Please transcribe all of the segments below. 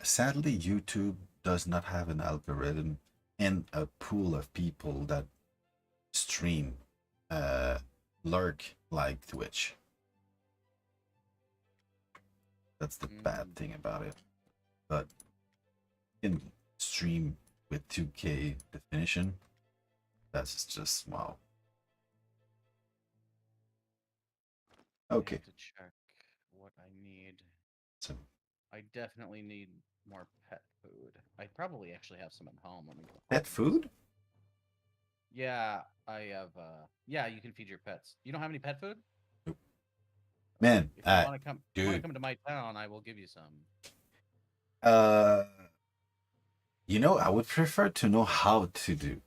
Sadly, YouTube does not have an algorithm and a pool of people that stream uh lurk like Twitch. That's the bad Mm. thing about it. But you can stream with 2K definition. That's just wow. I Okay. have to check what I need. So I definitely need more pet food. I probably actually have some at home. Let me go pet home. food? Yeah, I have yeah, you can feed your pets. You don't have any pet food? Man, If you want to come if you want to dude. come to my town, I will give you some. Uh I would prefer to know how to do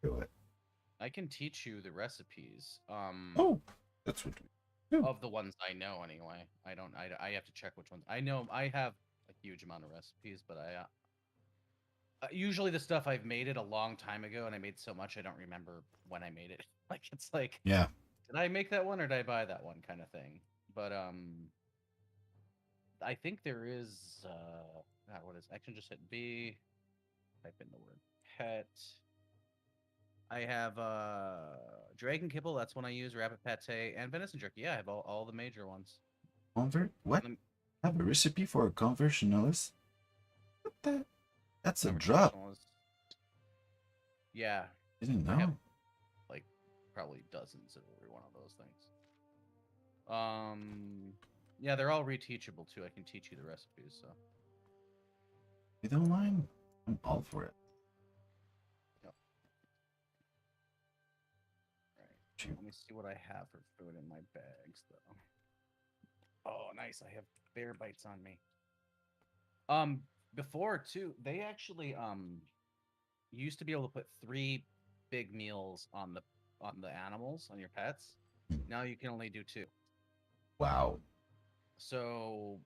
it. I can teach you the recipes. Oh, that's what we do. Of the ones I know anyway. I don't I have to check which ones. I know I have a huge amount of recipes, but usually the stuff I've made it a long time ago and I made so much I don't remember when I made it. Like it's like Yeah. did I make that one or did I buy that one kind of thing. But I think there is what is I can just hit B, type in the word pet. I have dragon kibble, that's one I use, rabbit pate, and venison jerky. Yeah, I have all the major ones. Convert what? And Have a recipe for a conversationalist? What the? That's the a drop. conversationalist. Yeah, Didn't I have know. like probably dozens of every one of those things. Um, yeah, they're all reteachable too. I can teach you the recipes. So, You don't mind? I'm all for it. yep. Right. Shoot. Let me see what I have for food in my bags, though. Oh, nice. I have bear bites on me. Um, before too, they actually used to be able to put three big meals on the animals on your pets. Now you can only do two. Wow. So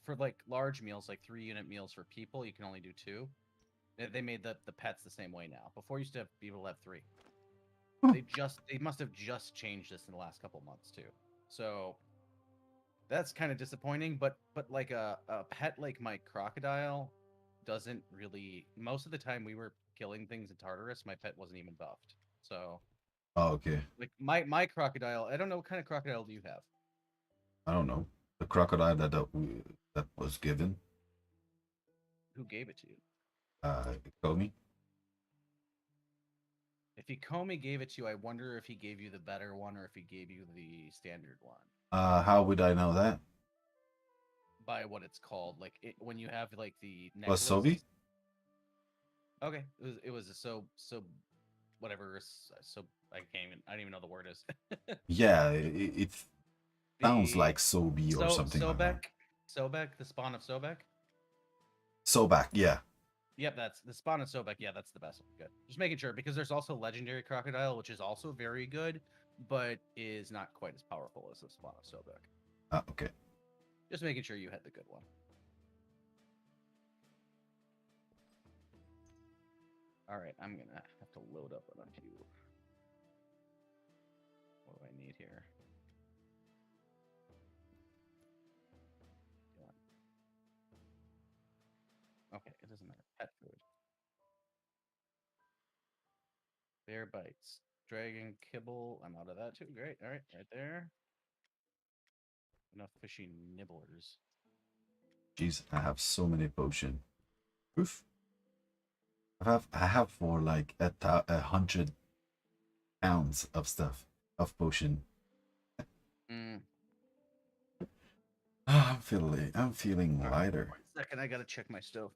for like large meals, like 3 unit meals for people, you can only do two. They made the pets the same way now. Before you used to have people have three. Huh. They must have just changed this in the last couple months too. So that's kind of disappointing. But like a pet like my crocodile doesn't really. Most of the time we were killing things in Tartarus, my pet wasn't even buffed. So Oh, okay. like my crocodile, I don't know what kind of crocodile do you have. I don't know. The crocodile that was given. Who gave it to you? Komi. If Comey gave it to you, I wonder if he gave you the better one or if he gave you the standard one. How would I know that? By what it's called, like when you have like the Was necklace. Sobi? Okay, it was a so whatever. So I don't even know the word is. Yeah, it sounds The like Sobi or something like that. Sobek, the spawn of Sobek. Sobak, yeah. Yep, that's the spawn of Sobek. Yeah, that's the best one. Good. Just making sure because there's also legendary crocodile, which is also very good, but is not quite as powerful as the spawn of Sobek. Okay. Just making sure you had the good one. All right, I'm gonna have to load up on a few. What do I need here? Okay, it doesn't matter. Pet food. Bear bites. Dragon kibble. I'm out of that too. Great. All right, right there. Enough fishy nibblers. Jeez, I have so many potion. Oof. I have for like 100 pounds of stuff of potion. Mm. I'm feeling All right, lighter. 1 second. I gotta check my stove.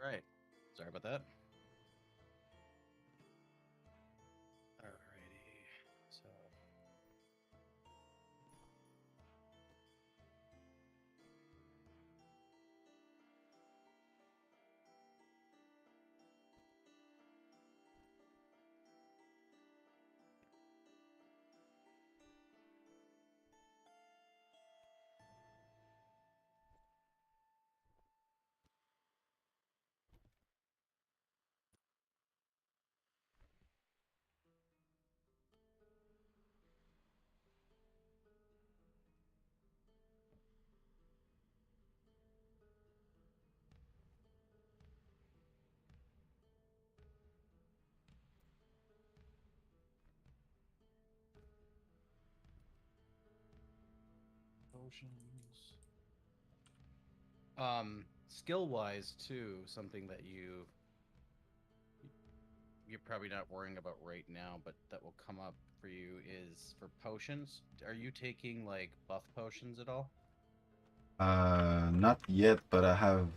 right. Sorry about that. Alrighty. So potions. Skill wise too, something that you're probably not worrying about right now, but that will come up for you is for potions. Are you taking like buff potions at all? Not yet, but I have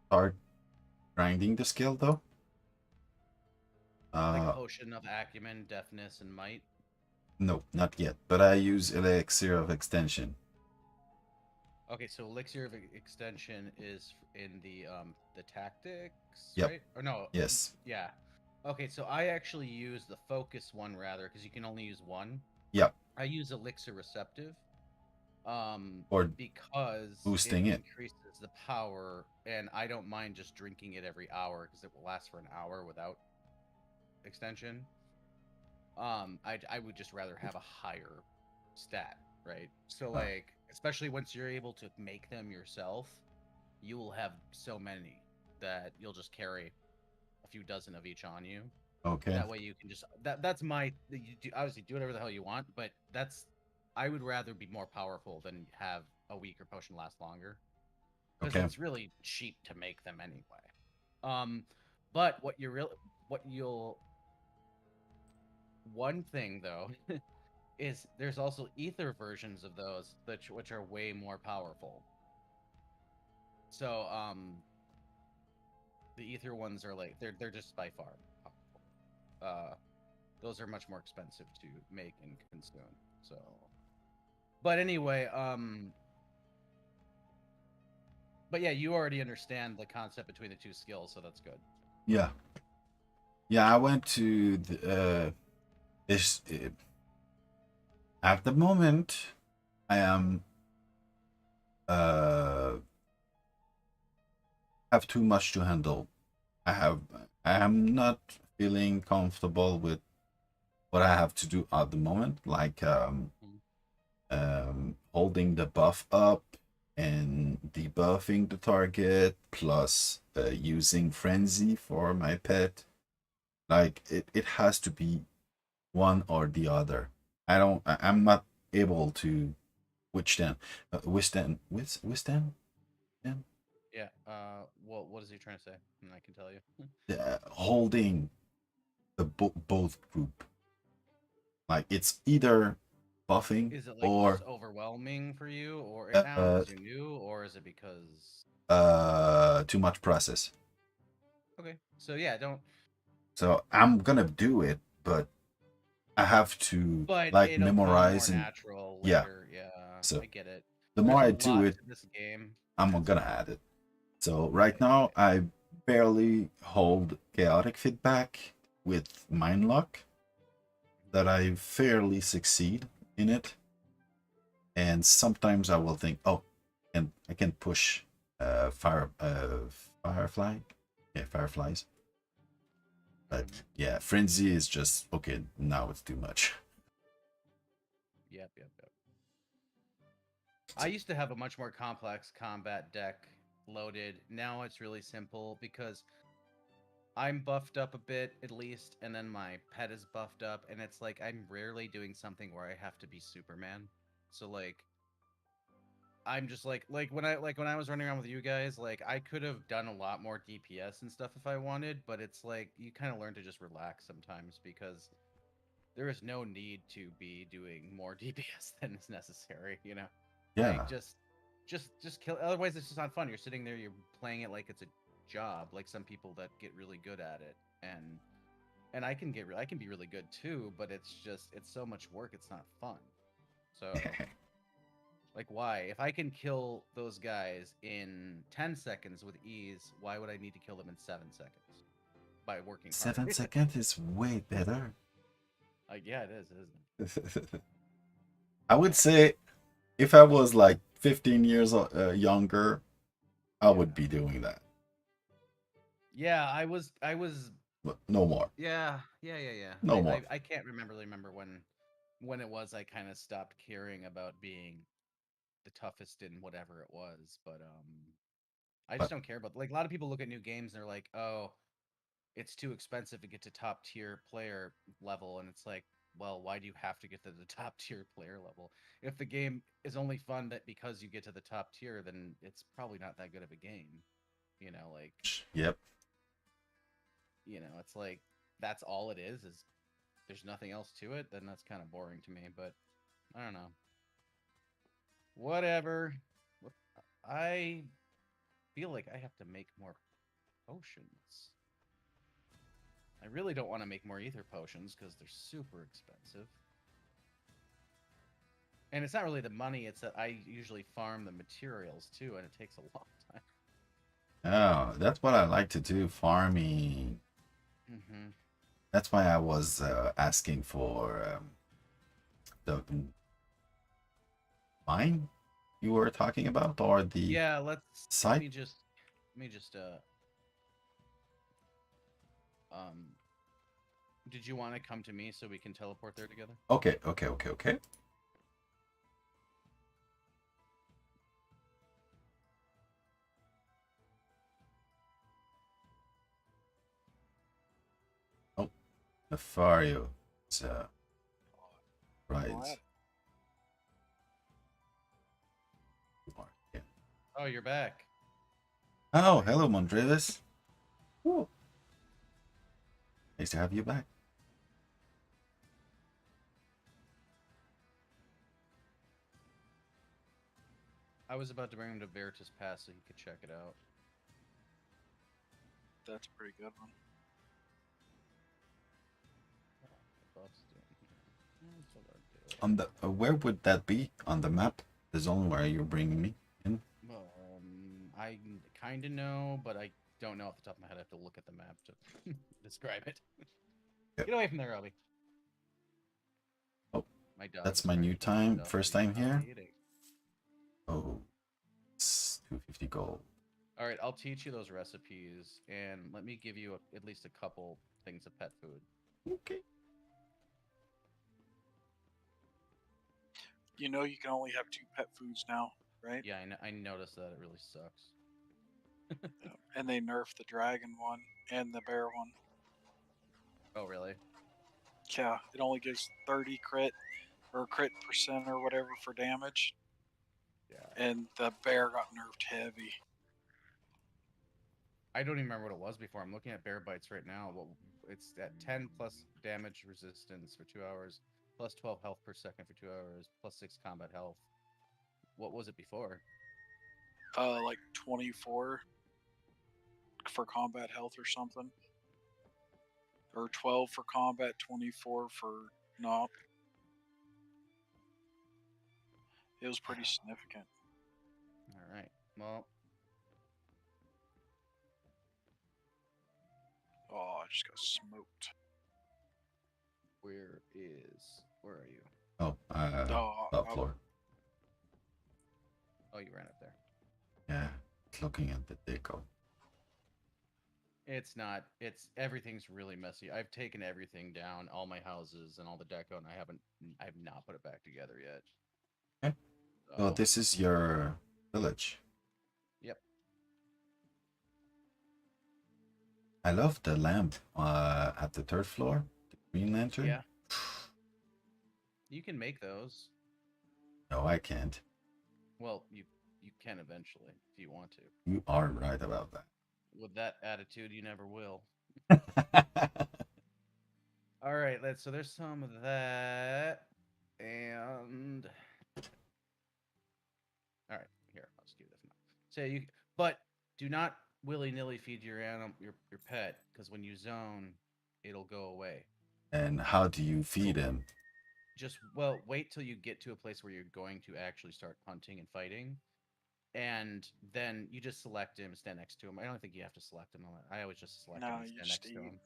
started grinding the skill though. Like Uh, potion of acumen, deafness, and might? no, not yet, but I use elixir of extension. Okay, so elixir of extension is in the tactics, Yep. right? Or no, Yes. yeah. Okay, so I actually use the focus one rather because you can only use one. Yep. I use elixir receptive Or because it boosting it. increases the power and I don't mind just drinking it every hour because it will last for an hour without extension. I would just rather have a higher stat, right? So Uh, like, especially once you're able to make them yourself, you will have so many that you'll just carry a few dozen of each on you. okay. That way you can just that's my you do, obviously do whatever the hell you want, but that's I would rather be more powerful than have a weaker potion last longer because Okay. it's really cheap to make them anyway. Um, but what you'll one thing though is there's also ether versions of those which are way more powerful. So the ether ones are like they're just by far powerful. Those are much more expensive to make and consume. So but anyway, but yeah, you already understand the concept between the two skills, so that's good. Yeah. Yeah, I went to this at the moment I am uh have too much to handle. I have I am not feeling comfortable with what I have to do at the moment, like Mhm. holding the buff up and debuffing the target, plus using frenzy for my pet. Like it has to be one or the other. I'm not able to withstand them. Yeah. Well, what is he trying to say? And I can tell you. Holding the both group. Like it's either buffing Is it like just or overwhelming for you, or now uh because you're new, or is it because? too much process. Okay, so yeah, don't. So I'm gonna do it, but I have to But like it'll come more memorize and natural yeah. later. Yeah, So I get it. the more There's a I do lot it, to this game. I'm gonna add it. So right Right, now right. I barely hold chaotic feedback with mind lock, that I fairly succeed in it. And sometimes I will think, oh, and I can push firefly, yeah, fireflies. But Mhm. yeah, frenzy is just okay. Now it's too much. Yep, yep, yep. I used to have a much more complex combat deck loaded. Now it's really simple because I'm buffed up a bit at least, and then my pet is buffed up, and it's like I'm rarely doing something where I have to be Superman. So like I'm just like when I was running around with you guys, like I could have done a lot more DPS and stuff if I wanted, but it's like you kind of learn to just relax sometimes because there is no need to be doing more DPS than is necessary, you know? Yeah, Like just just kill. Otherwise, it's just not fun. You're sitting there, you're playing it like it's a job. Like some people that get really good at it, and I can be really good too. But it's so much work. It's not fun. So like, why? If I can kill those guys in 10 seconds with ease, why would I need to kill them in 7 seconds by working hard? 7 seconds is way better. Like, yeah, it is, isn't it? I would say if I was like 15 years younger, I would be doing that. Yeah, I was But no more. yeah. No more. I can't really remember when it was I kind of stopped caring about being the toughest in whatever it was, but I just But don't care about, like, a lot of people look at new games and they're like, "Oh, it's too expensive to get to top tier player level," and it's like, well, why do you have to get to the top tier player level? If the game is only fun that because you get to the top tier, then it's probably not that good of a game. Like, yep. it's like that's all it is there's nothing else to it, then that's kind of boring to me, but I don't know. Whatever. I feel like I have to make more potions. I really don't want to make more ether potions because they're super expensive. And it's not really the money, it's that I usually farm the materials too, and it takes a long time. Oh, that's what I like to do, farming. Mm-hmm. That's why I was asking for the mine you were talking about, or the Yeah, let site. me just um did you want to come to me so we can teleport there together? Okay, okay, okay, okay. Oh, Nefario. It's right. Yeah. Oh, you're back. Oh, hello, Mondrevis. Ooh, nice to have you back. I was about to bring him to Veritas Pass so he could check it out. That's a pretty good one. The buff's doing here. That's what I'll do. On the where would that be on the map? The zone where you're bringing me in. I kind of know, but I don't know off the top of my head. I have to look at the map to describe it. Yeah. Get away from there, Robbie. Oh, My dog that's is my trying new to eat time. stuff First that he's time not here. eating. Oh, it's 250 gold. All right, I'll teach you those recipes, and let me give you at least a couple things of pet food. Okay. You know you can only have 2 pet foods now, right? Yeah, I noticed that. It really sucks. Yeah. And they nerfed the dragon one and the bear one. Oh, really? Yeah, it only gives 30 crit or crit percent or whatever for damage. Yeah. And the bear got nerfed heavy. I don't even remember what it was before. I'm looking at bear bites right now. Well, it's at 10 plus damage resistance for 2 hours, plus 12 health per second for 2 hours, plus 6 combat health. What was it before? Like 24 for combat health or something. Or 12 for combat, 24 for not. It was pretty significant. All right. Well, Oh, I just got smoked. where are you? Oh, top floor. Oh, you ran up there. Yeah, looking at the deco. It's not. Everything's really messy. I've taken everything down, all my houses and all the deco, and I have not put it back together yet. Okay. So this is your village. Yep. I love the lamp at the third floor, the green lantern. Yeah. You can make those. No, I can't. Well, you can eventually if you want to. You are right about that. With that attitude, you never will. All right, so there's some of that, and all right, here. So you, but do not willy nilly feed your animal, your pet, because when you zone, it'll go away. And how do you feed him? Just well, wait till you get to a place where you're going to actually start hunting and fighting, and then you just select him, stand next to him. I don't think you have to select him. I always just select him No, and you stand just next to eat. him.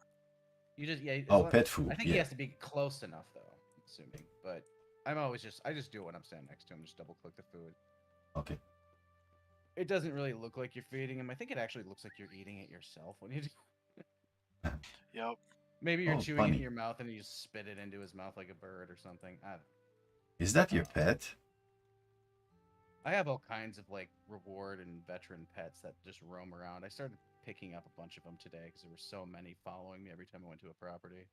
You just yeah, Oh, pet food. I think he Yeah. has to be close enough though, I'm assuming. But I just do it when I'm standing next to him. Just double click the food. Okay. It doesn't really look like you're feeding him. I think it actually looks like you're eating it yourself when you do. Yep. Maybe you're Oh, chewing it in funny. your mouth and you just spit it into his mouth like a bird or something. Is that your pet? I have all kinds of like reward and veteran pets that just roam around. I started picking up a bunch of them today because there were so many following me every time I went to a property.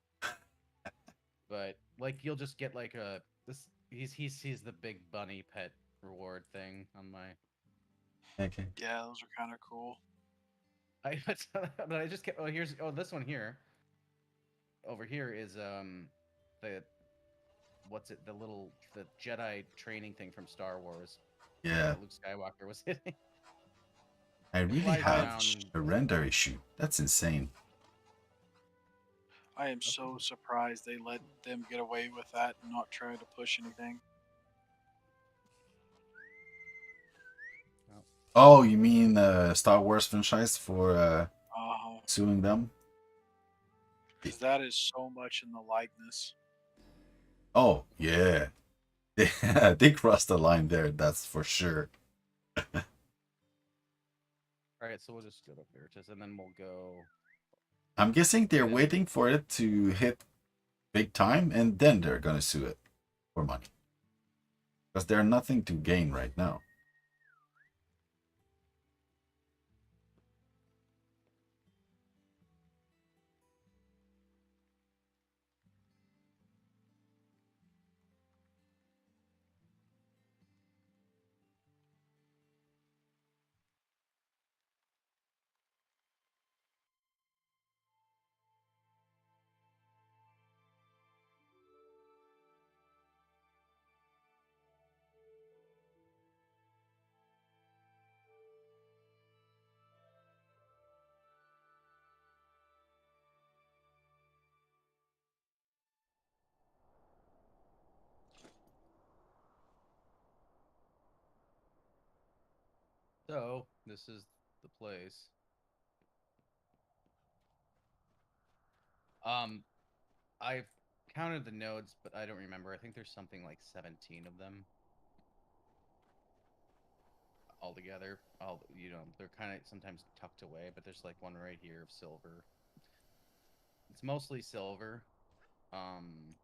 But like you'll just get like a this he's the big bunny pet reward thing on my Okay. Yeah, those are kind of cool. but I just kept this one here over here is the what's it the Jedi training thing from Star Wars Yeah. that Luke Skywalker was hitting. I It really flies I have am around. a render issue. That's insane. I am so surprised they let them get away with that and not try to push anything. Oh, Oh, you mean Star Wars franchise for Uh, suing them? because that is so much in the likeness. Oh, yeah. They crossed the line there, that's for sure. all right, so we'll just go up here, and then we'll go. I'm guessing they're Yeah. waiting for it to hit big time and then they're gonna sue it for money. Because they're nothing to gain right now. So this is the place. Um, I've counted the nodes, but I don't remember. I think there's something like 17 of them altogether. All they're kind of sometimes tucked away, but there's like one right here of silver. It's mostly silver. Um,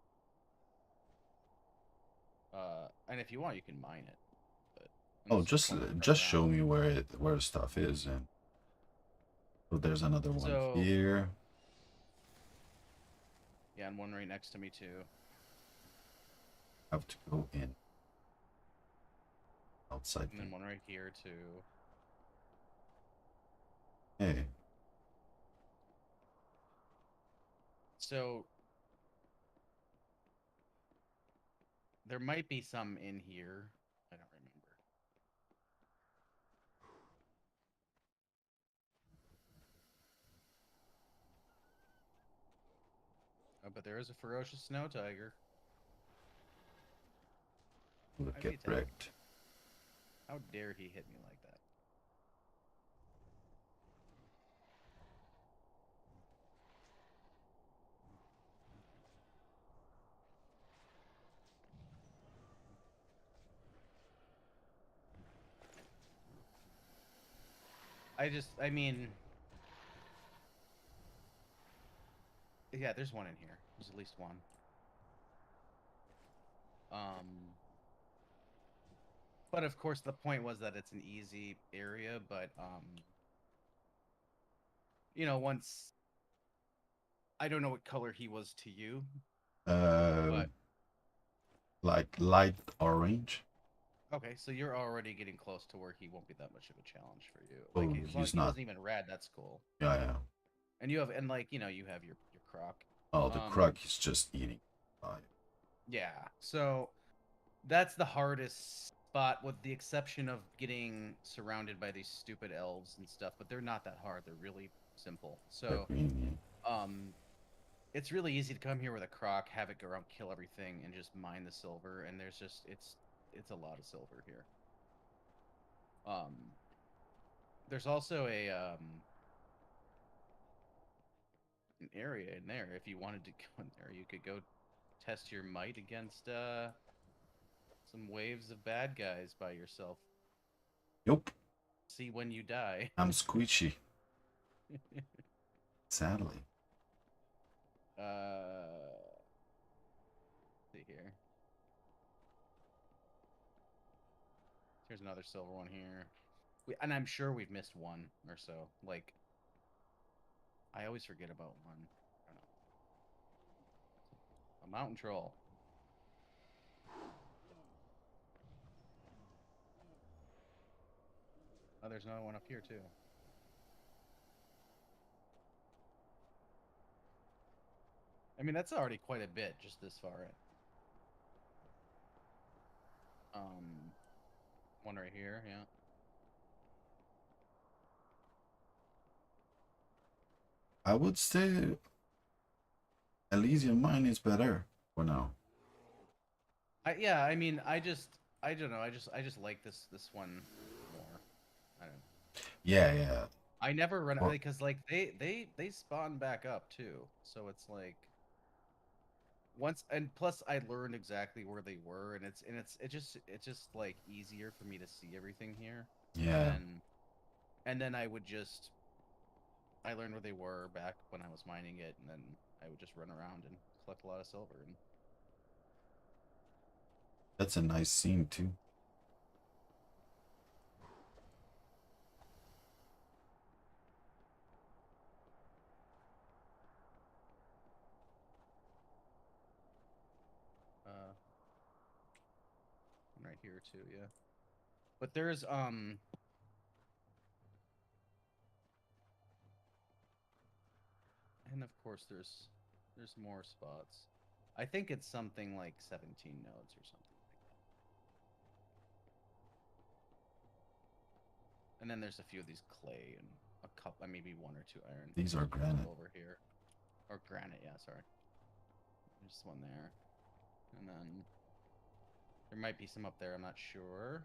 and if you want, you can mine it. But and Oh, there's just one right just around. show me where stuff is, and so there's another one So here. yeah, and one right next to me too. Have to go in outside. And then one right here too. Hey, So there might be some in here. I don't remember. Oh, but there is a ferocious snow tiger. we'll I'd get be attacking. wrecked. How dare he hit me like that? I mean, yeah, there's one in here. There's at least one. But of course, the point was that it's an easy area. But once I don't know what color he was to you, Uh, but like light orange. okay, so you're already getting close to where he won't be that much of a challenge for you. Oh, Like as long he's he not. wasn't even red, that's cool. Yeah, yeah. And you have you have your croc. Oh, the croc is just eating. Yeah. So that's the hardest spot, with the exception of getting surrounded by these stupid elves and stuff. But they're not that hard. They're really simple. They're So, green, yeah. it's really easy to come here with a croc, have it go around, kill everything, and just mine the silver. And there's just it's a lot of silver here. There's also an area in there. If you wanted to go in there, you could go test your might against some waves of bad guys by yourself. Nope. See when you die. I'm squishy. Sadly. See here. Here's another silver one here. And I'm sure we've missed one or so. Like, I always forget about one. I don't know. A mountain troll. Oh, there's another one up here too. I mean, that's already quite a bit just this far in. One right here, yeah. I would say Elysium Mine is better for now. Yeah, I mean, I don't know. I just like this one more. I don't know. Yeah. I never run Or- because like they spawn back up too. So it's like once, and plus I learned exactly where they were, and it's just like easier for me to see everything here. Yeah. And then I learned where they were back when I was mining it, and then I would just run around and collect a lot of silver. And That's a nice scene too. right here too, yeah. But there's and of course there's more spots. I think it's something like 17 nodes or something like that. And then there's a few of these clay and a couple, maybe one or two iron. These are granite. Over here, or granite, yeah. Sorry. There's one there, and then there might be some up there. I'm not sure.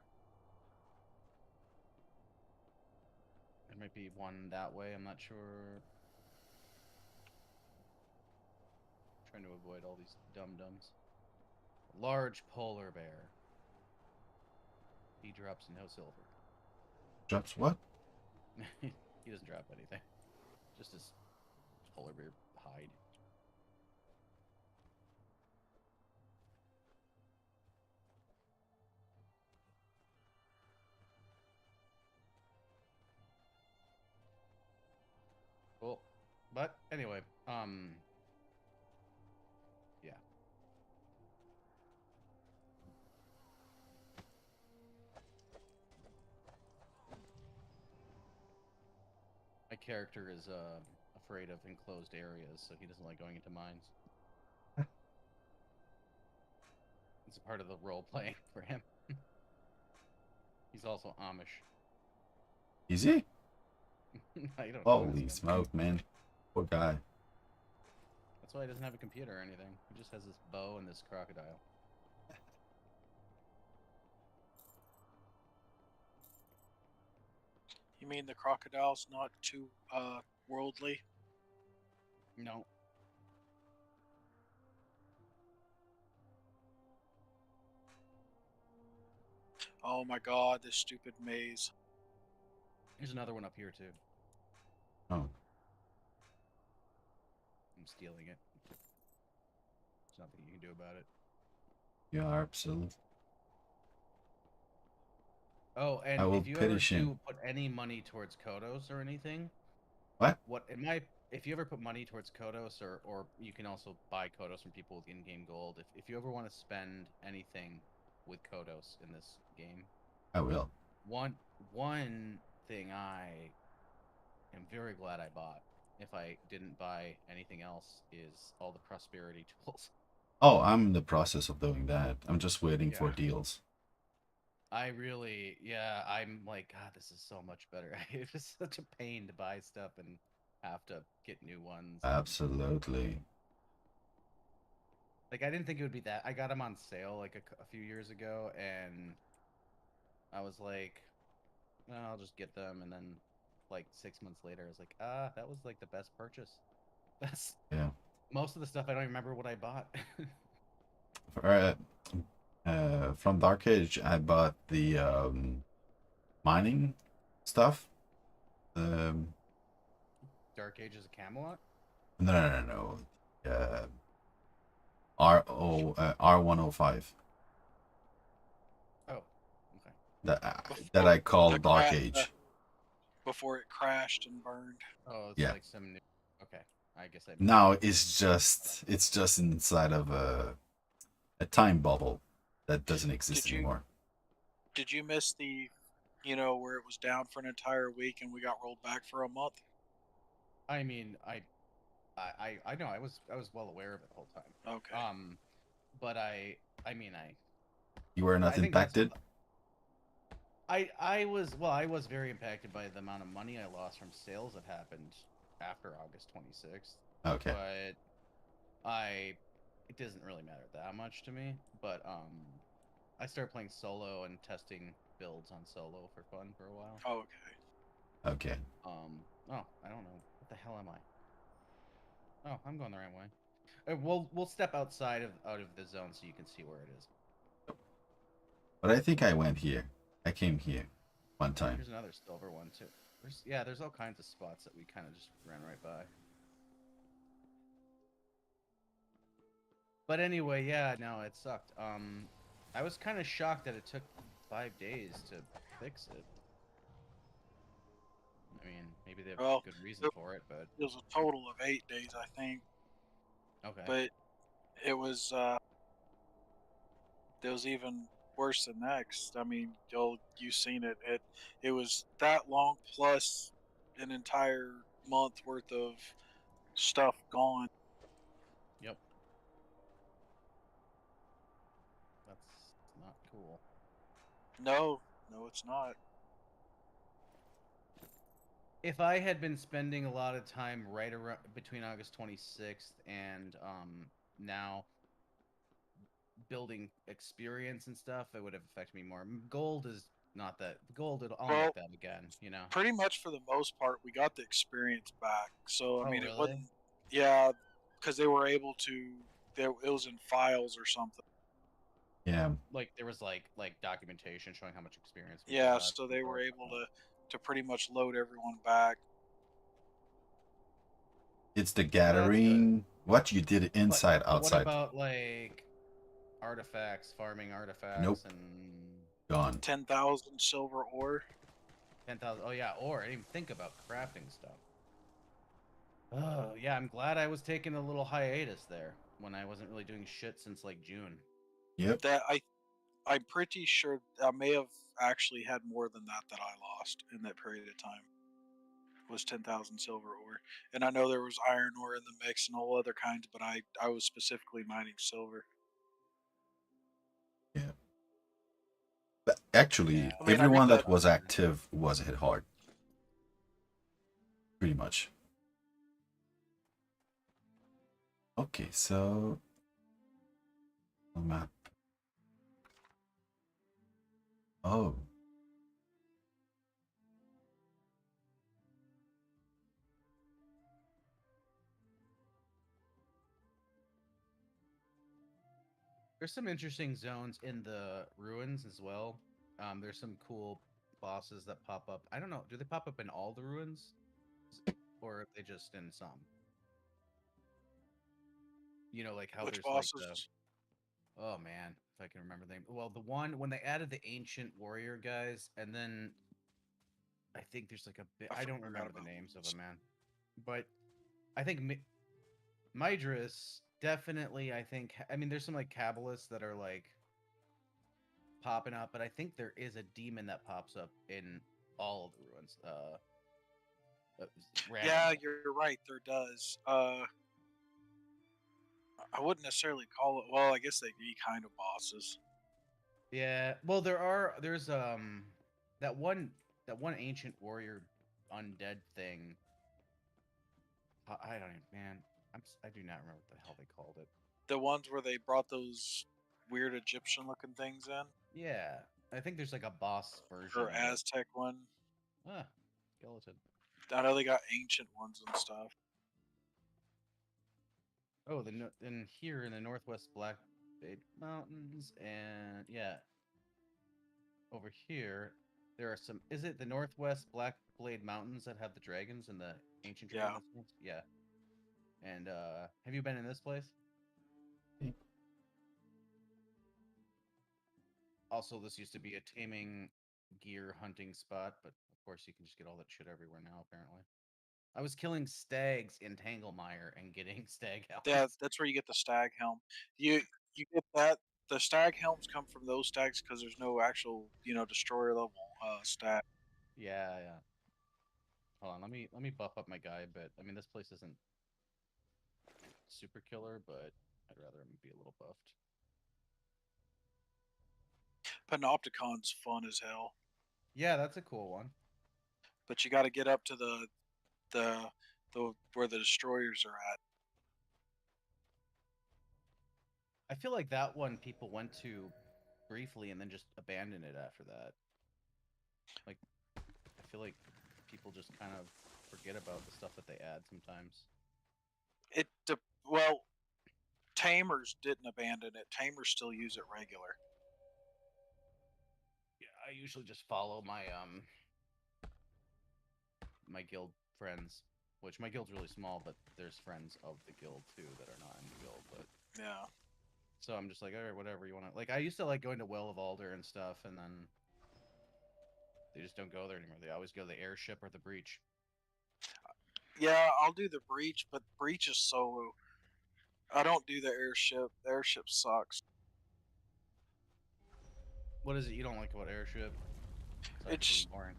There might be one that way. I'm not sure. Trying to avoid all these dum-dums. Large polar bear. He drops no silver. Drops what? He doesn't drop anything. Just his polar bear hide. Cool. But anyway, yeah. My character is afraid of enclosed areas, so he doesn't like going into mines. It's a part of the role playing for him. He's also Amish. Is he? I don't know. Holy smoke, man. Poor guy. That's why he doesn't have a computer or anything. He just has this bow and this crocodile. You mean the crocodile's not too worldly? No. Oh my god, this stupid maze. There's another one up here too. Oh. I'm stealing it. There's nothing you can do about it. You are absolute. Oh, and I will if you ever petition. do put any money towards Kodos or anything, What? If you ever put money towards Kodos, or you can also buy Kodos from people with in-game gold. If you ever want to spend anything with Kodos in this game, I will. One thing I am very glad I bought, if I didn't buy anything else, is all the prosperity tools. Oh, I'm in the process of doing that. I'm just waiting for Yeah. deals. Yeah, I'm like, God, this is so much better. It was such a pain to buy stuff and have to get new ones. And, Absolutely. like, I didn't think it would be that. I got them on sale like a few years ago, and I was like, well, I'll just get them. And then, like 6 months later, I was like, that was like the best purchase. That's Yeah. most of the stuff I don't even remember what I bought. For, from Dark Age, I bought the mining stuff. Um, Dark Ages of Camelot. no. R105. Oh, okay. That before I call the Dark Age. before it crashed and burned. Oh, it's Yeah. like some new. Okay, I guess I missed Now that. it's just inside of a time bubble that doesn't exist Did you anymore. did you miss the, where it was down for an entire week and we got rolled back for a month? I mean, I know I was well aware of it the whole time. Okay. But I mean You were not I think that's impacted? I was very impacted by the amount of money I lost from sales that happened after August 26th. Okay. But it doesn't really matter that much to me. But I started playing solo and testing builds on solo for fun for a while. Okay. Okay. Oh, I don't know. What the hell am I? Oh, I'm going the right way. We'll step out of the zone so you can see where it is. But I think I went here. I came here one time. Here's another silver one too. There's all kinds of spots that we kind of just ran right by. But anyway, yeah, no, it sucked. I was kind of shocked that it took 5 days to fix it. I mean, maybe they have Well, good reason it for it, but was a total of 8 days, I think, okay. but it was even worse than next. I mean, you seen it. It was that long plus an entire month worth of stuff gone. Yep, that's not cool. No, no, it's not. If I had been spending a lot of time right around between August 26th and now building experience and stuff, it would have affected me more. Gold is not that gold. I'll Well, make that again. You know. pretty much for the most part, we got the experience back. So I Oh mean, it really? wasn't. Yeah, because they were able to. There, it was in files or something. Yeah. Like there was like documentation showing how much experience we Yeah, got so they were before. able to pretty much load everyone back. It's the Well, that's good. gathering. What you did But inside, but what outside. about like artifacts, farming Nope. artifacts, and Gone. 10,000 silver ore. 10,000? Oh yeah, or I didn't even think about crafting stuff. Oh yeah, I'm glad I was taking a little hiatus there when I wasn't really doing shit since like June. Yep. That I'm pretty sure I may have actually had more than that I lost in that period of time. Was 10,000 silver ore, and I know there was iron ore in the mix and all other kinds, but I was specifically mining silver. Yeah. But actually, Yeah, I mean, I everyone that reset. was active was hit hard. Pretty much. Okay, so map. Oh, there's some interesting zones in the ruins as well. There's some cool bosses that pop up. I don't know, do they pop up in all the ruins, or are they just in some? You know, like how Which there's like bosses? the oh man, if I can remember the name. Well, the one when they added the ancient warrior guys, and then I think there's like a bit. I I don't forgot remember the about names of those. them, man. But I think Midras definitely. I mean, there's some like Kabbalists that are like popping up, but I think there is a demon that pops up in all of the ruins. Yeah, Randomly. you're right. There does. I wouldn't necessarily call it. Well, I guess they be kind of bosses. Yeah. Well, there's that one ancient warrior undead thing. I don't even, man. I do not remember what the hell they called it. The ones where they brought those weird Egyptian looking things in, Yeah, I think there's like a boss version or of it. Aztec one. Ah, skeleton. I know they got ancient ones and stuff. Oh, in here in the Northwest Black Bay Mountains, and yeah, over here there are some. Is it the Northwest Black Blade Mountains that have the dragons and the ancient Yeah. dragons? Yeah. And have you been in this place? Also, this used to be a taming gear hunting spot, but of course you can just get all that shit everywhere now. Apparently, I was killing stags in Tanglemire and getting stag helms. That's where you get the stag helm. You get that. The stag helms come from those stags because there's no actual destroyer level stag. Yeah, yeah. Hold on, let me buff up my guy a bit. I mean, this place isn't super killer, but I'd rather him be a little buffed. Panopticon's fun as hell, Yeah, that's a cool one. but you got to get up to the where the destroyers are at. I feel like that one people went to briefly and then just abandoned it after that. Like, I feel like people just kind of forget about the stuff that they add sometimes. Well, Tamers didn't abandon it. Tamers still use it regular. Yeah, I usually just follow my guild friends, which my guild's really small, but there's friends of the guild too that are not in the guild. But Yeah. so I'm just like, all right, whatever you want to. Like, I used to like going to Well of Alder and stuff, and then they just don't go there anymore. They always go to the airship or the breach. Yeah, I'll do the breach, but breach is solo. I don't do the airship. The airship sucks. What is it you don't like about airship? Aside from being It's boring.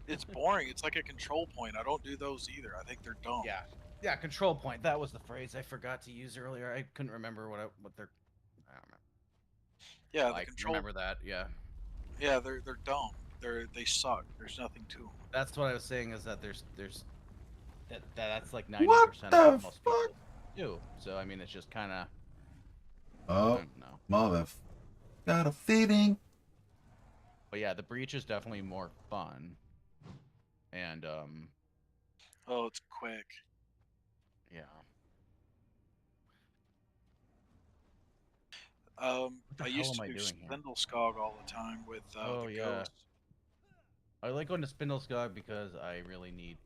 it's boring. It's like a control point. I don't do those either. I think they're dumb. Yeah, yeah. Control point. That was the phrase I forgot to use earlier. I couldn't remember what they're. I don't know. Yeah, Well, the I control. remember that. Yeah, Yeah, they're dumb. They suck. There's nothing to them. that's what I was saying. Is that there's that's like What 90% of what the most fuck? people do. So I mean, it's just kind of. I Oh, don't know. mother, got a feeding. But yeah, the breach is definitely more fun. And Oh, it's quick. yeah. What the I hell used am to I do doing here? Spindleskog all the time with Oh the yeah. ghost. I like going to Spindleskog because I really need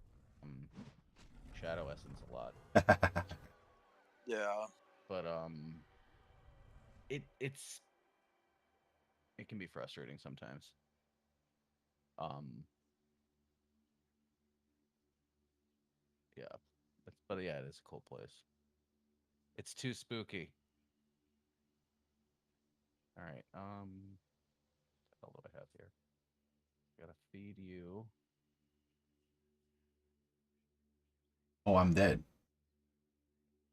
Shadow Essence a lot. Yeah. But it's it can be frustrating sometimes. Um yeah. But yeah, it is a cool place. It's too spooky. All right. What the hell do I have here? Gotta feed you. Oh, I'm dead.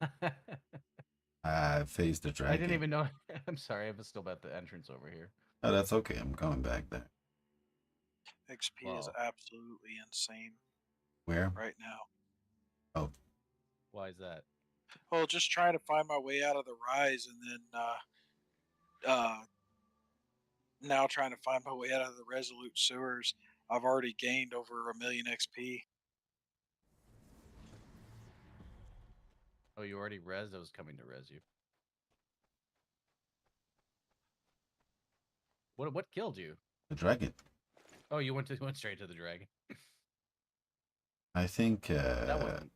I I faced the didn't dragon. even know. I'm sorry. I was still at the entrance over here. Oh, that's okay. I'm coming back there. XP is Wow. absolutely insane Where? right now. Oh, Why is that? Well, just trying to find my way out of the rise, and then now trying to find my way out of the resolute sewers. I've already gained over 1,000,000 XP. Oh, you already res. I was coming to res you. What killed you? the dragon. Oh, you went straight to the dragon. I think That wasn't.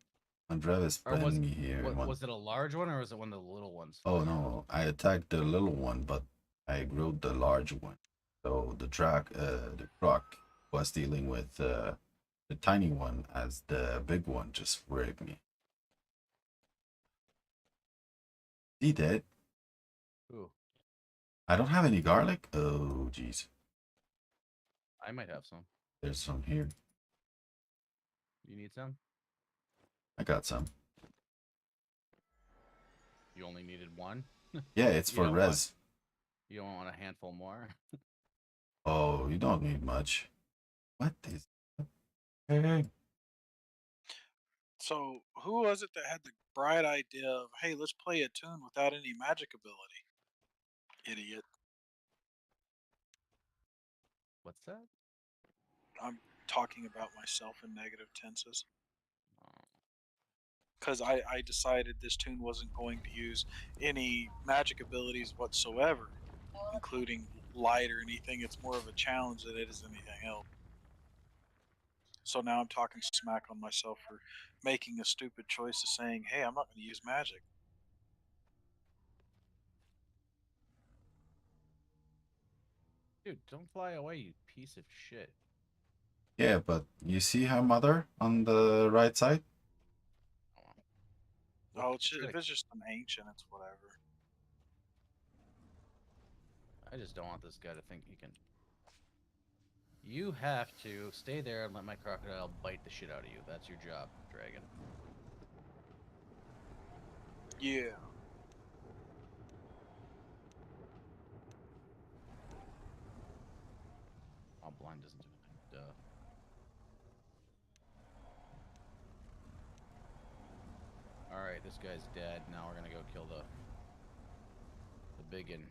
Andreas Or banned me here. what was it a large one or was it one of the little ones? Oh no, I attacked the little one, but I grilled the large one. So the croc was dealing with the tiny one as the big one just raped me. He did. Ooh, I don't have any garlic. Oh jeez, I might have some. there's some here. You need some? I got some. You only needed one? Yeah, it's You for got one. res. You don't want a handful more? Oh, you don't need much. What is? Hey, So, who was it that had the bright idea of, hey, let's play a tune without any magic ability? Idiot. What's that? I'm talking about myself in negative tenses. Oh, Because I decided this tune wasn't going to use any magic abilities whatsoever, including light or anything. It's more of a challenge than it is anything else. So now I'm talking smack on myself for making a stupid choice of saying, hey, I'm not going to use magic. dude, don't fly away, you piece of shit. yeah, but you see her mother on the right side? Oh, well. Oh, Look, if it's just an ancient, it's whatever. I just don't want this guy to think he can. You have to stay there and let my crocodile bite the shit out of you. That's your job, dragon. Yeah. Oh, blind doesn't do anything. Duh. Alright, this guy's dead. Now we're gonna go kill the biggin.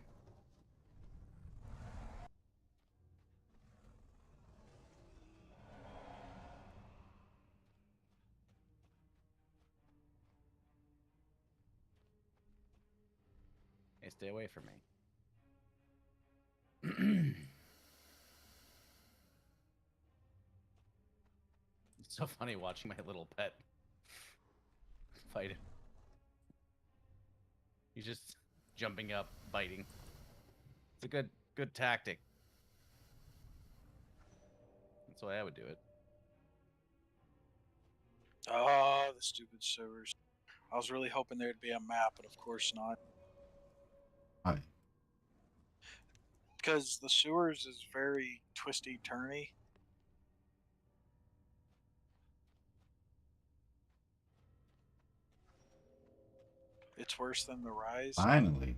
Hey, stay away from me. It's so funny watching my little pet fight him. He's just jumping up, biting. It's a good tactic. That's why I would do it. Oh, the stupid sewers. I was really hoping there'd be a map, but of course not. Hi. Because the sewers is very twisty turny. It's worse than the rise. Finally.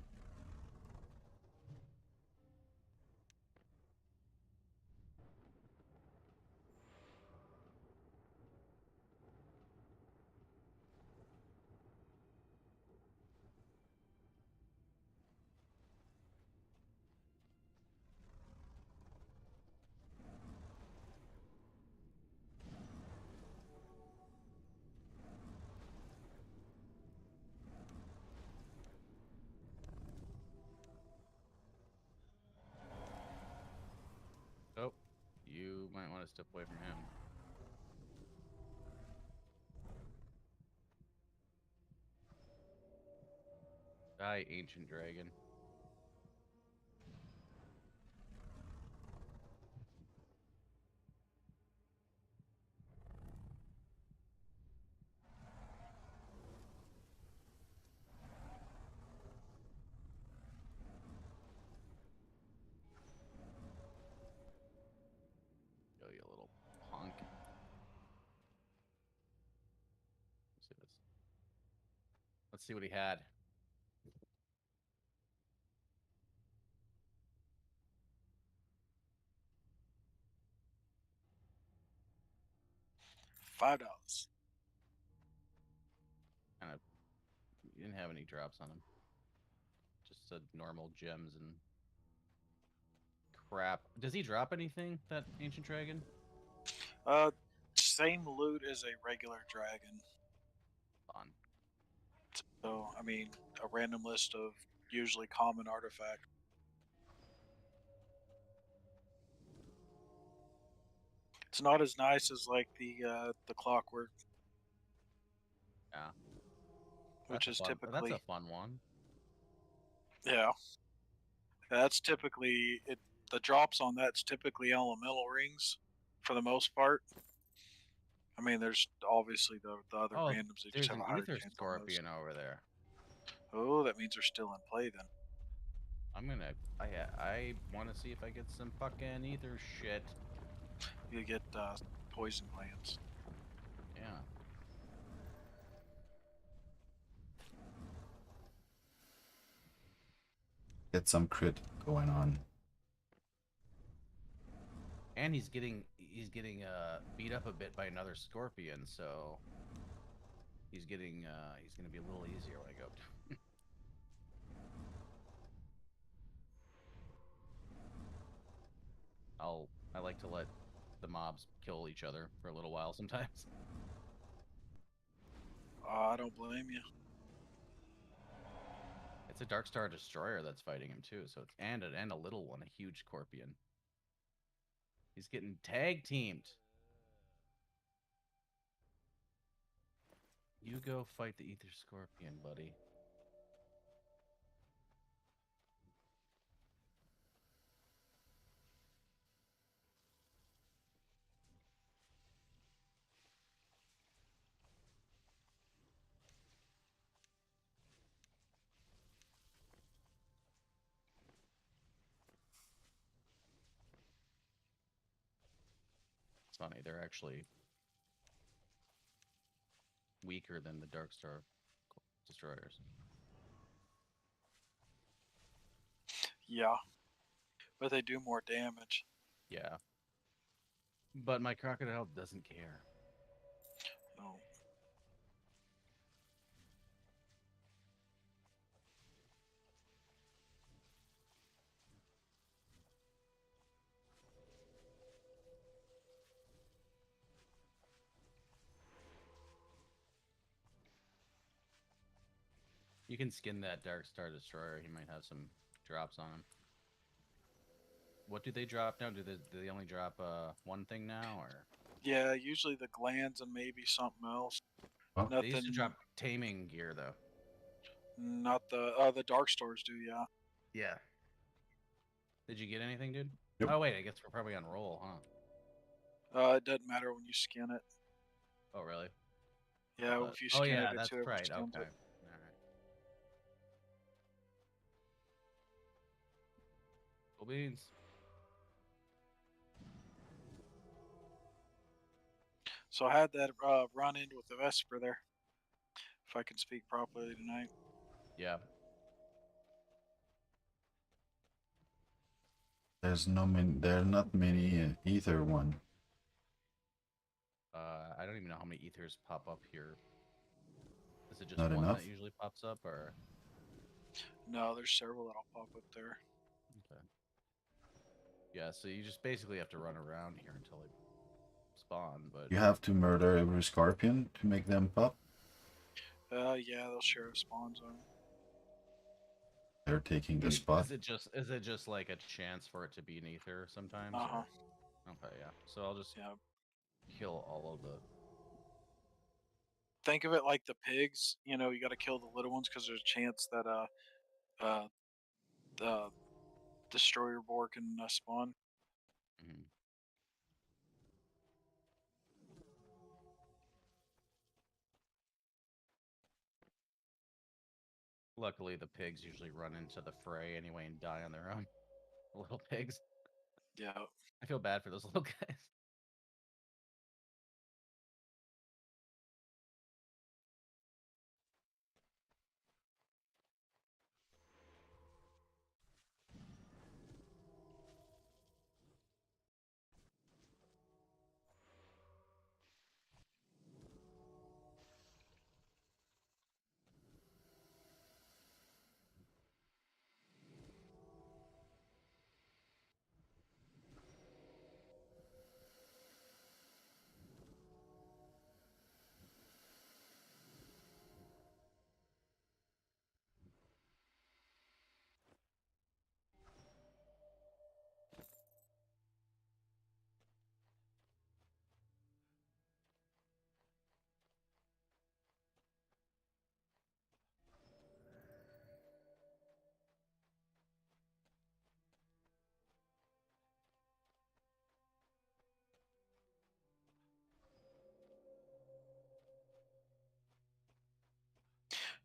Oh, you might want to step away from him. Die, ancient dragon. Go, you little punk. Let's see this. Let's see what he had. $5. Kind of. He didn't have any drops on him. Just said normal gems and crap. Does he drop anything, that ancient dragon? Same loot as a regular dragon. Fun. So, I mean, a random list of usually common artifacts. It's not as nice as like the clockwork, Yeah. which is typically That's a fun one. yeah. That's typically it. The drops on that's typically elemental rings, for the most part. I mean, there's obviously the other Oh, randoms that just there's have an a higher ether chance on those. scorpion over there. Oh, that means they're still in play then. I'm gonna. I want to see if I get some fucking ether shit. You get poison glands. Yeah. Get some crit going on. And he's getting beat up a bit by another scorpion, so he's gonna be a little easier when I go. I like to let the mobs kill each other for a little while sometimes. I don't blame you. It's a Dark Star Destroyer that's fighting him too, so it's and a little one, a huge scorpion. He's getting tag teamed. You go fight the Ether Scorpion, buddy. It's funny, they're actually weaker than the Dark Star Destroyers. Yeah, but they do more damage. Yeah. But my crocodile doesn't care. No. You can skin that Dark Star Destroyer. He might have some drops on him. What do they drop now? Do they only drop one thing now, or Yeah, usually the glands and maybe something else. Well, they used to Nothing. drop taming gear though? Not the dark stars do. Yeah. Yeah. Did you get anything, dude? Yep. Oh wait, I guess we're probably on roll, huh? It doesn't matter when you skin it. Oh really? Yeah, if you skin yeah, it, it's that's whoever right. skins Okay. it. All right. Cool beans. So I had that run in with the Vesper there. If I can speak properly tonight. Yeah. there's not many either one. I don't even know how many ethers pop up here. Is it just Not one enough. that usually pops up, or? No, there's several that'll pop up there. Okay. Yeah, so you just basically have to run around here until they spawn, but You have to murder every scorpion to make them pop. Yeah, they'll share a spawn zone. They're taking the spot. is it just like a chance for it to be an ether sometimes? Uh-huh. Or? Okay, yeah. So I'll just Yeah. kill all of the. Think of it like the pigs. You know, you got to kill the little ones because there's a chance that the destroyer boar can spawn. Mhm. Luckily, the pigs usually run into the fray anyway and die on their own. The little pigs. Yeah. I feel bad for those little guys.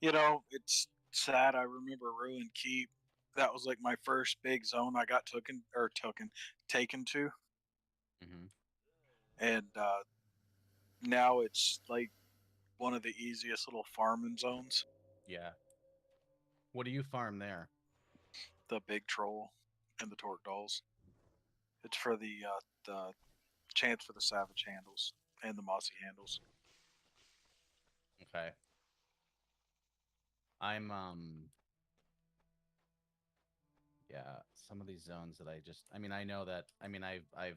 You know, it's sad. I remember Ruin Keep. That was like my first big zone I got taken to, Hmm. and now it's like one of the easiest little farming zones. Yeah. What do you farm there? The big troll. and the torque dolls. It's for the chance for the savage handles and the mossy handles. Okay. I'm yeah, some of these zones that I mean I know that I've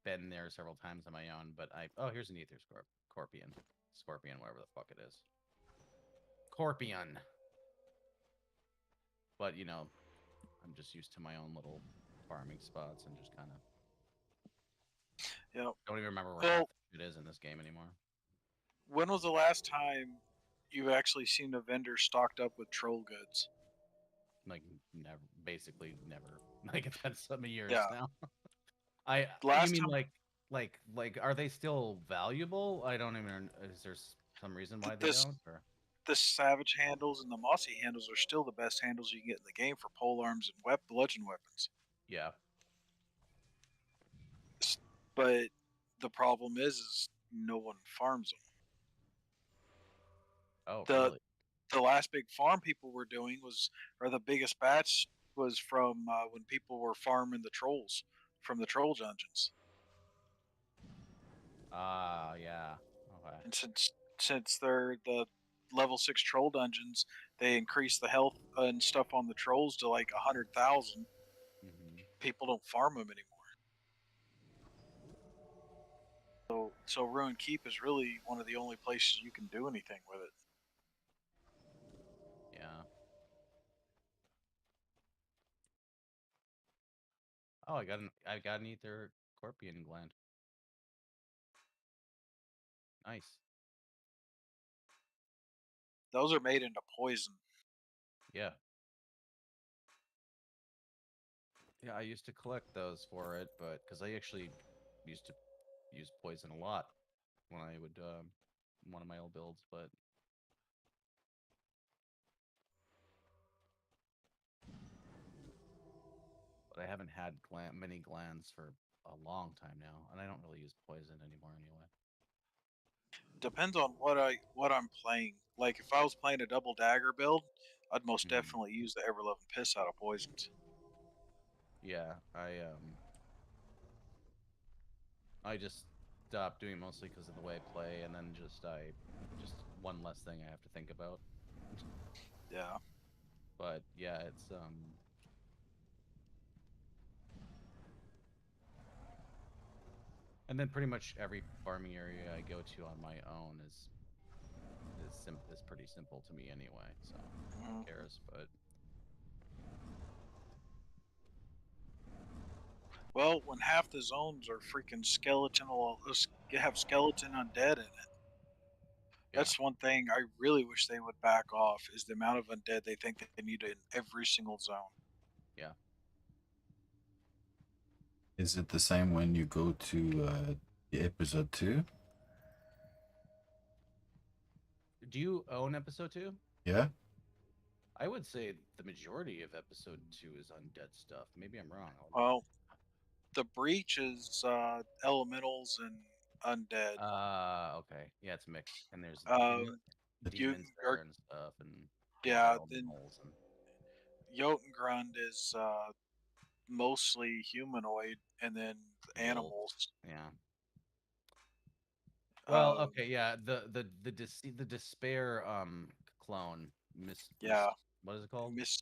been there several times on my own, but here's an ether scorpion, whatever the fuck it is. Scorpion. But I'm just used to my own little farming spots and just kind of Yep. don't even remember where half Well, the shit is in this game anymore. when was the last time you've actually seen a vendor stocked up with troll goods? Like never, basically never. Like it's been some years Yeah. now. You Last mean time like are they still valuable? I don't even. Is there some reason why they this don't? Or the savage handles and the mossy handles are still the best handles you can get in the game for pole arms and bludgeon weapons. yeah. But the problem is no one farms them. Oh, The really? the last big farm people were doing was, or the biggest batch was from when people were farming the trolls from the troll dungeons. Ah, yeah. Okay. And since they're the level 6 troll dungeons, they increase the health and stuff on the trolls to like 100,000. Hmm. People don't farm them anymore. So Ruin Keep is really one of the only places you can do anything with it. Yeah. Oh, I got an ether scorpion gland. Nice. Those are made into poison. Yeah. Yeah, I used to collect those for it, but because I actually used to use poison a lot when I would one of my old builds, but I haven't had many glands for a long time now, and I don't really use poison anymore anyway. Depends on what I'm playing. Like if I was playing a double dagger build, I'd most Hmm. definitely use the ever loving piss out of poisons. Yeah, I just stopped doing it mostly because of the way I play, and then just one less thing I have to think about. Yeah. But yeah, it's and then pretty much every farming area I go to on my own is pretty simple to me anyway. So who Mhm. cares? But Well, when half the zones are freaking skeletal, have skeleton undead in it. yeah, That's one thing I really wish they would back off is the amount of undead they think that they need in every single zone. yeah. Is it the same when you go to the episode 2? Do you own episode 2? Yeah? I would say the majority of episode 2 is undead stuff. Maybe I'm wrong. Well, the breach is elementals and undead. Okay. Yeah, it's mixed. And there's Um, you demons or there and stuff and water yeah, then elementals and Jotungrund is mostly humanoid, and then wolves. animals. Yeah. Well, Um, okay, yeah. The despair clone yeah, what is it called? Miss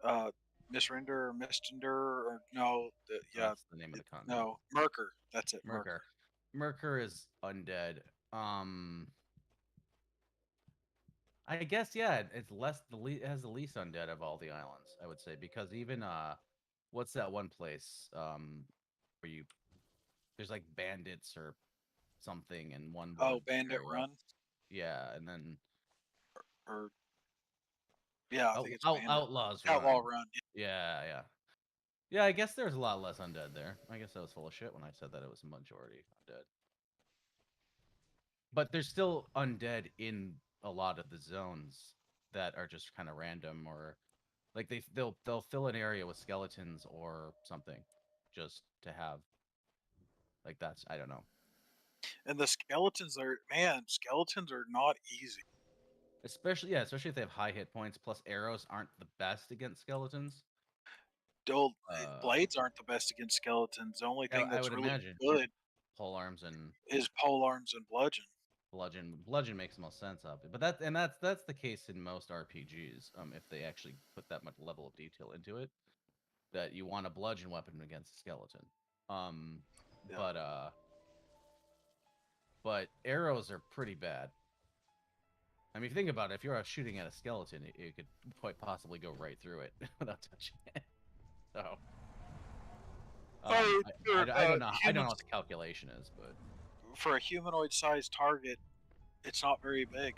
uh, Misrinder or Mistender or no, yeah, That's the name of the continent. no, Merker. That's it, Merker. Merker. Merker is undead. Um I guess yeah, it's less it has the least undead of all the islands, I would say, because even what's that one place where you there's like bandits or something in one Oh, Bandit area. Run Yeah, and then or yeah, I think it's Bandit outlaws Outlaw run. Run. Yeah, yeah. Yeah, I guess there's a lot less undead there. I guess I was full of shit when I said that it was a majority undead. But there's still undead in a lot of the zones that are just kind of random or like they'll fill an area with skeletons or something just to have like that's I don't know. And the skeletons are not easy. Especially if they have high hit points plus arrows aren't the best against skeletons. Dual Uh, blades aren't the best against skeletons. The only yeah, thing I that's would really imagine good pole arms and is pole arms and bludgeon. bludgeon makes the most sense of it. But that's the case in most RPGs. If they actually put that much level of detail into it, that you want a bludgeon weapon against a skeleton. Um, Yeah. but uh, but arrows are pretty bad. I mean, if you think about it, if you're shooting at a skeleton, it could quite possibly go right through it without touching it. So, Oh, I don't know. I don't know what the calculation is, but for a humanoid-sized target, it's not very big.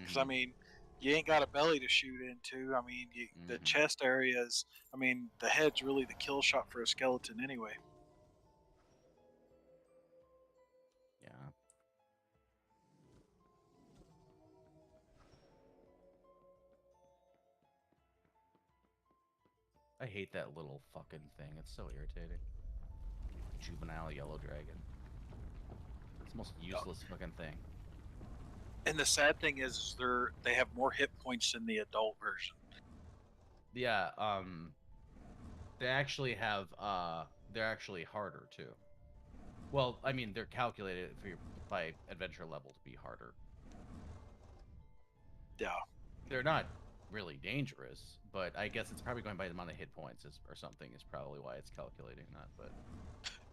Because I hmm mean, you ain't got a belly to shoot into. I mean, the hmm chest areas. I mean, the head's really the kill shot for a skeleton anyway. yeah. I hate that little fucking thing. It's so irritating. Juvenile yellow dragon. It's the most useless fucking thing. And the sad thing is they have more hit points than the adult version. Yeah, they actually have they're actually harder too. Well, I mean, they're calculated for your by adventure level to be harder. Yeah, They're not really dangerous, but I guess it's probably going by the amount of hit points or something is probably why it's calculating that. But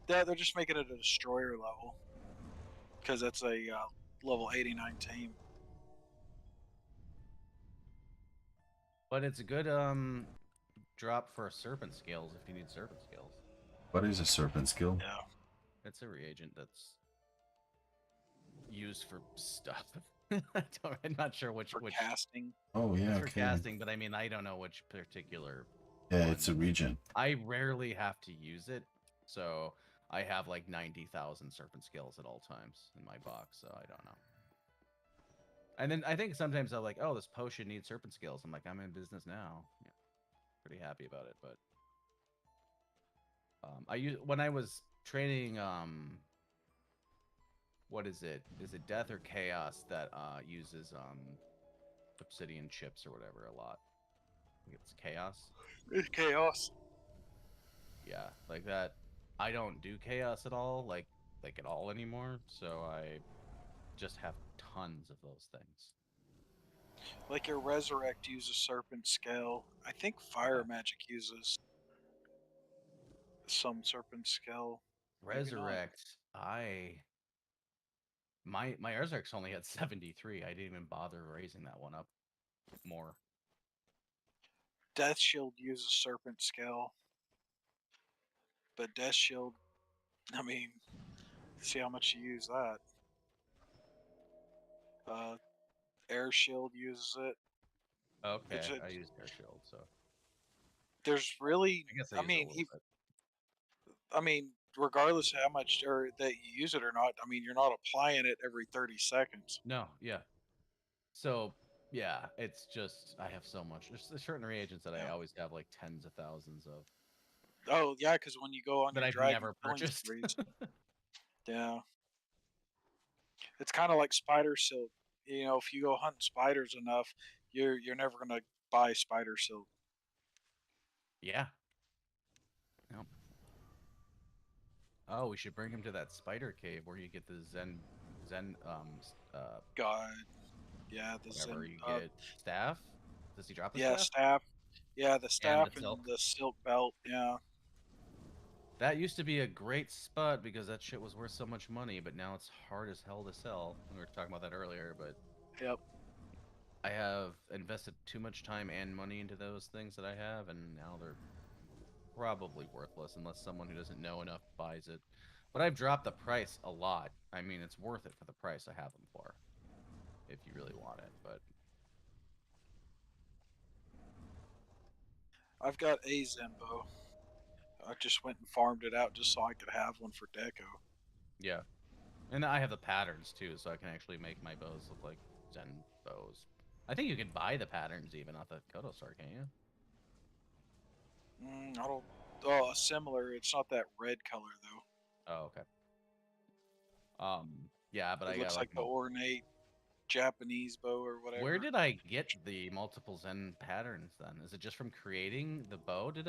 they're just making it a destroyer level because that's a level 89 team. it's a good drop for serpent scales if you need serpent scales. What is a serpent skill? Yeah, It's a reagent that's used for stuff. I'm not sure for which casting. Oh yeah, it's for okay. casting, but I mean I don't know which particular Yeah, one. it's a region. I rarely have to use it, so I have like 90,000 serpent scales at all times in my box, so I don't know. And then I think sometimes I'm like, oh, this potion needs serpent scales. I'm like, I'm in business now. Yeah, pretty happy about it, but I use when I was training what is it? Is it Death or Chaos that uses obsidian chips or whatever a lot? I think it's Chaos. It's chaos. Yeah, like that. I don't do Chaos at all, like at all anymore. So I just have tons of those things. Like your resurrect uses serpent scale. I think fire Okay. magic uses some serpent scale. Maybe not. Resurrect. My Resurrect's only had 73. I didn't even bother raising that one up more. Death shield uses serpent scale, but death shield. I mean, see how much you use that. Uh, air shield uses it. Okay, It's I it. use Air Shield, so There's really. I guess I I use it a mean, little bit. I mean, regardless of how much or that you use it or not, I mean, you're not applying it every 30 seconds. No, yeah. So yeah, it's just I have so much. There's certain reagents that I Yeah. always have like tens of thousands of Oh yeah, because when you go on that your I've dragon never killing purchased. sprees, yeah, it's kind of like spider silk. You know, if you go hunting spiders enough, you're never gonna buy spider silk. Yeah. Yep. Oh, we should bring him to that spider cave where you get the Zen God, yeah, the whatever Zen, you get staff. Does he drop the yeah, staff? staff, yeah, the And staff the and silk. the silk belt, yeah. That used to be a great spot because that shit was worth so much money, but now it's hard as hell to sell. We were talking about that earlier, but Yep. I have invested too much time and money into those things that I have, and now they're probably worthless unless someone who doesn't know enough buys it. But I've dropped the price a lot. I mean, it's worth it for the price I have them for, if you really want it. But I've got a Zenbo. I just went and farmed it out just so I could have one for deco. yeah, and I have the patterns too, so I can actually make my bows look like Zen bows. I think you can buy the patterns even off the Kodo store, can you? I don't. Oh, similar. It's not that red color though. Oh, okay. Yeah, but It I got looks like like the ornate. Japanese bow or whatever. Where did I get the multiple Zen patterns then? Is it just from creating the bow? Do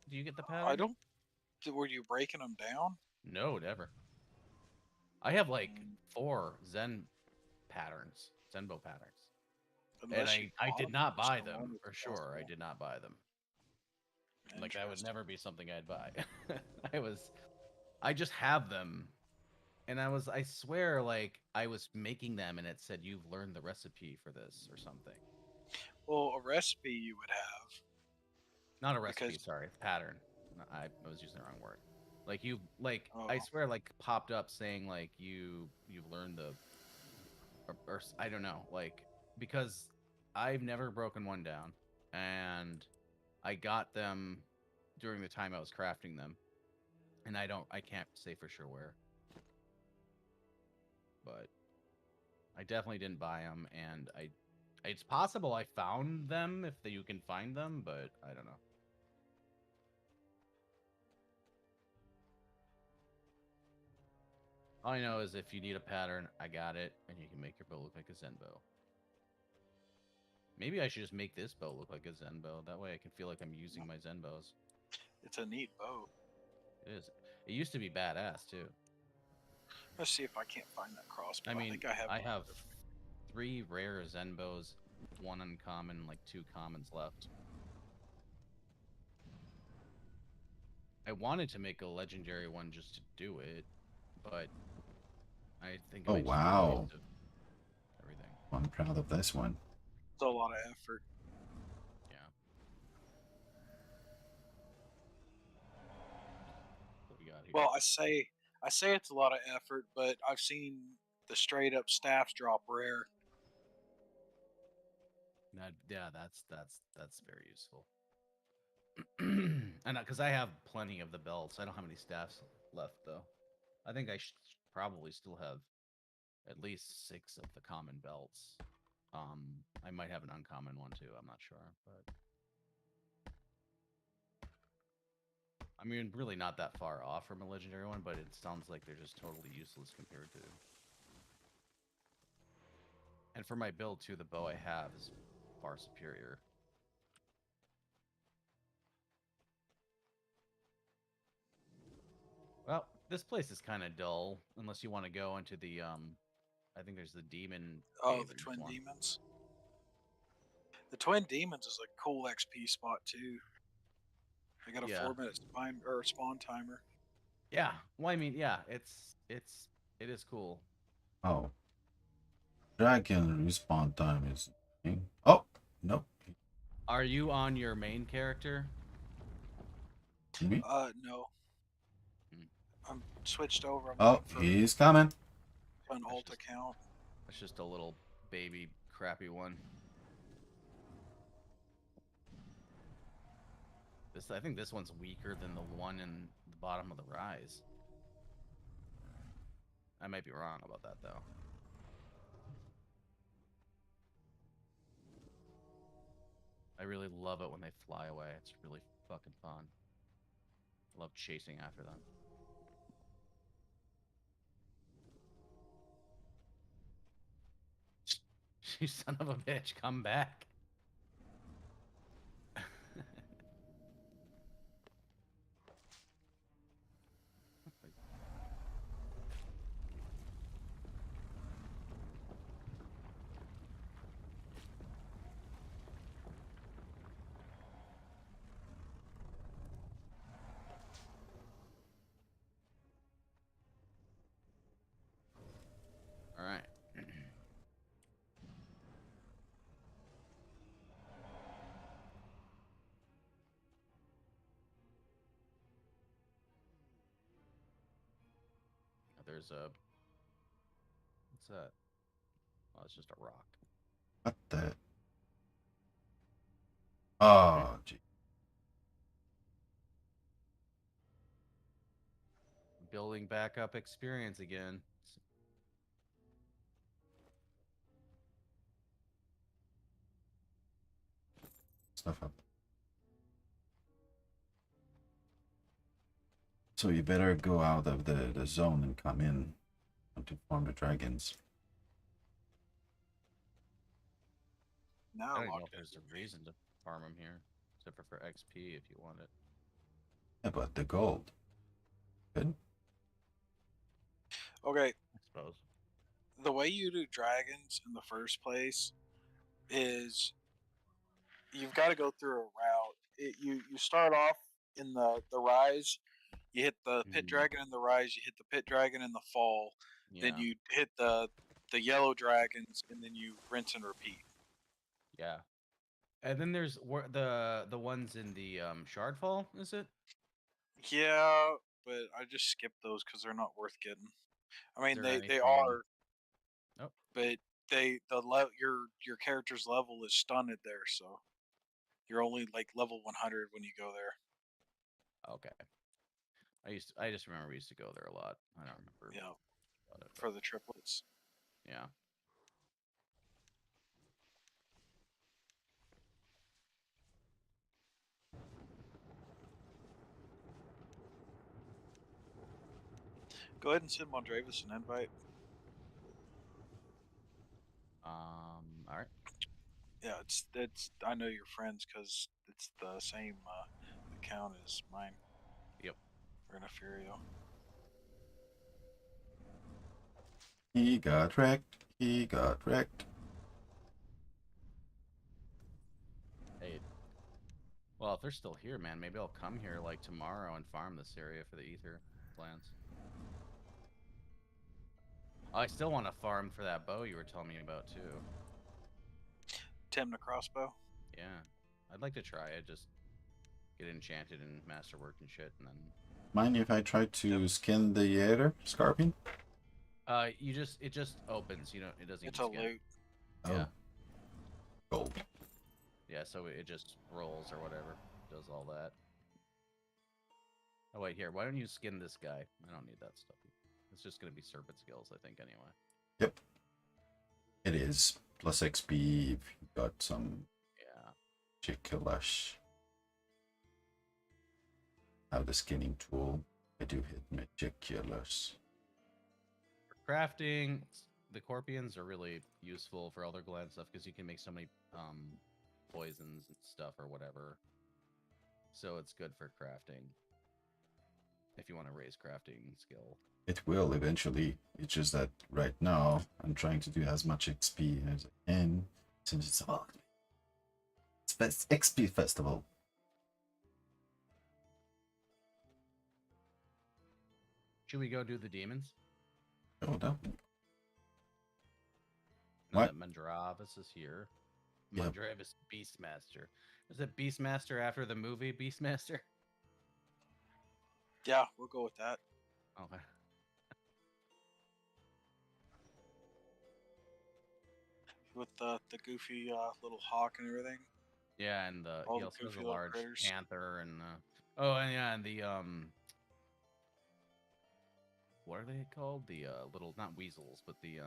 you get the pattern? I don't. Were you breaking them down? No, never. I have like Mm, 4 Zen bow patterns. And Unless you I bought did 'em not just buy to them learn for it's sure. I possible. did not buy them. Like that would Interesting. never be something I'd buy. I just have them. And I swear like I was making them and it said you've learned the recipe for this or something. Well, a recipe you would have Not a because recipe, sorry, pattern. I was using the wrong word. Like I oh, swear like popped up saying like you've learned the I don't know, like because I've never broken one down and I got them during the time I was crafting them and I can't say for sure where, but I definitely didn't buy them and it's possible I found them if you can find them, but I don't know. All I know is if you need a pattern, I got it, and you can make your bow look like a Zen bow. Maybe I should just make this bow look like a Zen bow. That way I can feel like I'm using my Zen bows. it's a neat bow. It is. It used to be badass, too. Let's see if I can't find that crossbow. I I mean, think I have. I have 3 rare Zen bows, 1 uncommon, like 2 commons left. I wanted to make a legendary one just to do it, but I think it Oh might just be a wow, waste of everything. I'm proud of this one. It's a lot of effort. Yeah. What we got here? Well, I say it's a lot of effort, but I've seen the straight up staffs drop rare. Yeah, that's very useful. And because I have plenty of the belts, I don't have any staffs left though. I think I should probably still have at least 6 of the common belts. I might have an uncommon one too. I'm not sure, but I mean, really not that far off from a legendary one. But it sounds like they're just totally useless compared to. And for my build too, the bow I have is far superior. Well, this place is kind of dull unless you want to go into the I think there's the demon Oh, cave the in this twin one. demons. The twin demons is a cool XP spot too. I got a Yeah. 4 minute spawn timer. Yeah. Well, I mean, yeah, it is cool. Oh, dragon respawn time is. Oh, nope. Are you on your main character? Me? No, Hmm. I'm switched over. I'm Oh, looking for he's coming. an That's alt just account. that's just a little baby crappy one. I think this one's weaker than the one in the bottom of the rise. I might be wrong about that though. I really love it when they fly away. It's really fucking fun. I love chasing after them. You son of a bitch, come back. All right. There's a what's that? Oh, it's just a rock. What the? Oh, gee. Building back up experience again. Stuff up. So you better go out of the zone and come in to farm the dragons. Now I I don't even know locked if there's in. a reason to farm them here, except for XP if you want it. Yeah, but the gold. Good. Okay, I suppose. the way you do dragons in the first place is you've got to go through a route. You start off in the rise. You hit the pit Mhm. dragon in the rise. You hit the pit dragon in the fall. Then Yeah, you hit the yellow dragons, and then you rinse and repeat. yeah. And then there's the ones in the Shardfall, is it? Yeah, but I just skipped those because they're not worth getting. I Is mean, there they anything? are, Oh, but your character's level is stunted there, so you're only like level 100 when you go there. okay. I just remember we used to go there a lot. I don't remember Yeah, about it, but for the triplets. yeah. Go ahead and send Mondravis an invite. All right. Yeah, it's. I know your friends because it's the same account as mine. Yep. Renafurio. He got wrecked. He got wrecked. Hey, well, if they're still here, man, maybe I'll come here like tomorrow and farm this area for the ether plants. I still want to farm for that bow you were telling me about too. Tim the crossbow. Yeah, I'd like to try it. Just get enchanted and masterwork and shit, and then Mind if I try Yep. to skin the Aether Scorpion? it just opens. You know, it doesn't It's even a skin. loot. Yeah, Oh, gold. yeah. So it just rolls or whatever, does all that. Oh wait, here. Why don't you skin this guy? I don't need that stuff. It's just gonna be serpent skills, I think, anyway. Yep, it is. Plus XP if you got some Yeah. Chikalash. Have the skinning tool. I do hit meticulous. For crafting, the Corpions are really useful for other gland stuff because you can make so many poisons and stuff or whatever. So it's good for crafting if you want to raise crafting skill. It will eventually. It's just that right now I'm trying to do as much XP as I can since it's about it's XP festival. Should we go do the demons? Oh no. Now What? that Mandravis is here. Yep. Mandravis Beastmaster. Is it Beastmaster after the movie Beastmaster? Yeah, we'll go with that. Okay. With the goofy little hawk and everything. Yeah, and All he the also has a goofy little large critters. panther and oh, and yeah, and the what are they called? The little, not weasels, but the oh,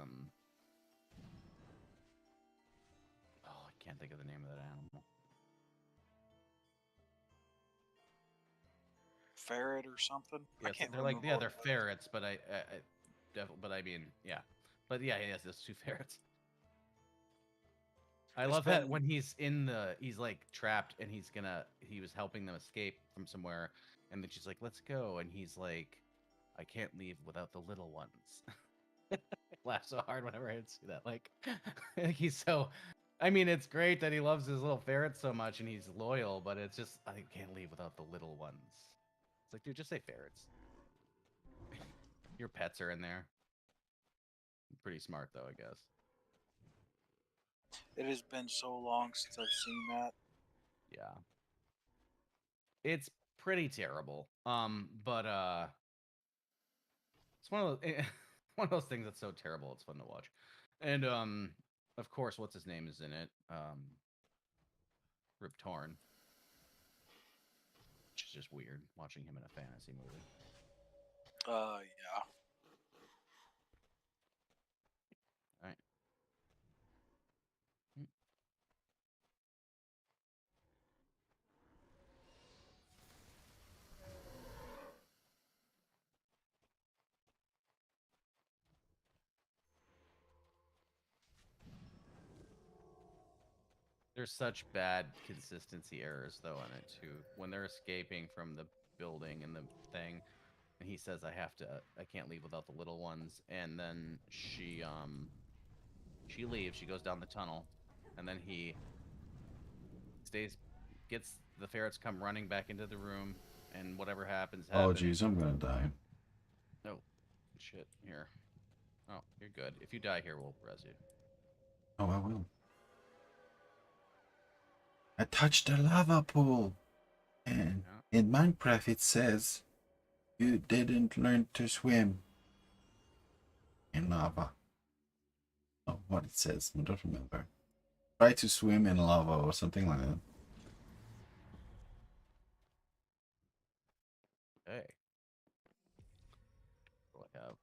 I can't think of the name of that animal. Ferret or something. I Yeah, can't they're like, remember yeah, what they're it was. ferrets, but but I mean, yeah, but yeah, yes, there's two ferrets. I It's love that been when he's like trapped and he was helping them escape from somewhere, and then she's like, let's go, and he's like, I can't leave without the little ones. I laugh so hard whenever I see that. Like, he's so. I mean, it's great that he loves his little ferrets so much and he's loyal, but it's just I can't leave without the little ones. It's like, dude, just say ferrets. Your pets are in there. Pretty smart though, I guess. it has been so long since I've seen that. Yeah, it's pretty terrible. But it's one of those one of those things that's so terrible it's fun to watch. And of course, what's his name is in it. Rip Torn, which is just weird watching him in a fantasy movie. Yeah. All right. Mm. There's such bad consistency errors though in it too. When they're escaping from the building and the thing, and he says I can't leave without the little ones, and then she leaves, she goes down the tunnel, and then he stays gets the ferrets come running back into the room, and whatever happens Oh, happens. jeez, I'm gonna die. Oh shit, here. Oh, you're good. If you die here, we'll res you. Oh, I will. I touched the lava pool, and Yeah. in Minecraft it says you didn't learn to swim in lava. Oh, what it says, I don't remember. Try to swim in lava or something like that. Hey. What do I have?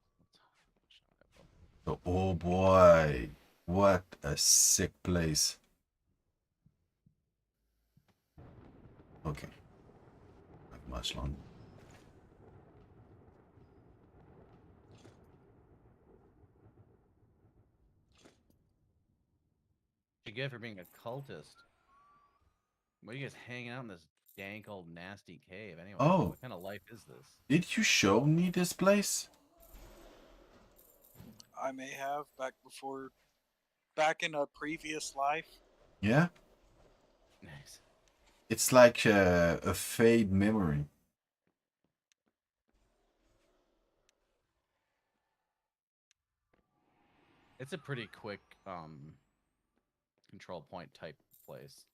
So, oh boy, what a sick place. Okay, not much longer. You get for being a cultist. What are you guys hanging out in this dank old nasty cave anyway? Oh, What kind of life is this? did you show me this place? I may have back in a previous life. Yeah, Nice. it's like a fade memory. It's a pretty quick control point type place.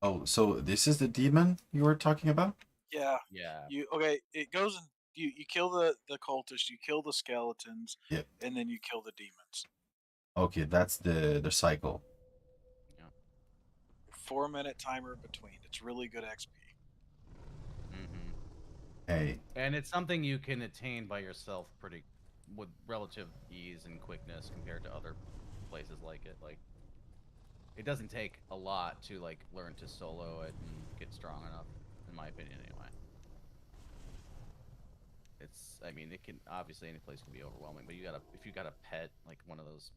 Oh, so this is the demon you were talking about? Yeah. Yeah. You okay? It goes and you kill the cultists, you kill the skeletons, Yeah. and then you kill the demons. Okay, that's the cycle. Yeah. 4 minute timer between. It's really good XP. Mm-hmm. Hey, And it's something you can attain by yourself pretty with relative ease and quickness compared to other places like it. Like it doesn't take a lot to like learn to solo it and get strong enough, in my opinion anyway. I mean, it can obviously any place can be overwhelming, but if you got a pet like one of those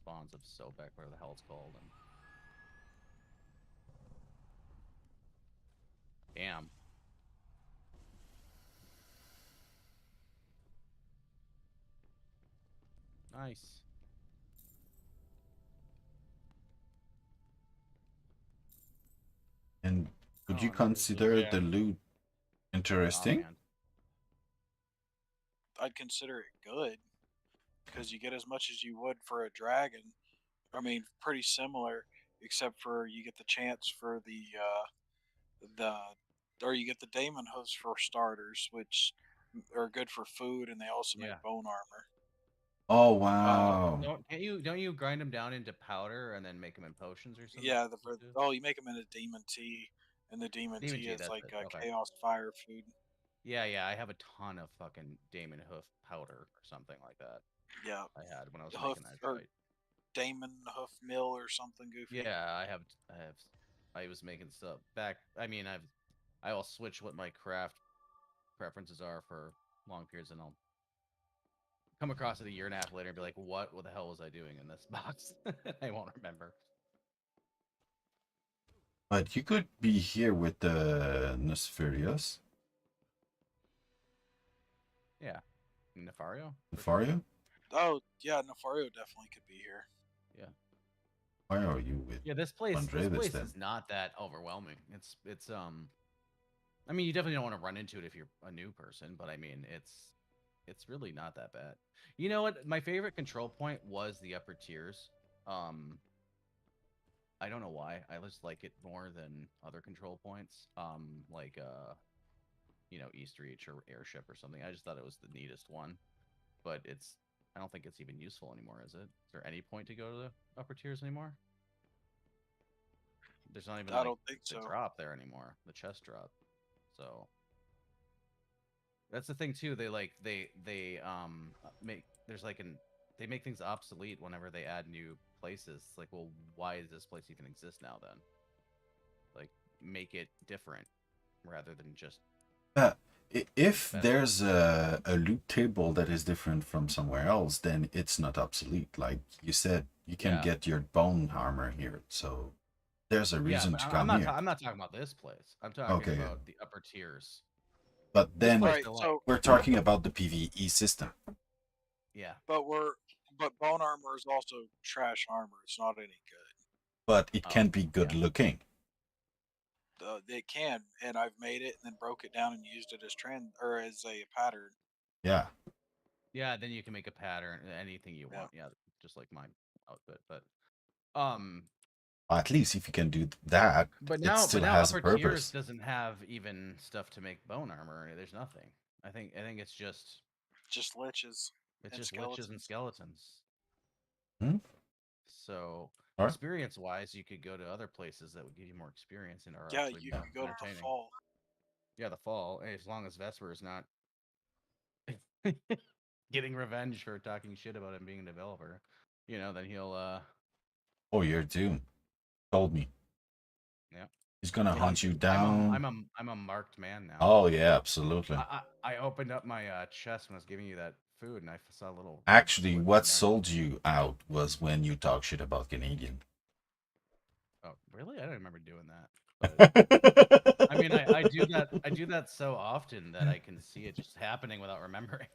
spawns of Sobek, whatever the hell it's called, and damn. Nice. and would you Oh, there's the consider the yeah. loot interesting? Offhand. I'd consider it good because you get as much as you would for a dragon. I mean, pretty similar, except for you get the chance for the or you get the daemon hooves for starters, which are good for food, and they also Yeah. make bone armor. Oh Oh, wow. don't you grind them down into powder and then make them in potions or something? Yeah, Too? you make them in a demon tea, and the demon Demon tea tea, is that's like it. a Okay. chaos fire food. Yeah, yeah, I have a ton of fucking Damon Hoof powder or something like that. Yeah, I had when I was hoof making that or fight. daemon hoof mill or something goofy. Yeah, I was making stuff back. I mean, I will switch what my craft preferences are for long periods, and I'll come across it a year and a half later and be like, what the hell was I doing in this box? I won't remember. But you could be here with the Nosferios, Yeah, Nefario for sure. Nefario. Oh yeah, Nefario definitely could be here. Yeah, Why are you with yeah. This Andrevis place then? is not that overwhelming. It's I mean, you definitely don't want to run into it if you're a new person, but I mean, it's really not that bad. You know what? My favorite control point was the upper tiers. Um, I don't know why. I just like it more than other control points. Like East Reach or Airship or something. I just thought it was the neatest one, but I don't think it's even useful anymore, is it? Is there any point to go to the upper tiers anymore? There's not even I like don't think the so. drop there anymore, the chest drop. So that's the thing too. They make there's like an they make things obsolete whenever they add new places. It's like, well, why does this place even exist now then? Like make it different rather than just Uh, if Better. there's a loot table that is different from somewhere else, then it's not obsolete. Like you said, you can Yeah. get your bone armor here, so there's a Yeah, reason but to I'm come not. here. I'm not talking about this place. I'm talking Okay, good. about the upper tiers. But This then place, Right. they're like, So, we're talking about the PvE system. yeah, but bone armor is also trash armor. It's not any good. But it oh, can be good yeah. looking. It can, and I've made it and then broke it down and used it as trend or as a pattern. Yeah. Yeah, then you can make a pattern, anything you Yeah. want. Yeah, just like my outfit. Um, At least if you can do that, but it now, still has a upper tiers purpose. doesn't have even stuff to make bone armor. There's nothing. I think it's just Just liches and liches and skeletons. skeletons. Hmm? So All right. experience wise, you could go to other places that would give you more experience and are Yeah, actually you Yeah. could go to the entertaining. fall. Yeah, the fall, as long as Vesper is not getting revenge for talking shit about him being a developer, then he'll Oh, you're doomed. Told me. yeah. He's gonna Yeah, hunt you I'm a down. I'm a marked man now. Oh yeah, absolutely. I opened up my chest when I was giving you that food, and I saw a little red Actually, squiggly what in there. sold you out was when you talk shit about Canadian. Oh, really? I don't remember doing that. But I mean, I do that so often that I can see it just happening without remembering.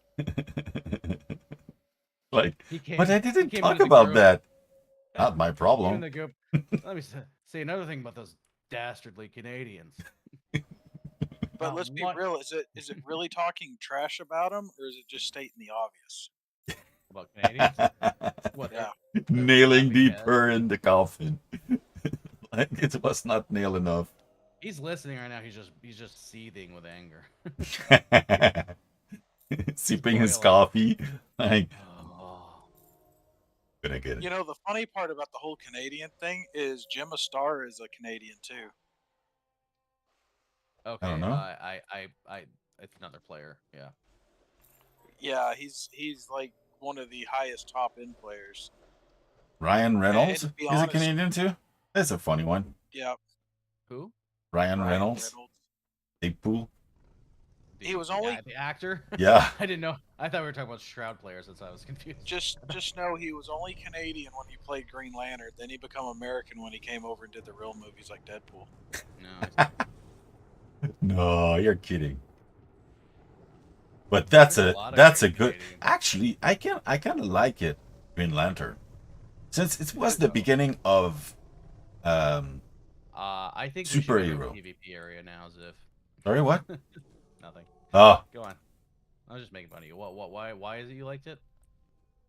Like, He but came I he didn't came talk into the about group. that. Not my He came in problem. the group. Let me say another thing about those dastardly Canadians. but Not let's be one real. Is it really talking trash about them, or is it just stating the obvious? about Canadians. What Yeah. they're Nailing flappy heads. deeper in the coffin. Like it was not nail enough. He's listening right now. He's just seething with anger. Sipping his boiling. coffee. Like, Oh, gonna get it. You know, the funny part about the whole Canadian thing is Gemma Star is a Canadian too. I don't okay. know. It's another player. Yeah. Yeah, he's like one of the highest top end players. Ryan And Reynolds to be is a honest, Canadian too. That's a funny one. yeah, Who? Ryan Ryan Reynolds, Reynolds. Deadpool. He was only The actor. Yeah. I didn't know. I thought we were talking about Shroud players, and so I was confused. just know he was only Canadian when he played Green Lantern. Then he became American when he came over and did the real movies like Deadpool. No, he's not. No, you're kidding. But There's a lot of that's a great good. Canadians. Actually, I kind of like it. Green Lantern, since it was Good the though. beginning of um I think we should enter the superhero. PvP area now, Ziv. Sorry, what? Nothing. Oh, Go on. I was just making fun of you. Why is it you liked it?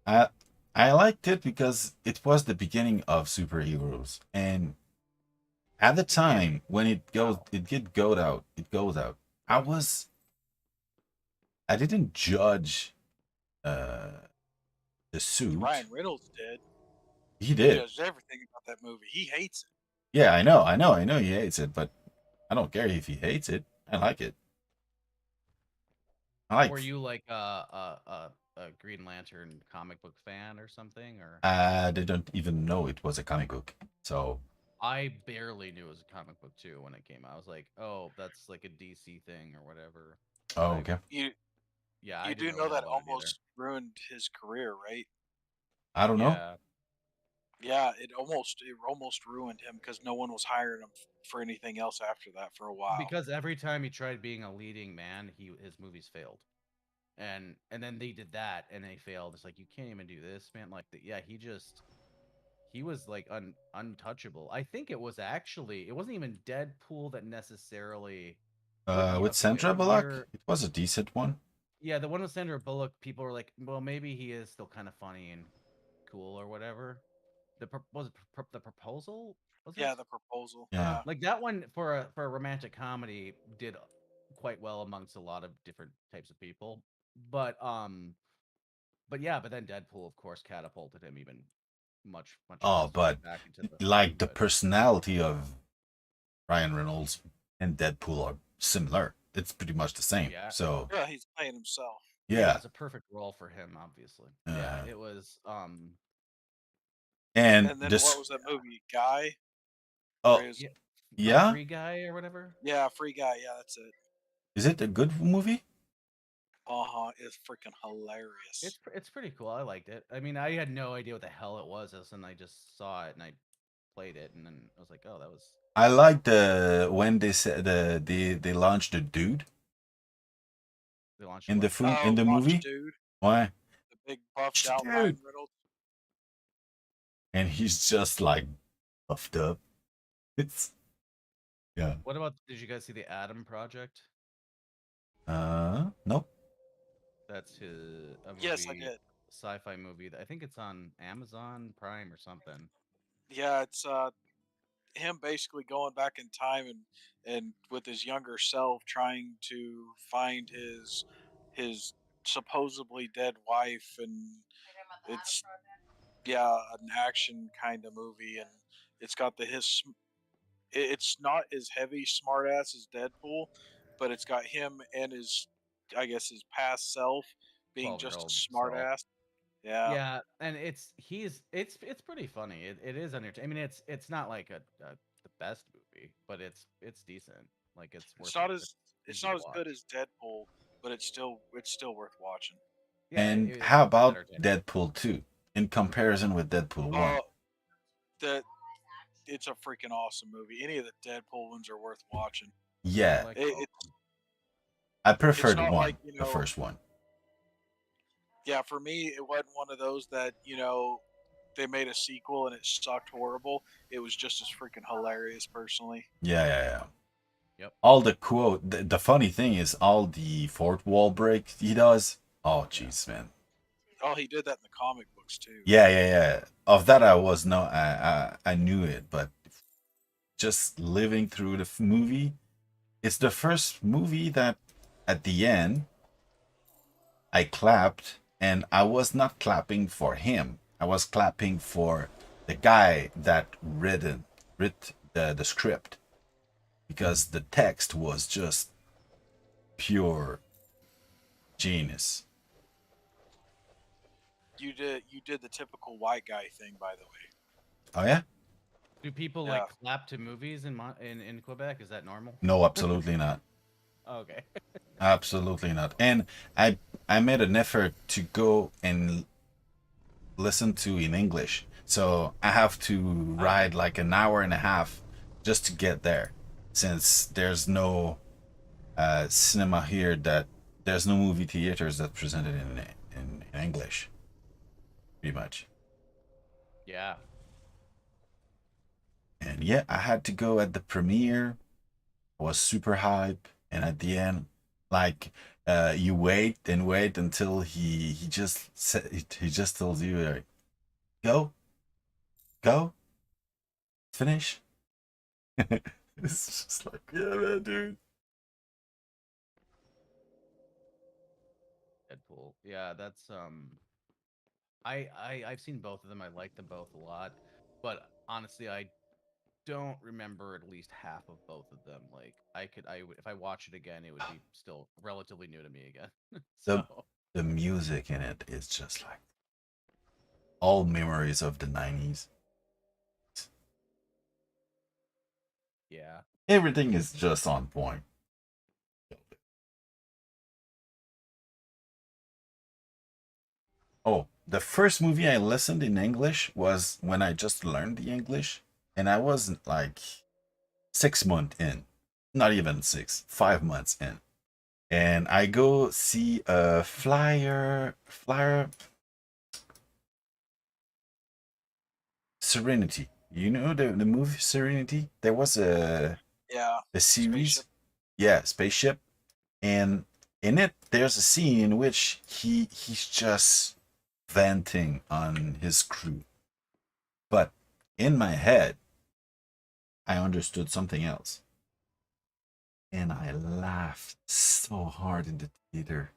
I I liked it because it was the beginning of superheroes, and at the time when it goes out. I didn't judge uh the suit. Ryan Reynolds did. He He did. judged everything about that movie. He hates it. Yeah, I know he hates it, but I don't care if he hates it. I like it. I like. Were you like a Green Lantern comic book fan or something? Or I didn't even know it was a comic book. So, I barely knew it was a comic book too when it came out. I was like, oh, that's like a DC thing or whatever. oh, I okay. You Yeah, I you do didn't know really know that about it either. almost ruined his career, right? I don't know. Yeah, Yeah, it almost ruined him because no one was hiring him for anything else after that for a while. because every time he tried being a leading man, his movies failed. And then they did that and they failed. It's like you can't even do this, man. Like yeah, he was like untouchable. I think it wasn't even Deadpool that necessarily put me With off. It was Sandra the Bullock, year. it was a decent one. Yeah, the one with Sandra Bullock. People were like, well, maybe he is still kind of funny and cool or whatever. The proposal? Was it Yeah, the proposal. Yeah. Yeah. like that one for a romantic comedy did quite well amongst a lot of different types of people, but yeah, but then Deadpool, of course, catapulted him even much Oh, faster but back into the like the good. personality of Ryan Reynolds and Deadpool are similar. It's pretty much the same. Yeah. So, Yeah, he's playing himself. Yeah, yeah. it's a perfect role for him, obviously. Yeah, Uh, it was. and And then what this, was that movie? Guy? oh, Where he was, Yeah, yeah. Free Guy or whatever. yeah, Free Guy. Yeah, that's it. Is it a good movie? It's freaking hilarious. It's pretty cool. I liked it. I mean, I had no idea what the hell it was, and I just saw it and I played it, and then I was like, oh, that was I like the when they said they launched the dude they launched in the what? food in Oh, the Launch movie. Dude, Why? the big buffed It's out Ryan dude, Reynolds. and he's just like puffed up. It's yeah. What about? Did you guys see the Adam Project? Nope. That's a Yes, I movie, did. sci-fi movie. I think it's on Amazon Prime or something. Yeah, it's him basically going back in time and with his younger self trying to find his supposedly dead wife, and it's yeah, an action kind of movie, and it's got it's not as heavy smartass as Deadpool, but it's got him and his, I guess, his past self being just a 12-year-old self. smartass. Yeah, Yeah, and it's pretty funny. It is entertaining. I mean, it's not like the best movie, but it's decent. Like it's it's worth not it's as it's easy to not as good watch. as Deadpool, but it's still worth watching. Yeah, And how it's about entertaining. Deadpool 2 in comparison with Deadpool 1? Uh, that it's a freaking awesome movie. Any of the Deadpool ones are worth watching. I Yeah, like It, both of it's them. I it's prefer the not like one, the first one. yeah, for me, it wasn't one of those that they made a sequel and it sucked horrible. It was just as freaking hilarious, personally. Yeah, yeah, yeah. Yep. All the quote. The funny thing is, all the fourth wall break he does. Oh, Yeah. jeez, man. Oh, he did that in the comic books too. Yeah, yeah, yeah. Of that, I was no, I knew it, but just living through the movie, it's the first movie that, at the end, I clapped, and I was not clapping for him. I was clapping for the guy that read the script, because the text was just pure genius. You did the typical white guy thing, by the way. Oh yeah? Do people Yeah. like clap to movies in Quebec? Is that normal? No, absolutely not. Okay. Absolutely not. And I made an effort to go and listen to in English. So I have to ride like an hour and a half just to get there, since there's no cinema here, that there's no movie theaters that presented in English, pretty much. Yeah. And yeah, I had to go at the premiere. I was super hype, and at the end, like, you wait and wait until he just said, he just tells you, like, go, go, finish. It's just like, yeah, man, dude. Deadpool. Yeah, that's I've seen both of them. I like them both a lot, but honestly, I don't remember at least half of both of them. Like I would if I watch it again, it would be still relatively new to me again. The So the music in it is just like all memories of the 90s. yeah, Everything is just on point. Oh, the first movie I listened in English was when I just learned the English, and I wasn't like 6 months in, not even six, 5 months in, and I go see a flyer Serenity. You know the movie Serenity? There was Yeah. a series, Spaceship. yeah, spaceship, and in it there's a scene in which he's just venting on his crew. But in my head, I understood something else. And I laughed so hard in the theater.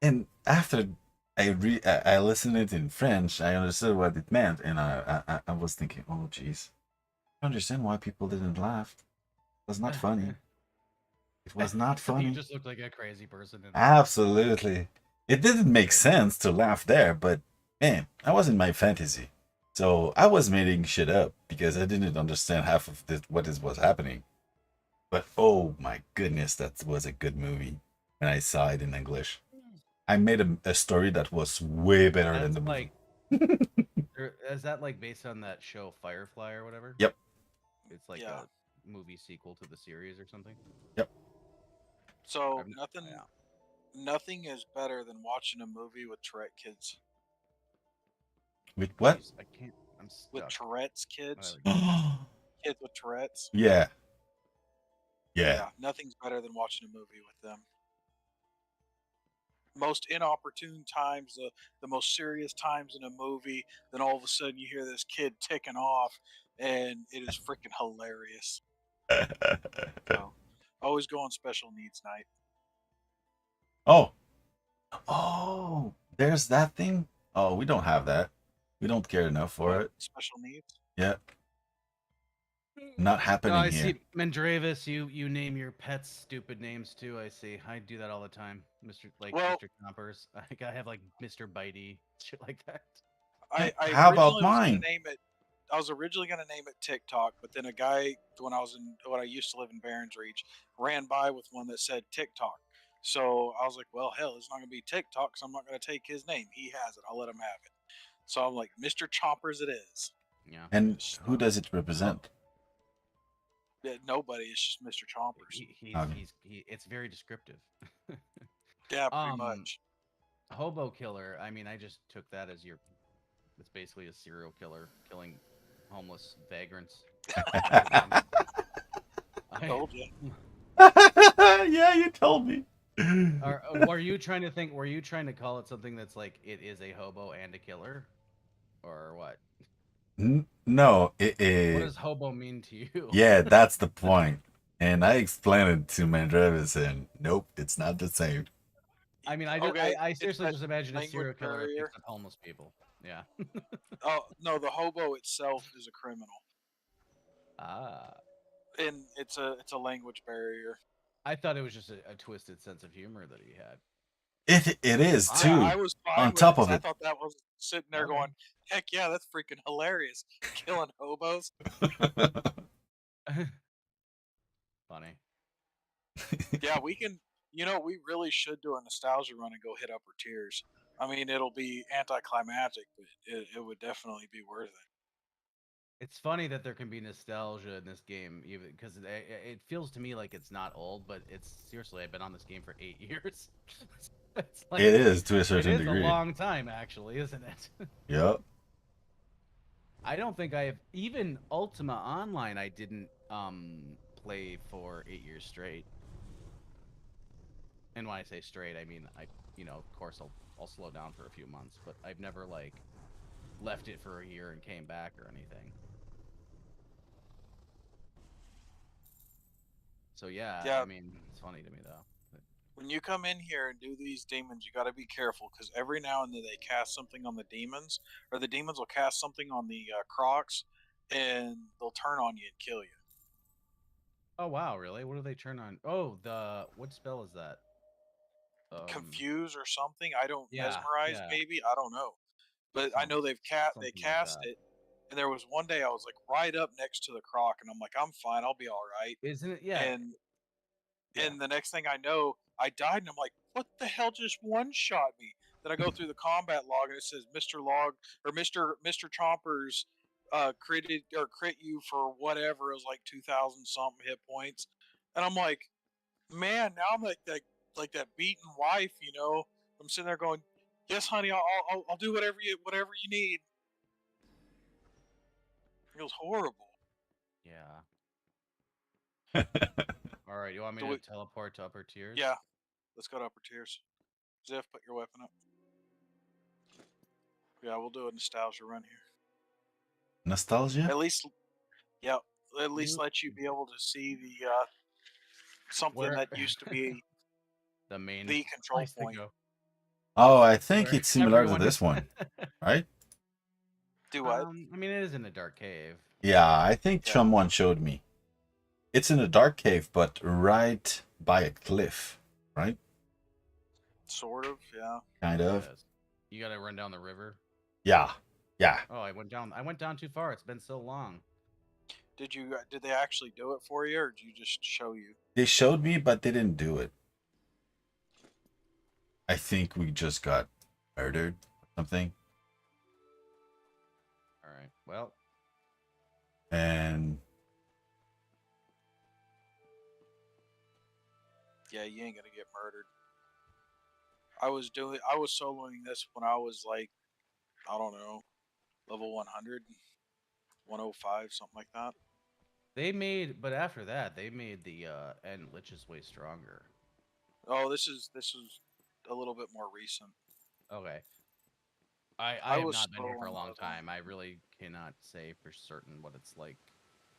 And after I listened it in French, I understood what it meant, and I was thinking, oh jeez, I understand why people didn't laugh. It was not funny. It was not you funny. just look like a crazy person in there. Absolutely. It didn't make sense to laugh there, but man, I was in my fantasy. So I was making shit up because I didn't understand half of this, what is was happening. But oh my goodness, that was a good movie. And I saw it in English. I made a story that was way better than That's the like, movie. is that like based on that show Firefly or whatever? Yep, It's like Yeah. a movie sequel to the series or something. yep. So I've n- nothing, yeah. nothing is better than watching a movie with Tourette kids. With what? Jeez, I can't. I'm With stuck. Tourette's Oh, there kids, we go. kids with Tourette's. Yeah, yeah. Yeah, nothing's better than watching a movie with them. Most inopportune times, the most serious times in a movie, then all of a sudden you hear this kid ticking off, and it is freaking hilarious. So, always go on special needs night. Oh, oh, there's that thing. Oh, we don't have that. We don't care enough for What it. special needs? Yeah, not No, happening I here. see. Mandravis, you name your pets stupid names too. I see. I do that all the time, Well, Mr. Chompers. I have like Mr. Bitey, shit like that. Hey, I how about originally was gonna mine? name it. I was originally gonna name it TikTok, but then a guy when I used to live in Barons Reach ran by with one that said TikTok. So I was like, well, hell, it's not gonna be TikTok, so I'm not gonna take his name. He has it. I'll let him have it. So I'm like, Mr. Chompers, it is. Yeah. And Just who stuck. does it represent? Nobody. It's just Mr. Chompers. Okay. It's very descriptive. Yeah, pretty um, much. Hobo killer. I mean, I just took that as your. It's basically a serial killer killing homeless vagrants. I, Told you. Yeah, you told me. were you trying to think? Were you trying to call it something that's like it is a hobo and a killer, or what? No, What does hobo mean to you? yeah, that's the point. And I explained it to Mandravis, and nope, it's not the same. I mean, Okay, I it's seriously that just imagine a language serial killer who barrier. picks up homeless people. Yeah. Oh no, the hobo itself is a criminal, Ah. and it's a language barrier. I thought it was just a twisted sense of humor that he had. It is Yeah, I too. was On fine with it top because of I it. thought that was sitting there Okay. going, "Heck yeah, that's freaking hilarious!" Killing hobos. Funny. Yeah, we can. We really should do a nostalgia run and go hit Upper Tiers. I mean, it'll be anticlimactic, but it would definitely be worth it. It's funny that there can be nostalgia in this game, even because it feels to me like it's not old, but it's seriously, I've been on this game for 8 years. It's like It is to a it certain is a degree. long time, actually, isn't it? Yep. I don't think I have even Ultima Online. I didn't play for 8 years straight. And when I say straight, I mean of course I'll slow down for a few months, but I've never like left it for a year and came back or anything. So yeah, Yeah, I mean, it's funny to me though. when you come in here and do these demons, you got to be careful because every now and then they cast something on the demons, or the demons will cast something on the crocs, and they'll turn on you and kill you. Oh wow, really? What do they turn on? Oh, the what spell is that? Confuse or something. I don't Yeah, mesmerize. yeah, Maybe I don't know, but I know sounds they something like cast that. it. And there was one day I was like right up next to the croc, and I'm like, I'm fine, I'll be all right. Isn't it? Yeah, And yeah. the next thing I know, I died, and I'm like, what the hell just one shot me? Then I go through the combat log, and it says Mr. Log or Mr. Chompers critted or crit you for whatever. It was like 2,000 something hit points, and I'm like, man, now I'm like that beaten wife, you know. I'm sitting there going, yes, honey, I'll do whatever you need. It was horrible. Yeah. All right, you want me Do to we, teleport to upper tiers? yeah, let's go to upper tiers. Ziff, put your weapon up. Yeah, we'll do a nostalgia run here. Nostalgia? At least, yeah, at least You let you be able to see the something where that used to be the main the control place to point. go? Oh, I think Where it's similar to everyone this is. one, right? Do what? I mean, it is in a dark cave. Yeah, I think Yeah, someone showed me. It's in a dark cave, but right by a cliff, right? sort of. Yeah. Kind of. Yes. You got to run down the river. Yeah. Yeah. Oh, I went down. I went down too far. It's been so long. Did they actually do it for you, or did you just show you? They showed me, but they didn't do it. I think we just got murdered or something. All right. Well, And Yeah, you ain't gonna get murdered. I was soloing this when I was like, I don't know, level 100, 105, something like that. but after that, they made the end liches way stronger. Oh, this is a little bit more recent. Okay. I I have was not been here for a soloing one long of them. time. I really cannot say for certain what it's like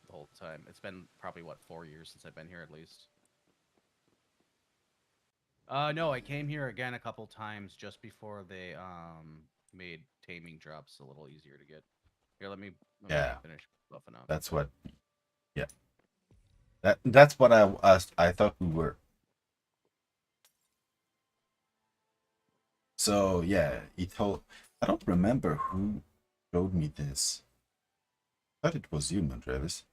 the whole time. It's been probably what 4 years since I've been here at least. No, I came here again a couple times just before they made taming drops a little easier to get. Here, let me yeah, finish buffing up. that's what. Yeah, that's what I thought we were. So yeah, he told. I don't remember who showed me this. I thought it was you, Travis.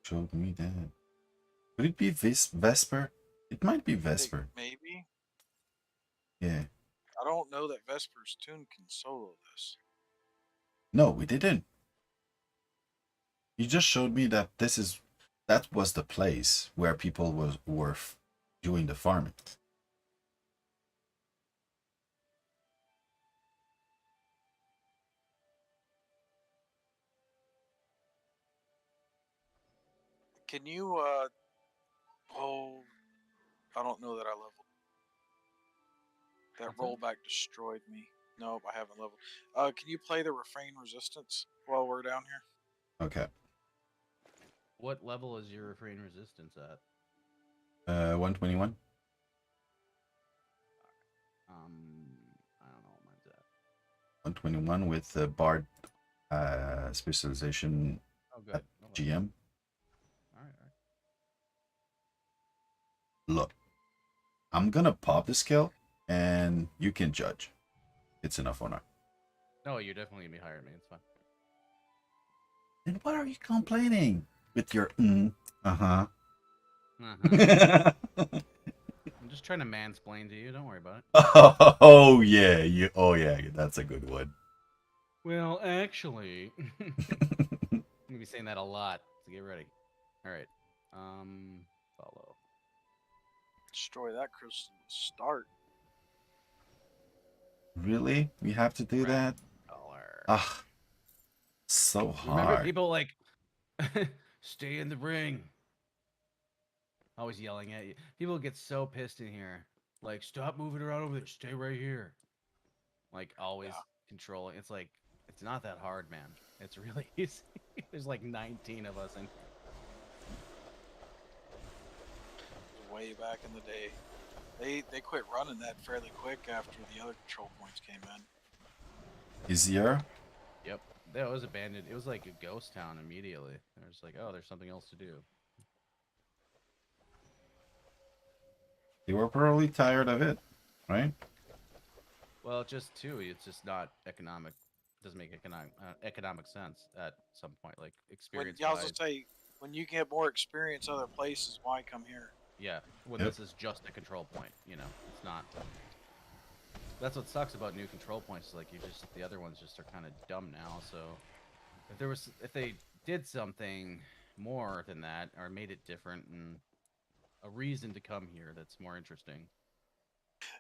Showed me that. Could it be Vesper? It might be Vesper. Maybe. Yeah. I don't know that Vesper's Tune can solo this. No, we didn't. You just showed me that that was the place where people were doing the farming. Can you oh, I don't know that I leveled. That What's that? rollback destroyed me. Nope, I haven't leveled. Can you play the refrain resistance while we're down here? Okay. What level is your refrain resistance at? 121. I don't know what mine's at. 121 with the Bard specialization Oh, at good. Okay. GM. All right. Look, I'm gonna pop the skill, and you can judge. It's enough or not. No, you're definitely gonna be higher than me. It's fine. Then what are you complaining with your uh-huh? Uh-huh. I'm just trying to mansplain to you. Don't worry about it. Oh yeah, yeah, that's a good one. Well, actually, I'm gonna be saying that a lot. So get ready. All right. Follow. Destroy that crystal to start. Really? We have to do Red that? color. Ah, so Remember, hard. people like stay in the ring. Always yelling at you. People get so pissed in here. Like, stop moving around over there. Stay right here. Like, always Yeah, controlling. It's like, it's not that hard, man. It's really easy. There's like 19 of us in. it was way back in the day. They quit running that fairly quick after the other control points came in. Easier? Yep. That was abandoned. It was like a ghost town immediately. There's like, oh, there's something else to do. They were probably tired of it, right? Well, just too, it's just not economic. Doesn't make economic sense at some point, like When experience yeah, I was wise. gonna say, when you get more experience other places, why come here? Yeah, when Yep. this is just a control point, it's not. That's what sucks about new control points. Like the other ones just are kind of dumb now. So if they did something more than that or made it different and a reason to come here that's more interesting.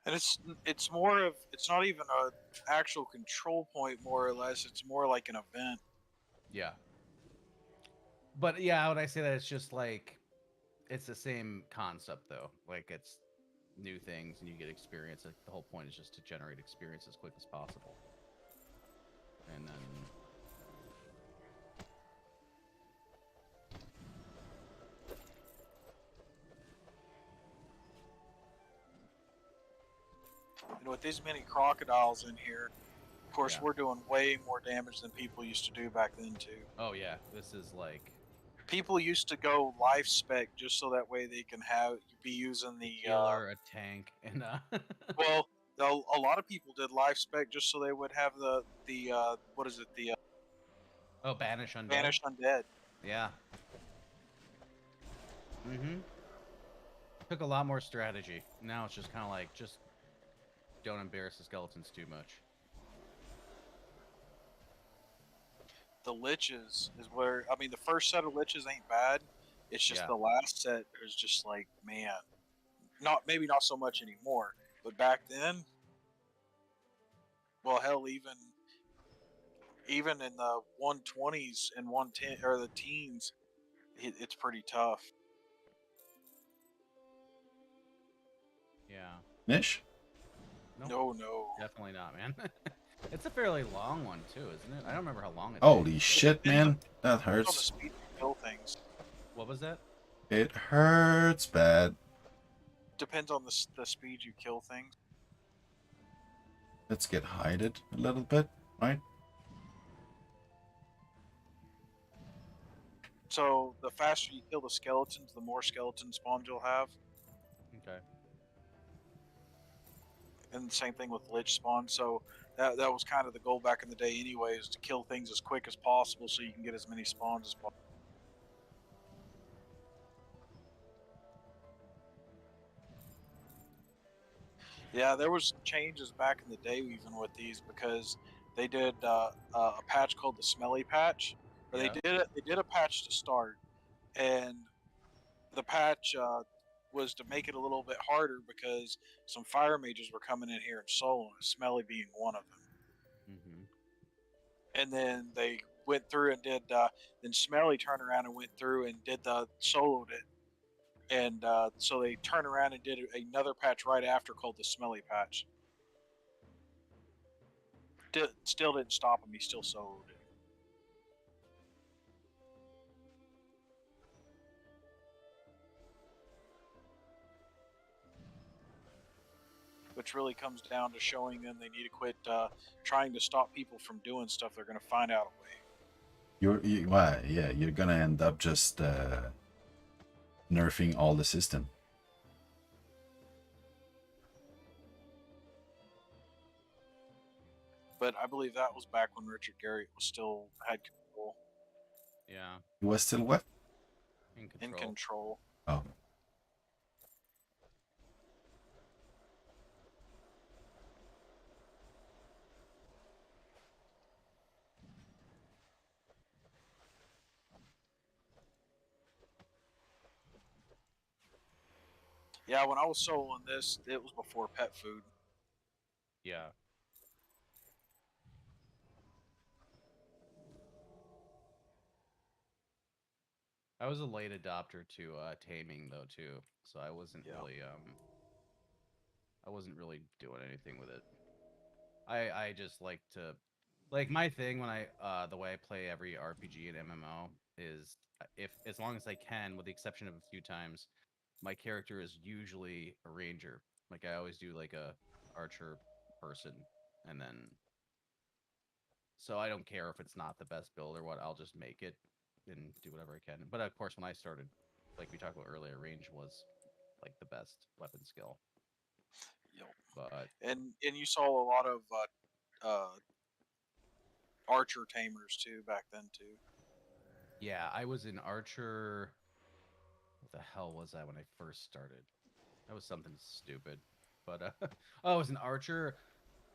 And it's more of, it's not even a actual control point, more or less. It's more like an event. Yeah. But yeah, when I say that, it's just like it's the same concept though. Like it's new things and you get experience. Like the whole point is just to generate experience as quick as possible. And then And with these many crocodiles in here, of course, yeah. we're doing way more damage than people used to do back then too. Oh yeah, this is like People used to go life spec just so that way they can be using the healer, a tank, and well, a lot of people did life spec just so they would have the what is it, the Oh, Banish Undead. Banish Undead. Yeah. Mm-hmm. Took a lot more strategy. Now it's just kind of like, just don't embarrass the skeletons too much. The liches is where, I mean, the first set of liches ain't bad. It's just Yeah. the last set is just like, man, maybe not so much anymore, but back then, well, hell, even in the 120s and 110 or the teens, it's pretty tough. Yeah. Nish? Nope. No. Definitely not, man. It's a fairly long one too, isn't it? I don't remember how long it Holy takes. shit, Depends man. That on the hurts. speed you kill things. What was that? It hurts bad. Depends on the speed you kill things. Let's get hided a little bit, right? So the faster you kill the skeletons, the more skeleton spawns you'll have. Okay. And the same thing with lich spawn. So that was kind of the goal back in the day, anyways, to kill things as quick as possible so you can get as many spawns as possible. Yeah, there was some changes back in the day even with these because they did a patch called the Smelly Patch, or Yeah. they did a patch to start, and the patch was to make it a little bit harder because some fire mages were coming in here and soloing, Smelly being one of them. Mm-hmm. And then they went through and did. Then Smelly turned around and went through and did the soloed it, and so they turned around and did another patch right after called the Smelly Patch. Still didn't stop him. He still soloed it. Which really comes down to showing them they need to quit trying to stop people from doing stuff. They're going to find out a way. Well, yeah, you're gonna end up just nerfing all the system. But I believe that was back when Richard Garriott was still had control. Yeah. You was still what? In In control. control. Oh. Yeah, when I was soloing this, it was before pet food. Yeah. I was a late adopter to taming though too, so I wasn't really doing anything with it. I just like to, like, my thing when the way I play every RPG and MMO is, if as long as I can, with the exception of a few times, my character is usually a ranger. Like, I always do like a archer person, and then, so I don't care if it's not the best build or what. I'll just make it and do whatever I can. But of course, when I started, like we talked about earlier, range was like the best weapon skill. Yep. But And you saw a lot of archer tamers too back then too. yeah, I was an archer. What the hell was I when I first started? That was something stupid. But oh, I was an archer.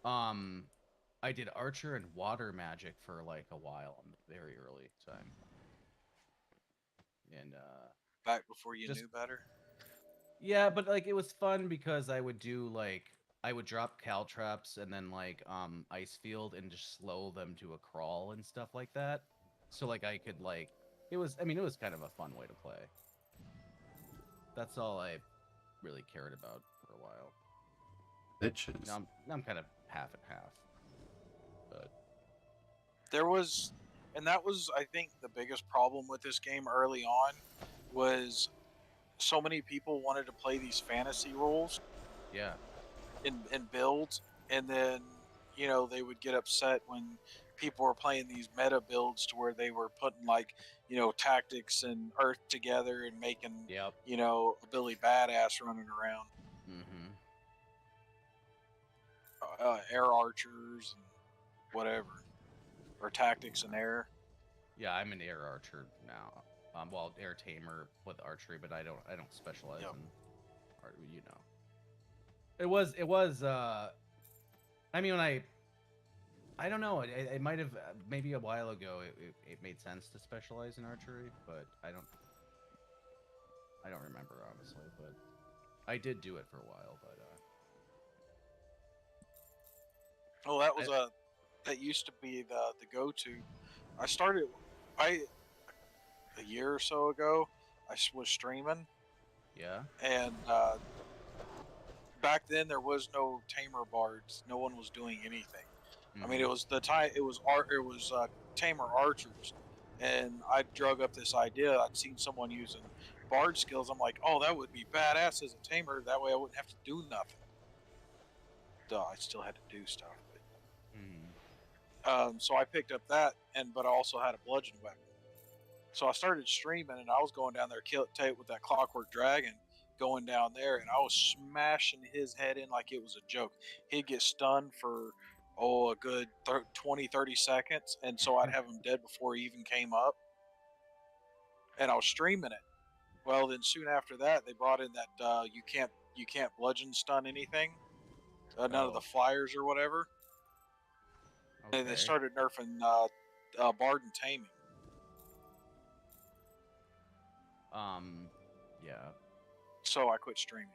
Um, I did archer and water magic for like a while in the very early time, and Back before you just knew better. yeah, but like it was fun because I would do like, I would drop caltrops and then like ice field and just slow them to a crawl and stuff like that. So like I could like, it was, I mean, it was kind of a fun way to play. That's all I really cared about for a while. Bitches. Now I'm kind of half and half. But There was, and that was, I think, the biggest problem with this game early on was so many people wanted to play these fantasy roles yeah. in builds, and then they would get upset when people were playing these meta builds to where they were putting like tactics and earth together and making Yep. a Billy Badass running around, Mm-hmm. air archers and whatever, or tactics and air. Yeah, I'm an air archer now. Well, air tamer with archery, but I don't specialize Yep. in art. You know, it was. I mean, when I don't know. It might have maybe a while ago. It made sense to specialize in archery, but I don't remember honestly. But I did do it for a while. But Oh, that was I, that used to be the go to. I started I a year or so ago. Was streaming, yeah. and back then there was no tamer bards. No one was doing anything. I mean, Mm-hmm. it was the time. It was art. It was tamer archers, and I drug up this idea. I'd seen someone using bard skills. I'm like, oh, that would be badass as a tamer. That way, I wouldn't have to do nothing. Duh, I still had to do stuff, but Mm-hmm. so I picked up that, but I also had a bludgeon weapon. So I started streaming, and I was going down there, kill Tate with that clockwork dragon, going down there, and I was smashing his head in like it was a joke. He'd get stunned for a good 20, 30 seconds, and so I'd have him dead before he even came up, and I was streaming it. Well, then soon after that, they brought in that you can't bludgeon stun anything, none of the Oh, flyers or whatever, and they okay. started nerfing Bard and Taming. Um, yeah. So I quit streaming.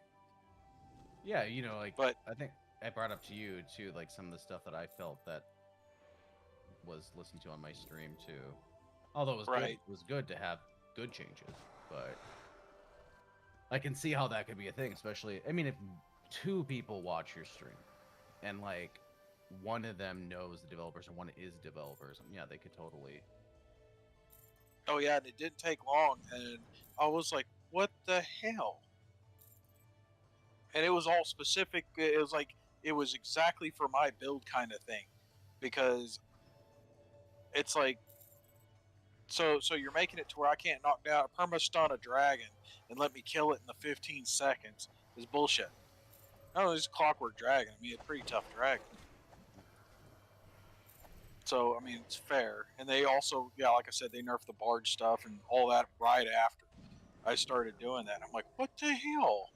Yeah, you know, like But I think I brought up to you too, like some of the stuff that I felt that was listened to on my stream too. Although right, it was good to have good changes, but I can see how that could be a thing, especially I mean if two people watch your stream and like one of them knows the developers and one is developers, yeah, they could totally. oh yeah, and it didn't take long, and I was like, "What the hell?" And it was all specific. It was like it was exactly for my build kind of thing, because it's like so you're making it to where I can't knock down perma stun a dragon and let me kill it in the 15 seconds is bullshit. No, it's a clockwork dragon. I mean, it's a pretty tough dragon. So I mean, it's fair. And they also, yeah, like I said, they nerfed the bard stuff and all that right after I started doing that. I'm like, what the hell?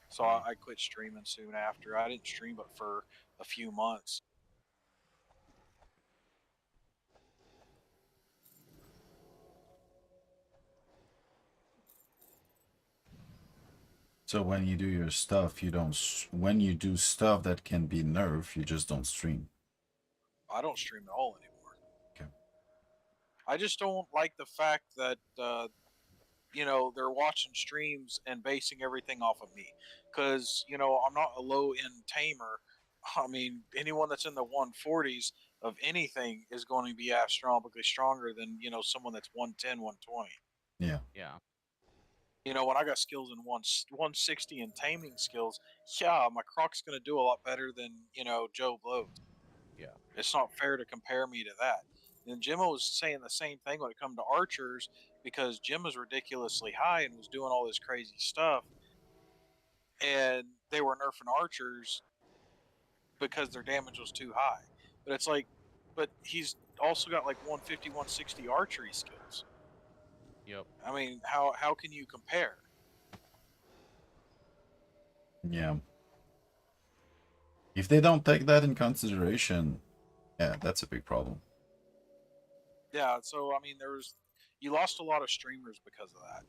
So Funny. I quit streaming soon after. I didn't stream but for a few months. So when you do your stuff, you don't. When you do stuff that can be nerfed, you just don't stream. I don't stream at all anymore. Okay. I just don't like the fact that they're watching streams and basing everything off of me, because I'm not a low end tamer. I mean, anyone that's in the 140s of anything is going to be astronomically stronger than someone that's 110, 120. Yeah. Yeah. When I got skills in 160 and taming skills, yeah, my Croc's going to do a lot better than Joe Blows. Yeah. It's not fair to compare me to that. And Gemma was saying the same thing when it comes to archers, because Jim was ridiculously high and was doing all this crazy stuff, and they were nerfing archers because their damage was too high. But it's like, but he's also got like 150, 160 archery skills. Yep. I mean, how can you compare? Yeah. If they don't take that in consideration, yeah, that's a big problem. Yeah, so I mean, you lost a lot of streamers because of that.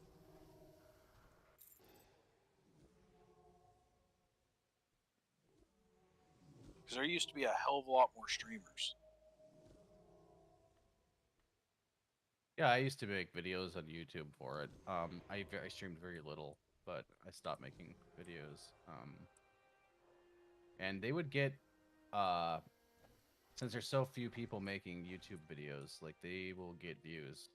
Because there used to be a hell of a lot more streamers. Yeah, I used to make videos on YouTube for it. I streamed very little, but I stopped making videos. And they would get, uh, since there's so few people making YouTube videos, like they will get views.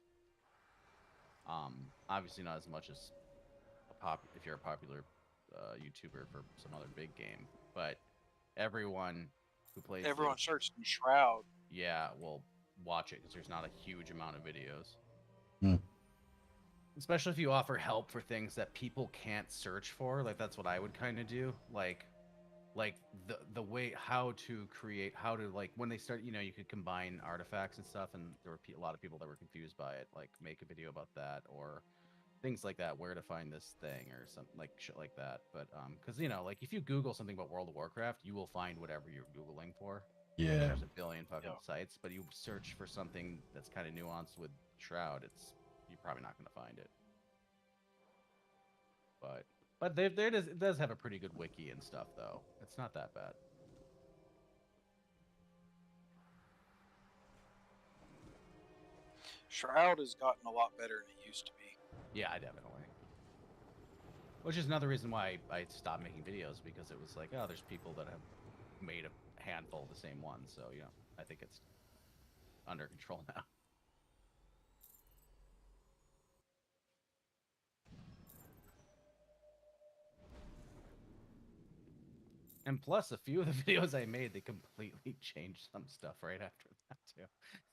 Obviously not as much as if you're a popular YouTuber for some other big game, but everyone who plays Everyone the searched in Shroud. yeah will watch it because there's not a huge amount of videos. Hmm. Especially if you offer help for things that people can't search for, like that's what I would kind of do. Like like the way how to create, how to like when they start, you could combine artifacts and stuff, and there were a lot of people that were confused by it, like make a video about that or things like that, where to find this thing or something like shit like that. But because like if you Google something about World of Warcraft, you will find whatever you're Googling for. Yeah. There's a billion fucking Yeah. sites, but you search for something that's kind of nuanced with Shroud, you're probably not going to find it. But it does have a pretty good wiki and stuff, though. It's not that bad. Shroud has gotten a lot better than it used to be. Yeah, definitely. Which is another reason why I stopped making videos, because it was like, oh, there's people that have made a handful of the same one, so I think it's under control now. And plus, a few of the videos I made, they completely changed some stuff right after that too.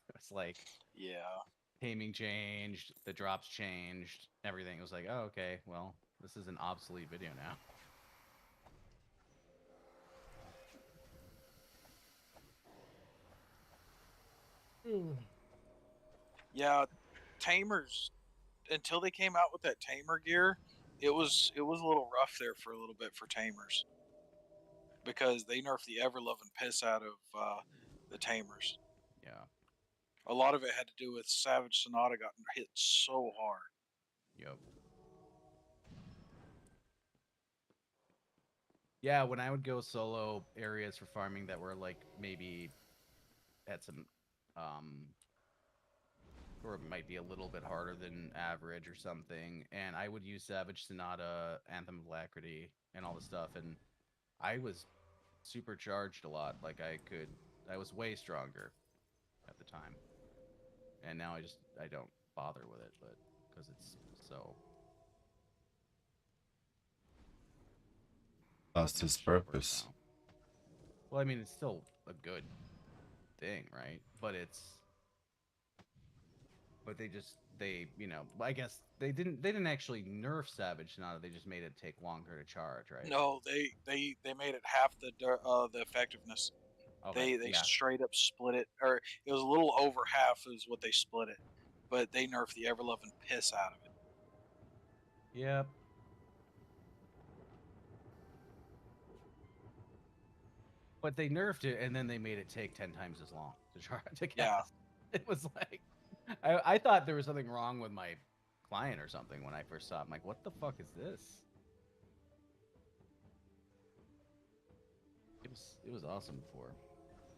It was like Yeah. taming changed, the drops changed, everything. It was like, oh, okay, well, this is an obsolete video now. Yeah, tamers until they came out with that tamer gear, it was a little rough there for a little bit for tamers because they nerfed the ever loving piss out of the tamers. Yeah. A lot of it had to do with Savage Sonata got hit so hard. Yep. Yeah, when I would go solo areas for farming that were like maybe at some or it might be a little bit harder than average or something, and I would use Savage Sonata, Anthem of Alacrity, and all the stuff, and I was supercharged a lot. Like I was way stronger at the time, and now I don't bother with it, but because it's so Lost his shit works purpose. now. Well, I mean, it's still a good thing, right? But I guess they didn't actually nerf Savage Sonata. They just made it take longer to charge, right? No, they made it half the effectiveness. Okay, They yeah, straight up split it, or it was a little over half is what they split it, but they nerfed the ever loving piss out of it. yep. But they nerfed it, and then they made it take 10 times as long to charge to cast. Yeah. It was like I thought there was something wrong with my client or something when I first saw it. I'm like, what the fuck is this? It was awesome before.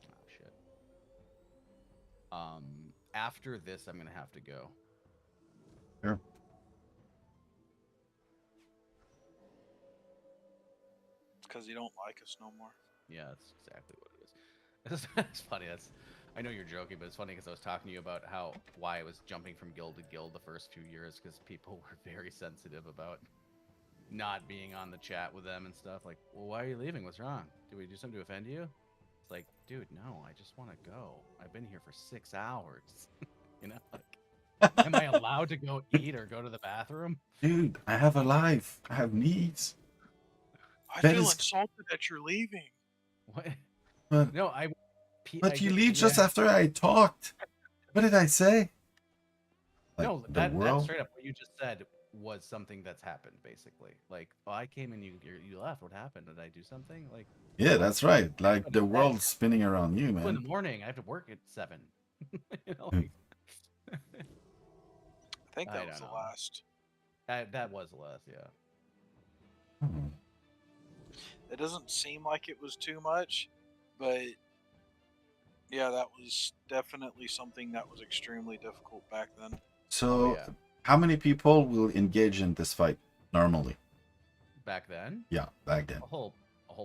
Oh shit. After this, I'm gonna have to go. Sure. It's because you don't like us no more. Yeah, that's exactly what it is. It's funny. I know you're joking, but it's funny because I was talking to you about why I was jumping from guild to guild the first few years, because people were very sensitive about not being on the chat with them and stuff. Like, well, why are you leaving? What's wrong? Did we do something to offend you? It's like, dude, no, I just want to go. I've been here for 6 hours. Like, am I allowed to go eat or go to the bathroom? Dude, I have a life. I have needs. I That feel is- insulted that you're leaving. What? But, No, but you leave just after I talked. What did I say? Like, no, the that world? straight up what you just said was something that's happened, basically. Like, oh, I came and you left. What happened? Did I do something? Like, Yeah, that's right. Like But the it's world's spinning around you, 2 in the man. morning. I have to work at 7. Hmm. Like, I think I that was don't the know. last. that was less, yeah. Hmm. It doesn't seem like it was too much, but yeah, that was definitely something that was extremely difficult back then. So, yeah. how many people will engage in this fight normally? Back then, Yeah, back then. a whole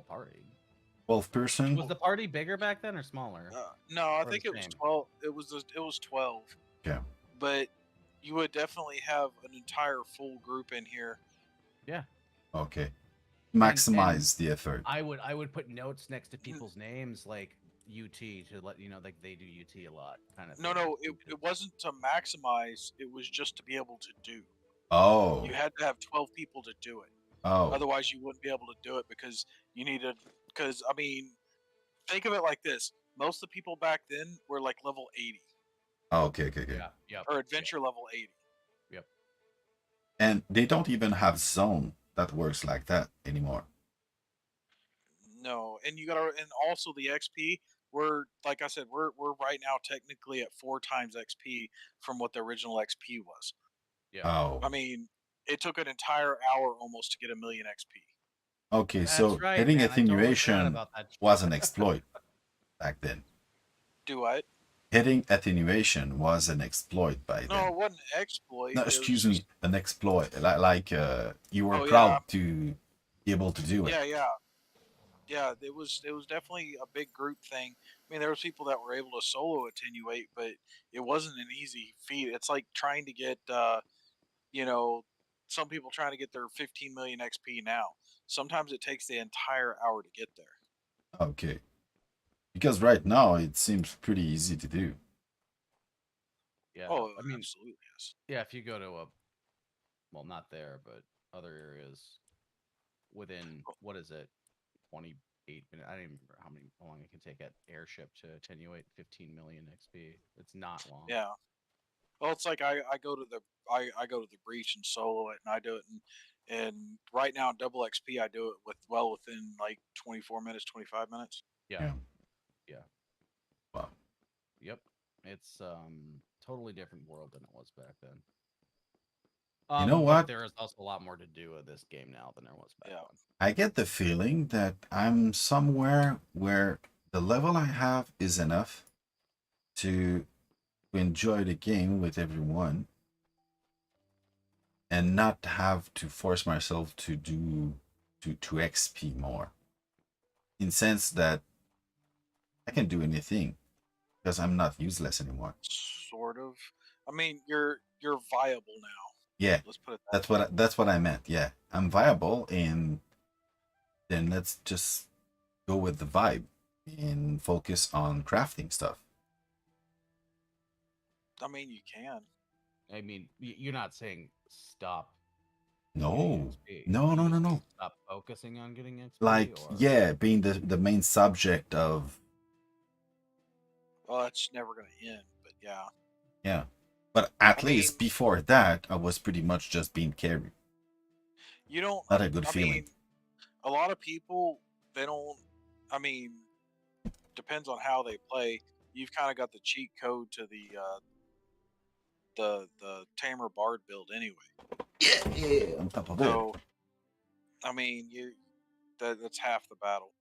party. 12 person? Was the party bigger back then or smaller? No, I Or the think it was same? 12. It was 12. Yeah. But you would definitely have an entire full group in here. Yeah. Okay. Maximize the effort. I would put notes next to people's names, like UT, to let you know, like they do UT a lot, kind of. No, it wasn't to maximize. It was just to be able to do. Oh. You had to have 12 people to do it. Oh. Otherwise, you wouldn't be able to do it because you needed Because I mean, think of it like this: most of the people back then were like level 80 Oh, okay. Yeah. Yep. or Yep. adventure level 80. Yep. And they don't even have zone that works like that anymore. No, and you gotta, and also the XP. We're like I said, we're right now technically at 4 times XP from what the original XP was. Yep. Oh, I mean, it took an entire hour almost to get 1,000,000 XP. okay. That's So right, hitting man. I totally forgot attenuation about that. was an exploit back then. Do what? Hitting attenuation was an exploit by No, then. it wasn't an exploit. No, It was excuse me, just, an exploit. Like you were oh yeah, proud to be able to do it. yeah. It was definitely a big group thing. I mean, there was people that were able to solo attenuate, but it wasn't an easy feat. It's like trying to get, you know, some people trying to get their 15 million XP now. Sometimes it takes the entire hour to get there. Okay. Because right now it seems pretty easy to do. Yeah. Oh, I mean, absolutely yes. yeah. If you go to a, well, not there, but other areas within, what is it, 28 minutes? I don't even remember how long it can take at airship to attenuate 15 million XP. It's not long. Yeah. Well, it's like I go to the I go to the breach and solo it, and I do it, and right now double XP I do it within like 24 minutes, 25 minutes. Yeah. Yeah. Yeah. Wow. Yep. It's totally different world than it was back then. You know But what? there is also a lot more to do with this game now than there was back Yeah. then. I get the feeling that I'm somewhere where the level I have is enough to enjoy the game with everyone and not have to force myself to do to XP more. In sense that I can do anything because I'm not useless anymore. Sort of. I mean, you're viable now. Yeah, Let's put it that way. that's what I meant. Yeah, I'm viable, and then let's just go with the vibe and focus on crafting stuff. I mean, you can. I mean, you're not saying stop getting No, XP. no, You no, no, just no. stop focusing on getting XP, Like, or yeah, being the main subject of, Well, that's never gonna end. But yeah. yeah. But at I mean, least before that, I was pretty much just being carried. you don't. Not a good I feeling. mean, a lot of people they don't. I mean, depends on how they play. You've kind of got the cheat code to the Tamer Bard build anyway. Yeah, on top of it. So I mean, that's half the battle.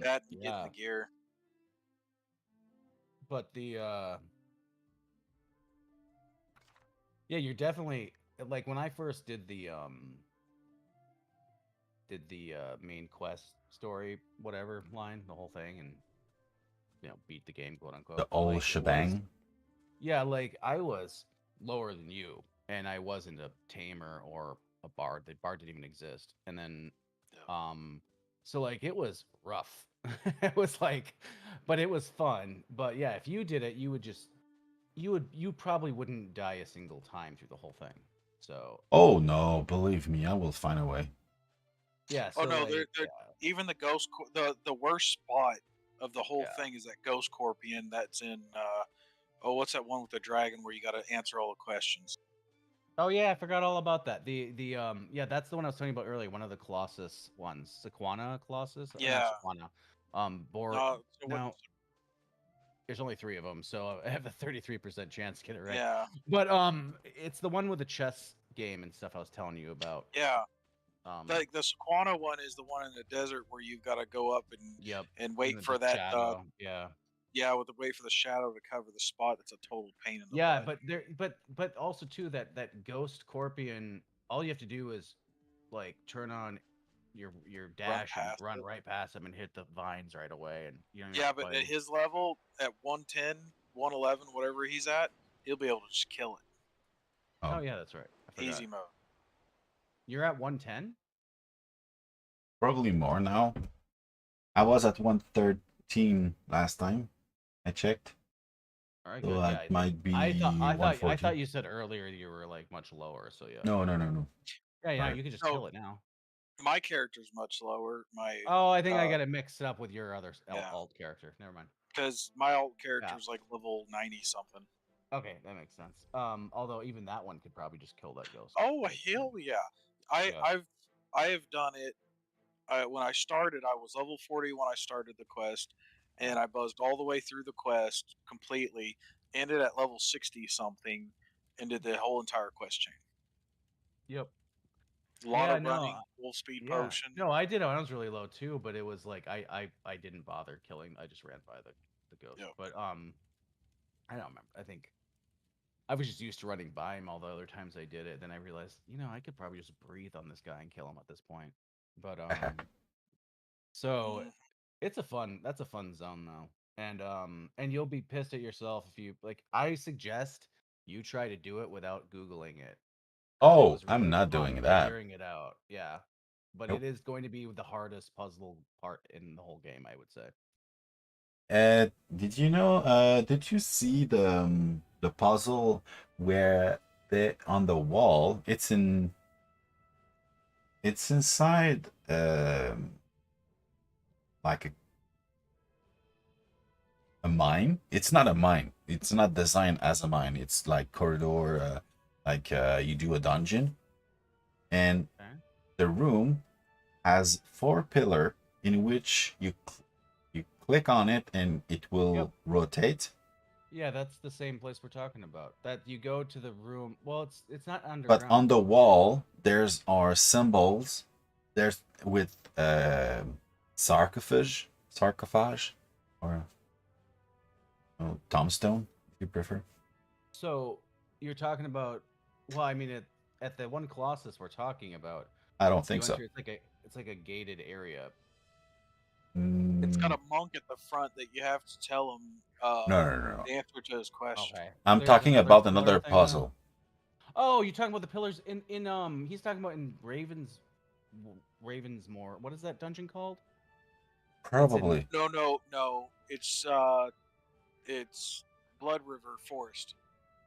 That and getting yeah. the gear. But the yeah, you're definitely like when I first did the main quest story whatever line, the whole thing, and beat the game, quote The unquote. old Like it was, shebang. yeah, like I was lower than you, and I wasn't a tamer or a bard. The bard didn't even exist, and then Yeah. so like it was rough. It was like, but it was fun. But yeah, if you did it, you probably wouldn't die a single time through the whole thing. So Oh no, believe me, I will find a way. yeah, Oh so no, like even the the worst spot of the whole yeah. thing is that Ghost Scorpion that's in oh, what's that one with the dragon where you got to answer all the questions? Oh yeah, I forgot all about that. The yeah, that's the one I was talking about earlier. One of the Colossus ones, Sequana Colossus, or not Yeah. Sequana. Bor. No, it wasn't. Now there's only 3 of them, so I have a 33% chance to get it right. Yeah. But it's the one with the chess game and stuff I was telling you about. Yeah. Um, The Sequana one is the one in the desert where you've got to go up yep. and And wait the for that shadow, yeah. yeah, with the wait for the shadow to cover the spot. That's a total pain in the Yeah, butt. but also too that Ghost Scorpion, all you have to do is like turn on your Run dash and past run it. right past him and hit the vines right away, and you don't even Yeah, have to but play. at his level, at 110, 111, whatever he's at, he'll be able to just kill it. Oh Oh, yeah, that's right. I forgot. Easy mode. You're at 110? probably more now. I was at 113 last time I checked. All right, So good. that Yeah, might be I thought 140. you said earlier you were like much lower. So yeah. No, no, no, no. Yeah, yeah. Right. You can just So kill it now. My character's much lower. My Oh, I think I got it mixed up with your other yeah, alt character. Never mind. because my alt Yeah. character's like level 90 something. Okay, that makes sense. Although even that one could probably just kill that ghost. Oh hell yeah! I Yeah. I've I have done it. When I started, I was level 40 when I started the quest, and I buzzed all the way through the quest completely. Ended at level 60 something, and did the whole entire quest chain. Yep. A lot Yeah. of No. running, full speed Yeah. potion. No, I did it when I was really low too, but it was like I didn't bother killing. I just ran by the ghost. Yep. But I don't remember. I think I was just used to running by him all the other times I did it. Then I realized, I could probably just breathe on this guy and kill him at this point. But so Mm. that's a fun zone though. And you'll be pissed at yourself if you like I suggest you try to do it without Googling it. Because it Oh, was I'm really not fun doing that. figuring it out. Yeah. But it Nope. is going to be the hardest puzzle part in the whole game, I would say. Did you know? Did you see the puzzle where they on the wall? It's inside like a mine. It's not a mine. It's not designed as a mine. It's like corridor, like you do a dungeon, and Okay. the room has four pillar in which you click on it and it will Yep. rotate. Yeah, that's the same place we're talking about. That you go to the room. Well, it's not But underground. on the wall, there's are symbols. There's with sarcophage, or tombstone, if you prefer. So you're talking about. Well, I mean, at the one Colossus we're talking about, I don't you think so. enter. It's like a gated area. It's got Mm, a monk at the front that you have to tell him no, no, no, no. the answer to his question. Okay. I'm There's talking another about pillar another thing though. puzzle. Oh, you're talking about the pillars in he's talking about in Ravensmore. What is that dungeon called? It's in Probably. No. It's Blood River Forest.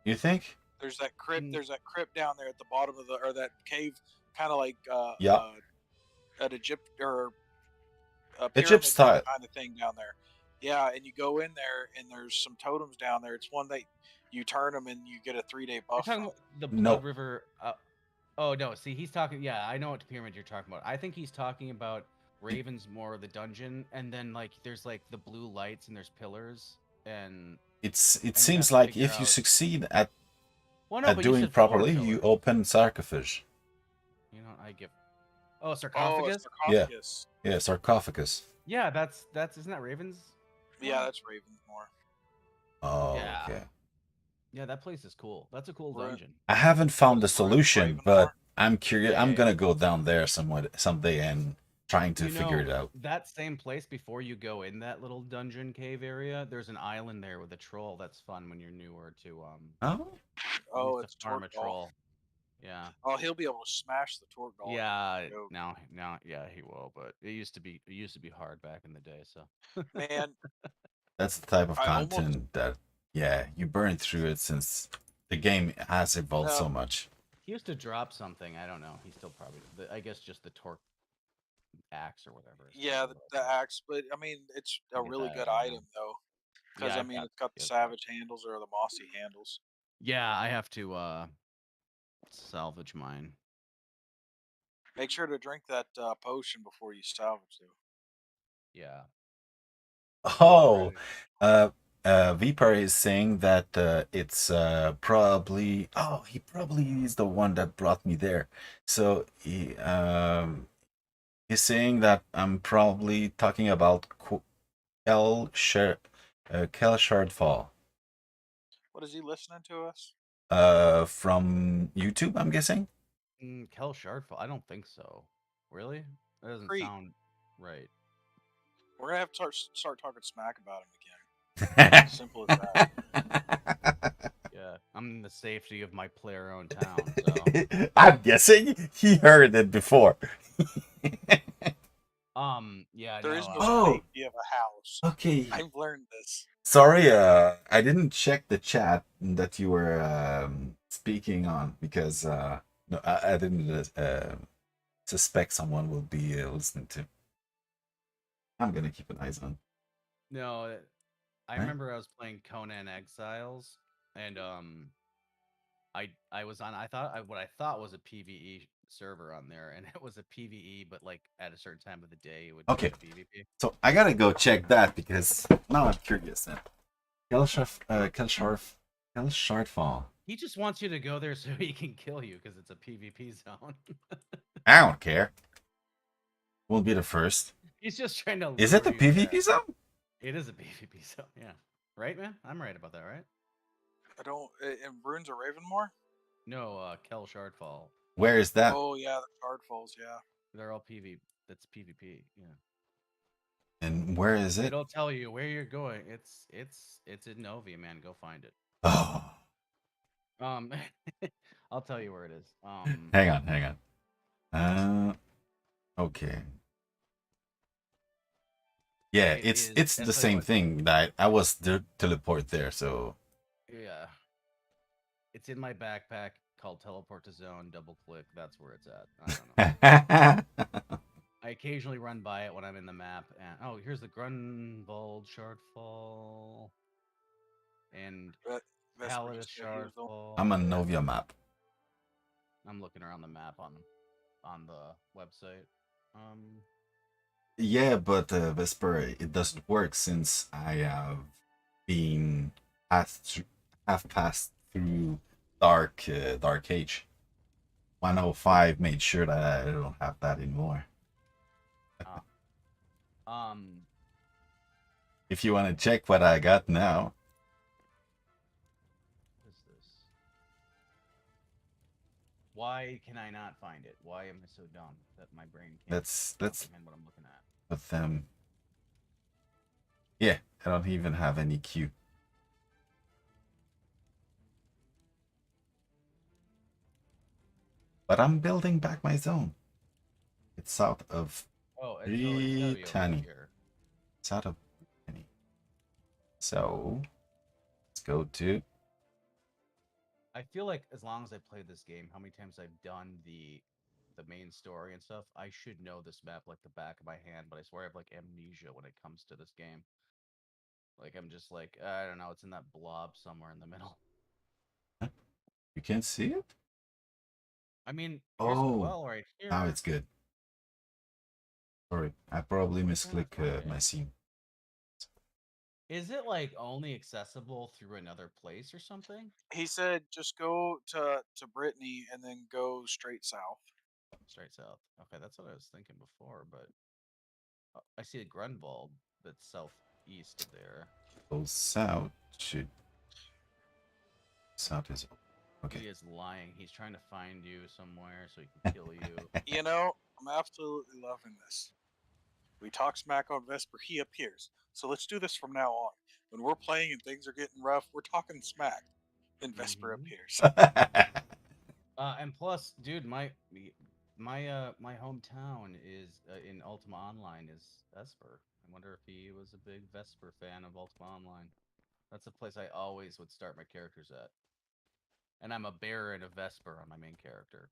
You think? There's that crypt. mm, There's that crypt down there at the bottom of the or that cave, kind of like Yeah. an Egypt or a Egypt pyramid style. kind of thing down there. Yeah, and you go in there and there's some totems down there. It's one that you turn them and you get a 3-day you're buff talking from. about the No. Blood River oh no, see he's talking yeah, I know what pyramid you're talking about. I think he's talking about Ravensmore the dungeon and then like there's like the blue lights and there's pillars It and you have seems to like figure if you out succeed well no, at but you doing said four properly, you pillars. open sarcophage. I give Oh, Oh, a sarcophagus? Yeah. sarcophagus. Yeah, sarcophagus. Yeah, that's isn't that Ravens? Yeah, that's Ravensmore. Oh, Yeah. okay. Yeah, that place is cool. That's a cool We're in, dungeon. I haven't what found is the it, solution, Ravenmore? but I'm curious. Yeah, I'm yeah, gonna yeah. go down there someday and trying to figure it out. That same place before you go in that little dungeon cave area, there's an island there with a troll. That's fun when you're newer to Oh, you Oh, to it's farm a Torkdal. troll. Yeah. Oh, he'll be able to smash the Torkdal. Yeah, No joke. now yeah, he will, but it used to be hard back in the day, so Man, that's the type of I almost content that, yeah, you burn through it since the game has evolved no. so much. he used to drop something, I don't know. He still probably I guess just the torque axe or whatever is Yeah, probably what the I got. axe, but I mean, it's I a get really that, good I don't know. item though, because Yeah, I I've mean, got it's got the he has got savage handles or the mossy handles. Yeah, I have to salvage mine. Make sure to drink that potion before you salvage though. Yeah. Oh, Alrighty. Vipar is saying that it's probably. Oh, he probably is the one that brought me there. So he's saying that I'm probably talking about Kel Shardfall. What is he listening to us? From YouTube, I'm guessing. Kel Shardfall? I don't think so. Really? That doesn't Creep. sound right. We're gonna have to start talking smack about him again. Simple as that. Yeah, I'm in the safety of my player-owned town, so. I'm guessing he heard it before. Yeah, There no. is no Oh. safety of a house. Okay. I've learned this. Sorry, I didn't check the chat that you were speaking on because no, I didn't suspect someone will be listening to. I'm gonna keep an eyes on. No, I Right? remember I was playing Conan Exiles, and I was on what I thought was a PVE server on there, and it was a PVE, but like at a certain time of the day it would Okay, turn to PvP. so I gotta go check that because now I'm curious. Then Kelshardfall. He just wants you to go there so he can kill you because it's a PvP zone. I don't care. We'll be the first. He's just trying to Is it lure the you there. PvP zone? It is a PvP zone, yeah. Right, man? I'm right about that, right? I don't. In Runes of Ravenmore. No, Kel Shardfall. Where is that? Oh yeah, the Shard Falls. Yeah. They're all PvP. That's PvP. Yeah. And where is it? It'll tell you where you're going. It's in Novi, man. Go find it. Oh, Um, I'll tell you where it is. hang on. Okay. Yeah, It it's is. it's I'll the tell you same what. thing that I was teleport there. So Yeah. It's in my backpack called Teleport to Zone. Double click. That's where it's at. I don't know. I occasionally run by it when I'm in the map. And oh, here's the Grunwald Shardfall and Vesper Palace just said he was the I'm Shardfall. on Novia map. I'm looking around the map on the website. Yeah, but Vesper, it doesn't work since I been passed have passed through Dark Age. 105 made sure that I don't have that anymore. Um, If you want to check what I got now, what is this? Why can I not find it? Why am I so dumb that my brain can't let's comprehend what I'm looking at? put them. Yeah, I don't even have any Q. But I'm building back my zone. It's south of Oh, it's gotta be over Brittany. here. South of Brittany. So let's go to. I feel like as long as I play this game, how many times I've done the main story and stuff, I should know this map like the back of my hand. But I swear I have like amnesia when it comes to this game. Like I'm just like I don't know. It's in that blob somewhere in the middle. You can see it? I mean, here's Oh, Quell right here. now it's good. Sorry, I probably Trying to misclick find my it. scene. Is it like only accessible through another place or something? He said just go to Brittany and then go straight south. Straight south. Okay, that's what I was thinking before, but I see a Grunwald that's southeast of there. Go south. Should south is okay. He is lying. He's trying to find you somewhere so he can kill you. You know, I'm absolutely loving this. We talk smack on Vesper, he appears. So let's do this from now on. When we're playing and things are getting rough, we're talking smack. Then Vesper Mhm. appears. And plus, dude, my hometown is in Ultima Online is Vesper. I wonder if he was a big Vesper fan of Ultima Online. That's a place I always would start my characters at. And I'm a bear and a Vesper on my main character.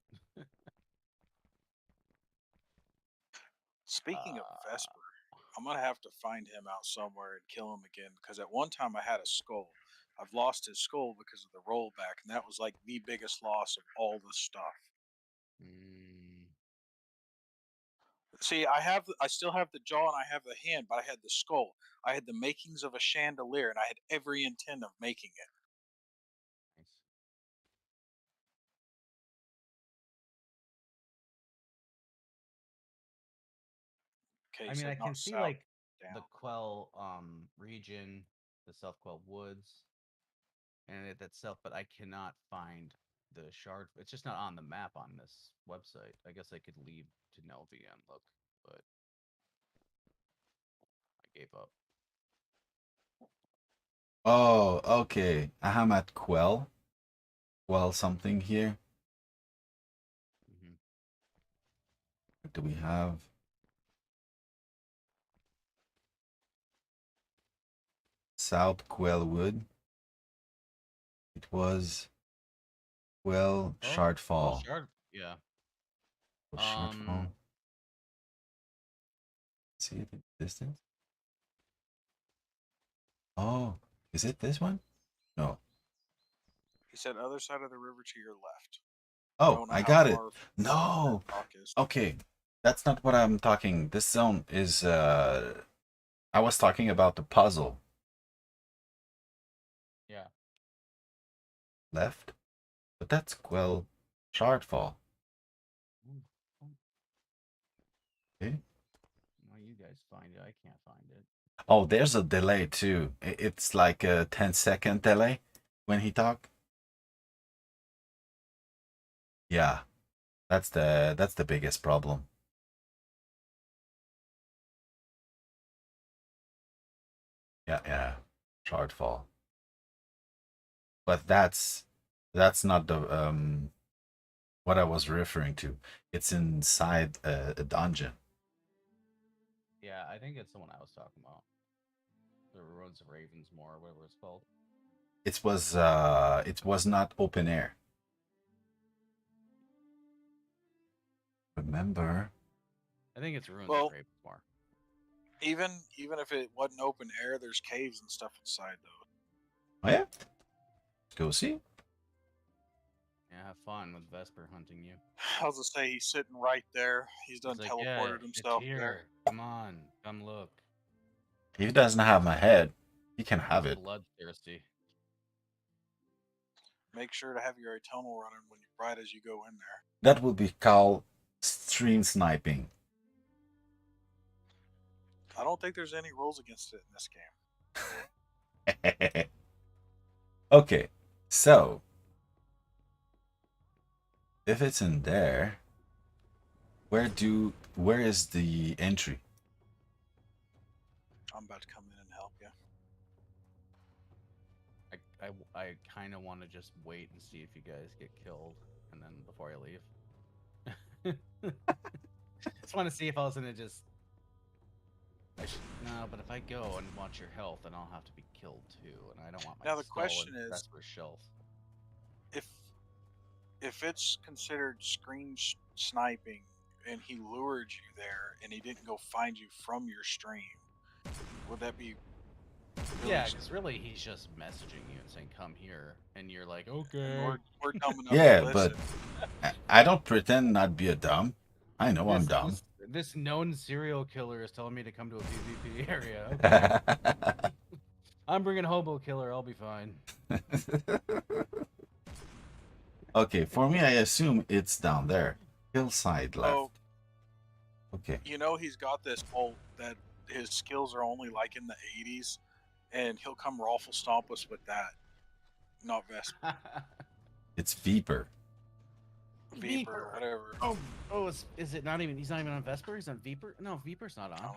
Speaking of Uh, Vesper, I'm gonna have to find him out somewhere and kill him again because at one time I had a skull. I've lost his skull because of the rollback, and that was like the biggest loss of all the stuff. mm, See, I still have the jaw and I have the hand, but I had the skull. I had the makings of a chandelier, and I had every intent of making it. nice. Okay, I he mean, said I can not see south, like the down. Quell region, the South Quell Woods, and it itself, but I cannot find the shard. It's just not on the map on this website. I guess I could leave to Novi and look, but I gave up. Oh, okay. I'm at Quell. Quell something here. Hmm. What do we have? South Quellwood. It was Quell Oh, Shardfall. shard. Yeah. Shortfall. See it in the distance. Oh, is it this one? No. He said other side of the river to your left. Oh, Don't know I how got it. far No. rock is. Okay, that's not what I'm talking. This zone is. I was talking about the puzzle. Yeah. Left, but that's Shardfall. Okay. Well, you guys find it. I can't find it. Oh, there's a delay too. It's like a 10-second delay when he talk. Yeah, that's the biggest problem. Yeah, Shardfall. But that's not the what I was referring to. It's inside a dungeon. Yeah, I think it's the one I was talking about. The Ruins of Ravensmoor, or whatever it's called. It was not open air. Remember? I think it's Ruins Well, of Ravensmoor. even if it wasn't open air, there's caves and stuff inside though. Oh yeah? Go see. Yeah, have fun with Vesper hunting you. I was gonna say he's sitting right there. He's done He's like, teleported yeah, himself it's here. there. Come on, come look. If he doesn't have my head, he can have He's it. bloodthirsty. Make sure to have your Atonal running when right as you go in there. That would be called stream sniping. I don't think there's any rules against it in this game. Okay, so if it's in there, where is the entry? I'm about to come in and help you. I kind of want to just wait and see if you guys get killed, and then before I leave. Just want to see if I was gonna just. No, but if I go and watch your health, then I'll have to be killed too, and I don't want my Now the skull question and is, Vesper's shelf. if it's considered screen sniping and he lured you there and he didn't go find you from your stream, would that be? Really Yeah, because really he's just messaging you and saying come here, and you're like, okay. And we're dumb enough Yeah, to but listen. I don't pretend not be a dumb. I know I'm dumb. This known serial killer is telling me to come to a PvP area. Okay. I'm bringing Hobo Killer. I'll be fine. Okay, for me, I assume it's down there. Hillside left. Oh, okay. you know he's got this ult that his skills are only like in the 80s, and he'll come raffle stomp us with that. Not Vesper. It's Viper. Viper, whatever. Oh, is it not even? He's not even on Vesper. He's on Viper. No, Viper's not on.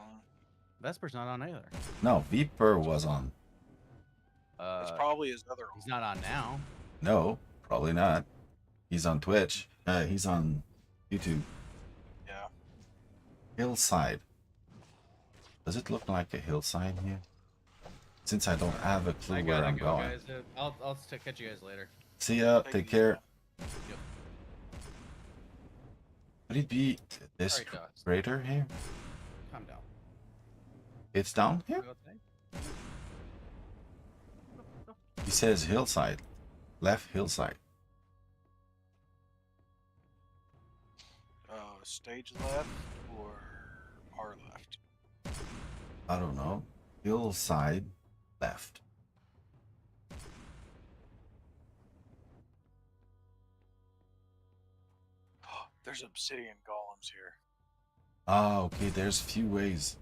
Vesper's not on either. No, Viper was on. It's probably his other. He's not on now. No, probably not. He's on Twitch. He's on YouTube. Yeah. Hillside. Does it look like a hillside here? Since I don't have a clue where I'm going. Guys. I'll catch you guys later. See ya. Take care. Yep. Would it be this crater here? Calm down. It's down here? He says hillside. Left hillside. Stage left or our left? I don't know. Hillside left. There's obsidian golems here. Ah, okay. There's a few ways.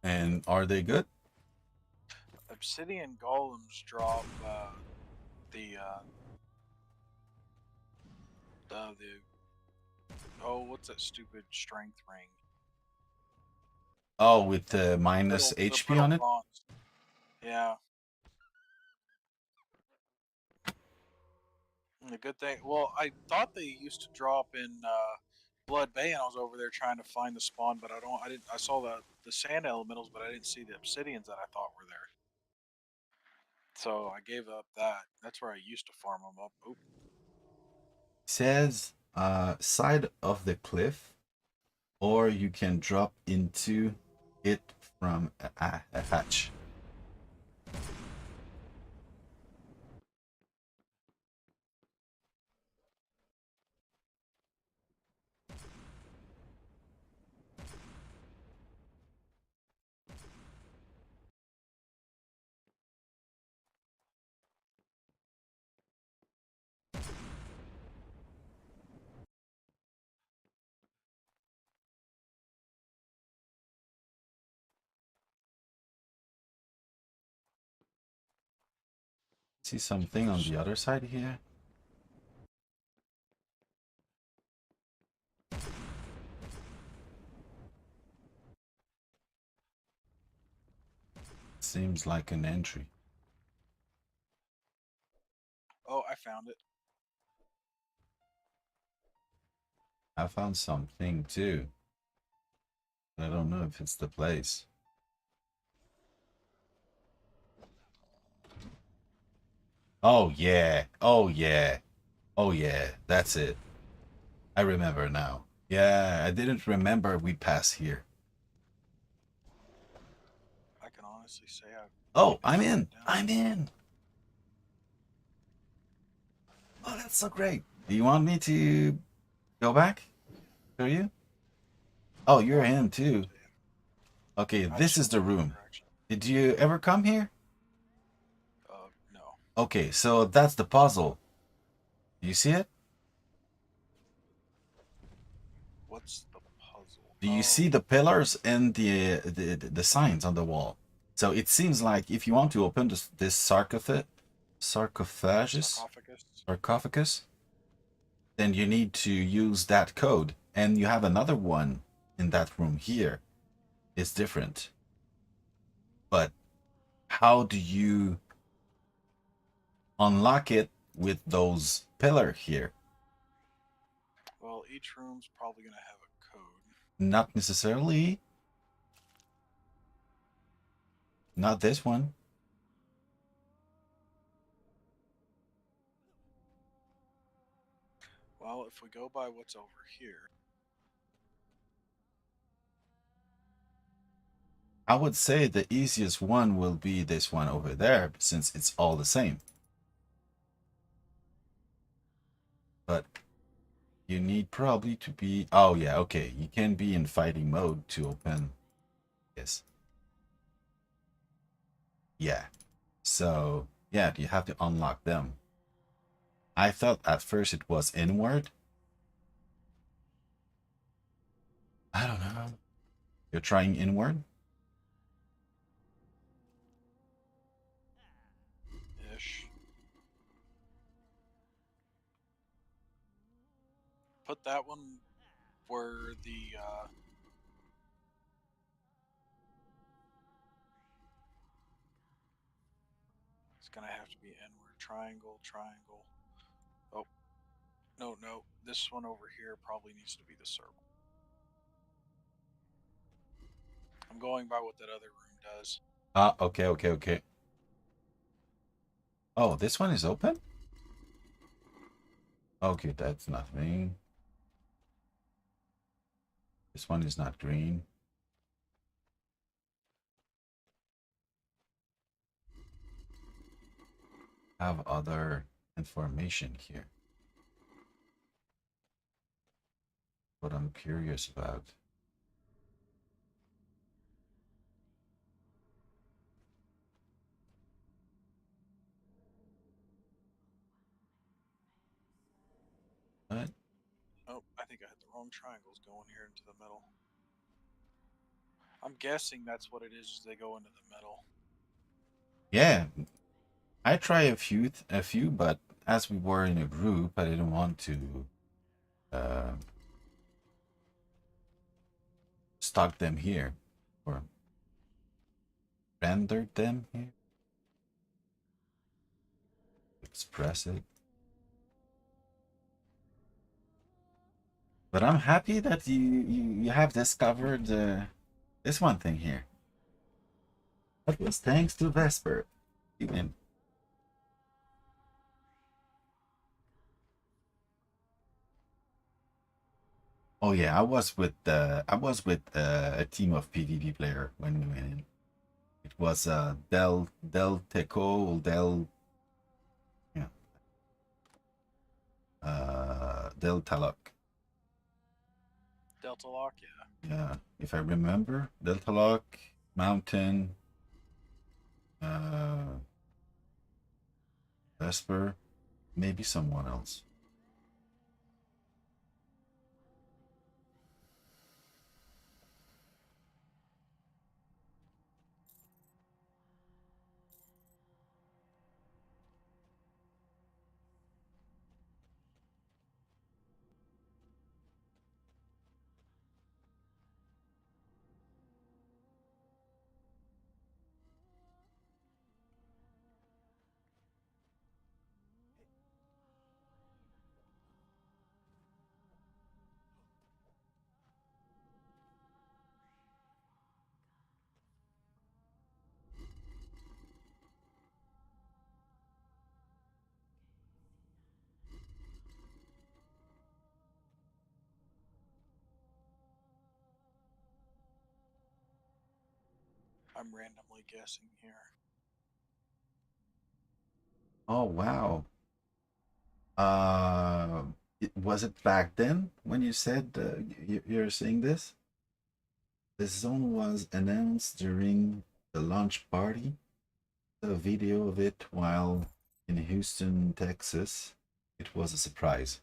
And are they good? Obsidian golems drop what's that stupid strength ring? Oh, with the minus HP on it? Bronze. Yeah. The good thing, well, I thought they used to drop in Blood Bay, and I was over there trying to find the spawn, but I saw the sand elementals, but I didn't see the obsidians that I thought were there. So I gave up that. That's where I used to farm them up. Oop. Says side of the cliff, or you can drop into it from a hatch. See something on the other side here? Seems like an entry. Oh, I found it. I found something too. I don't know if it's the place. Oh yeah. Oh yeah. Oh yeah. That's it. I remember now. Yeah, I didn't remember we passed here. I can honestly say I've Oh, never I'm been in. down I'm there. in. Oh, that's so great. Do you want me to go back? Show you? Oh, you're No, in I'm too. saying. Okay, I this just is went the the wrong room. direction. Did you ever come here? No. Okay, so that's the puzzle. Do you see it? What's the puzzle? Do you see Oh, the pillars and the signs on the wall? So it seems like if you want to open this sarcophagus, sarcophagus. sarcophagus, then you need to use that code. And you have another one in that room here. It's different. But how do you unlock it with those pillar here? Well, each room's probably gonna have a code. Not necessarily. Not this one. Well, if we go by what's over here, I would say the easiest one will be this one over there, since it's all the same. But you need probably to be... Oh, yeah, okay. You can be in fighting mode to open this. Yeah. So, yeah, you have to unlock them. I thought at first it was inward. I don't know. You're trying inward? ish. Put that one where the it's gonna have to be inward. Triangle, triangle. Oh, no. This one over here probably needs to be the circle. I'm going by what that other room does. Ah, okay. Oh, this one is open? Okay, that's nothing. This one is not green. Have other information here. What I'm curious about. What? Oh, I think I had the wrong triangles going here into the middle. I'm guessing that's what it is they go into the middle. Yeah, I try a few, but as we were in a group, I didn't want to uh, stock them here or render them here. Express it. But I'm happy that you have discovered this one thing here. That was thanks to Vesper. Even Oh yeah, I was with a team of PvP player when we went in. It was Del Teco Del yeah Del Talok. Delta Lock, yeah. Yeah, if I remember, Del Talok, Mountain, uh, Vesper, maybe someone else. I'm randomly guessing here. Oh wow. Uh, was it back then when you said you're saying this? The zone was announced during the launch party. A video of it while in Houston, Texas. It was a surprise.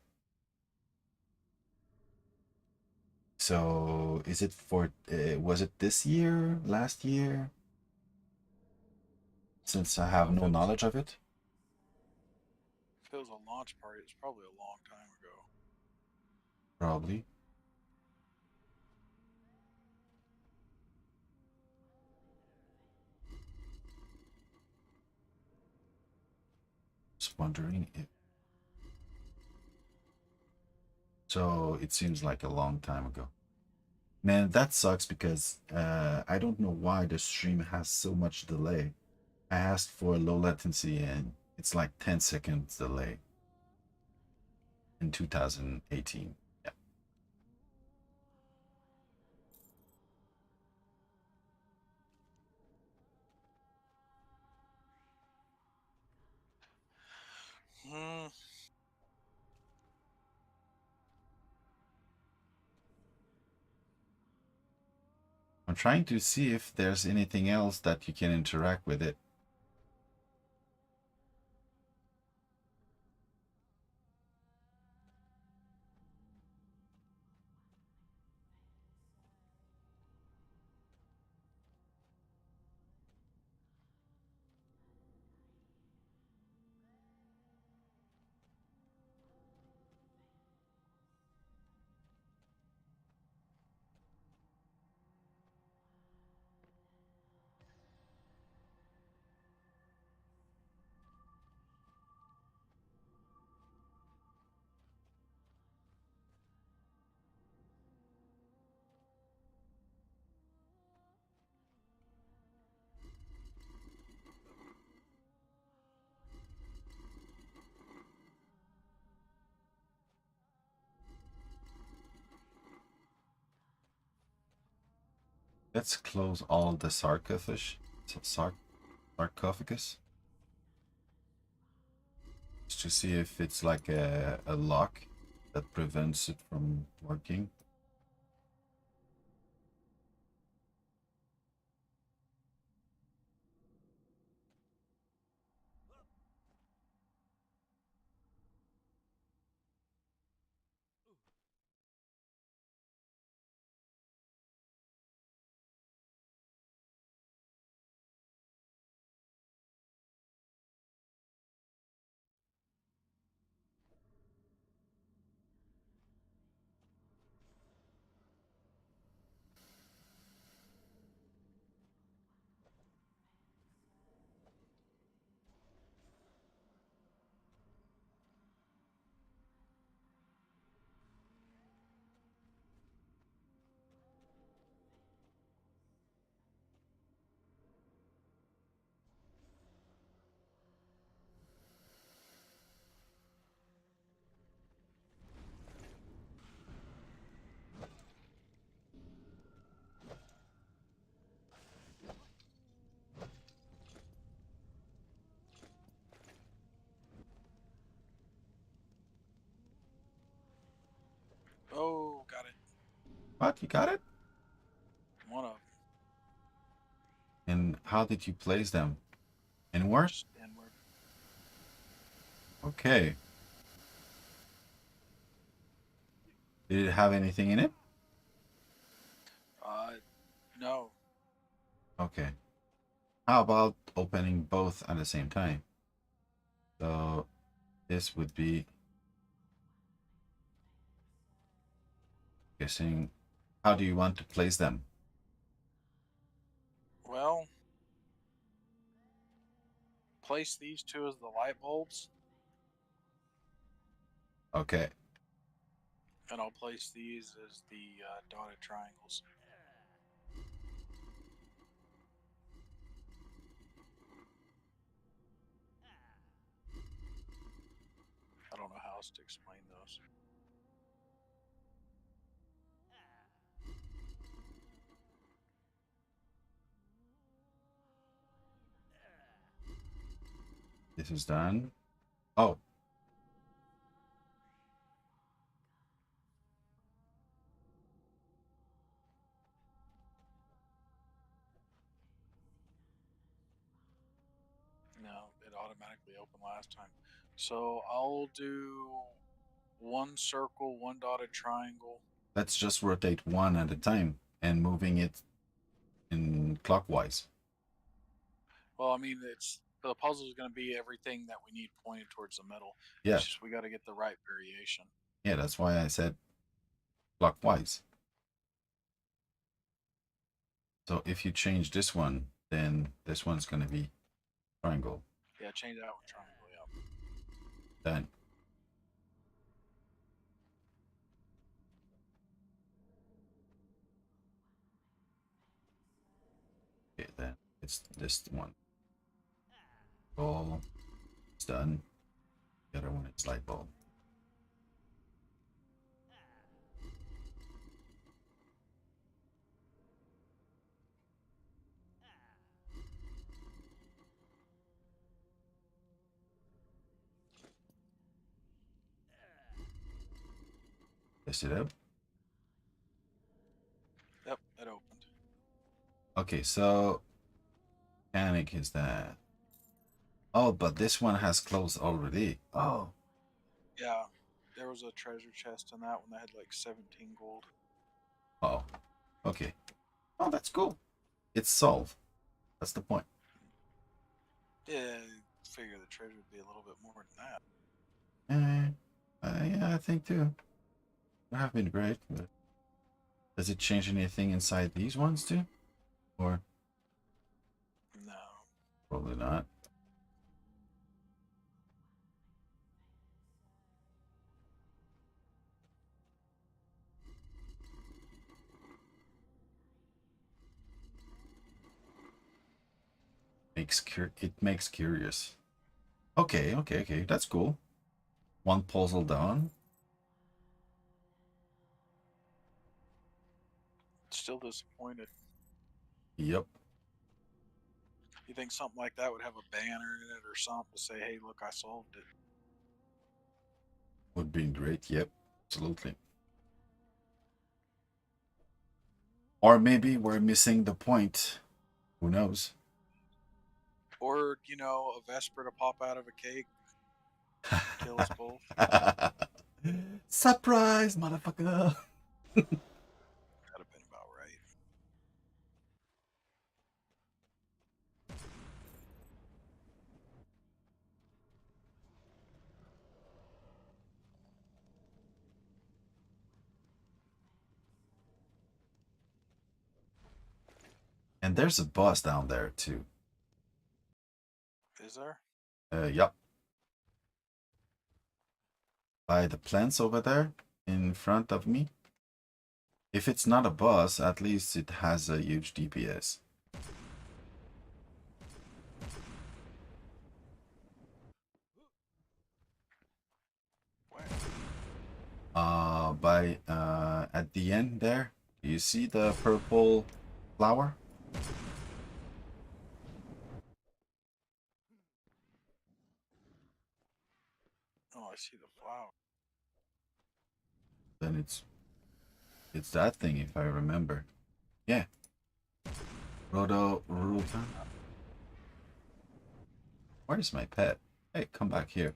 So, is it for? Was it this year? Last year? Since I have If no it was knowledge of it, if it was a launch party, it's probably a long time ago. probably. Just wondering if. So it seems like a long time ago. Man, that sucks because I don't know why the stream has so much delay. I asked for low latency and it's like 10 seconds delay in 2018. Yeah. Hmm. I'm trying to see if there's anything else that you can interact with it. Let's close all the sarcophagus just to see if it's like a lock that prevents it from working. What? You got it? One of them, And how did you place them? Inward? just inward. Okay. Did it have anything in it? No. Okay. How about opening both at the same time? So this would be guessing. How do you want to place them? Well, place these two as the light bulbs, Okay. and I'll place these as the dotted triangles. I don't know how else to explain those. This is done. Oh, No, it automatically opened last time. So I'll do one circle, one dotted triangle. let's just rotate one at a time and moving it in clockwise. Well, I mean, it's the puzzle is going to be everything that we need pointed towards the middle. Yeah. It's just we got to get the right variation. Yeah, that's why I said clockwise. So if you change this one, then this one's going to be triangle. Yeah, change that with triangle. Yeah. Then okay, then it's this one. Ball. It's done. The other one is light bulb. Test it out. Yep, it opened. Okay, so mechanic is that. Oh, but this one has closed already. Oh. Yeah, there was a treasure chest in that one that had like 17 gold. Oh. Okay. Oh, that's cool. It's solved. That's the point. Yeah, figure the treasure would be a little bit more than that. Yeah, I think too. Would have been great, but does it change anything inside these ones too? Or No. probably not. It makes curious. Okay. That's cool. One puzzle down. Still disappointed. Yep. You think something like that would have a banner in it or something to say, hey, look, I solved it? Would be great. Yep. Absolutely. Or maybe we're missing the point. Who knows? Or, you know, a Vesper to pop out of a cake, kill us both. Surprise, motherfucker. That'd have been about right. And there's a boss down there too. Is there? Yep. By the plants over there in front of me. If it's not a boss, at least it has a huge DPS. Where? By at the end there, you see the purple flower? Oh, I see the flower. Then It's that thing, if I remember. Yeah. Roto Ruta. Where's my pet? Hey, come back here.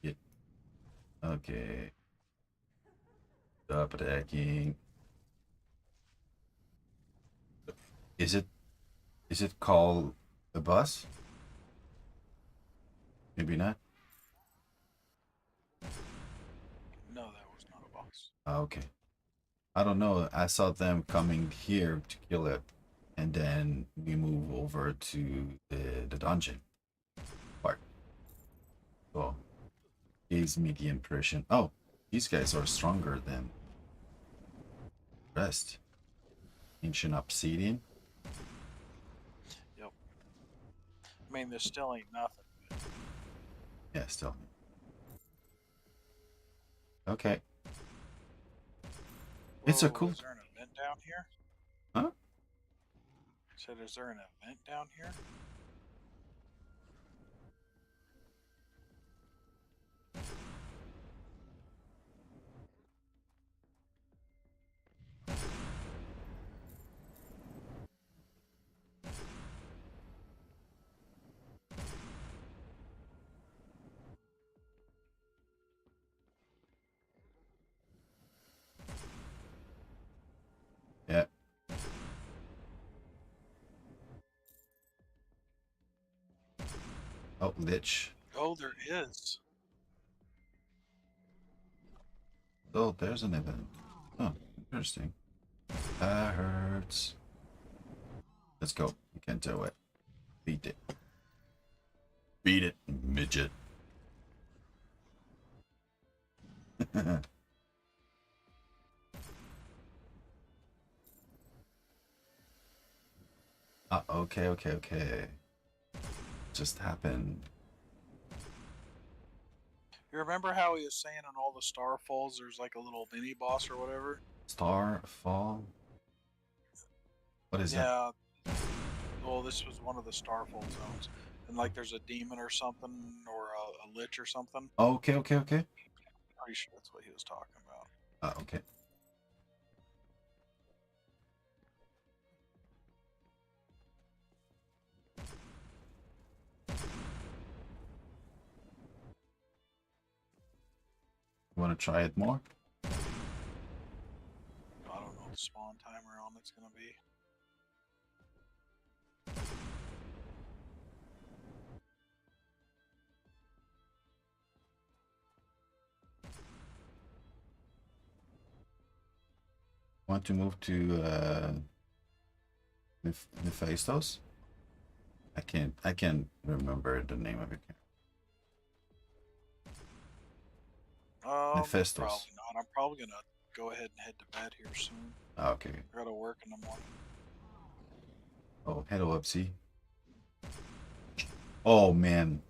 Yeah. Okay. Stop attacking. Is it called a bus? Maybe not. No, that was not a boss. Okay. I don't know. I saw them coming here to kill it, and then we move over to the dungeon part. So gives me the impression. Oh, these guys are stronger than the rest. Ancient obsidian. Yep. I mean, this still ain't nothing. Yeah, still. Okay. It's a Whoa, cool. Is there an event down here? Huh? Said, is there an event down here? Yeah. Oh, lich. Oh, there is. Oh, there's an event. Oh, interesting. That hurts. Let's go. You can do it. Beat it. Beat it, midget. Okay, okay, okay. Just happened. You remember how he was saying on all the Starfalls there's like a little mini boss or whatever? Starfall? What is that? Yeah. Well, this was one of the Starfall zones. And like there's a demon or something, or a lich or something. Okay, okay, okay. Pretty sure that's what he was talking about. Okay. You want to try it more? I don't know what the spawn timer on it's gonna be. Want to move to Mephistos? I can't remember the name of it. Mephistos. Probably not. I'm probably gonna go ahead and head to bed here soon. Okay. I gotta work in the morning. Oh, hello, Upsy. Oh man,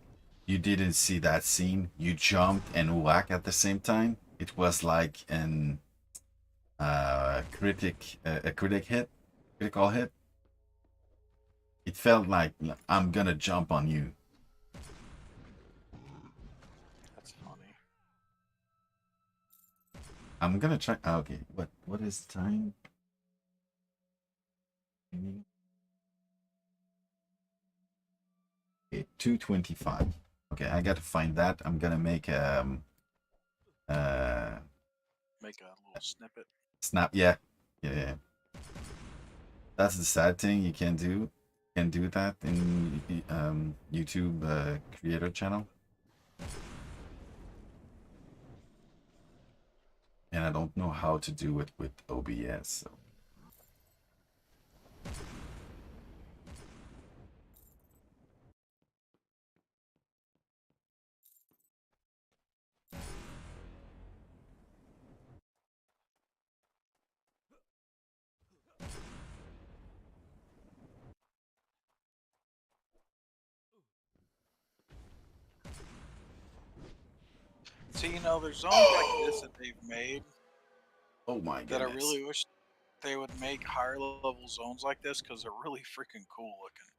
you didn't see that scene? You jumped and whack at the same time? It was like an a critical hit. It felt like I'm gonna jump on you. That's funny. I'm gonna try. Okay, what is the time? Okay, 2:25. Okay, I gotta find that. I'm gonna make Make a little snippet. snap. Yeah, yeah. That's the sad thing. You can't do that in YouTube creator channel. And I don't know how to do it with OBS. So. See, there's zones like this that they've made Oh my that goodness. I really wish they would make higher level zones like this because they're really freaking cool looking.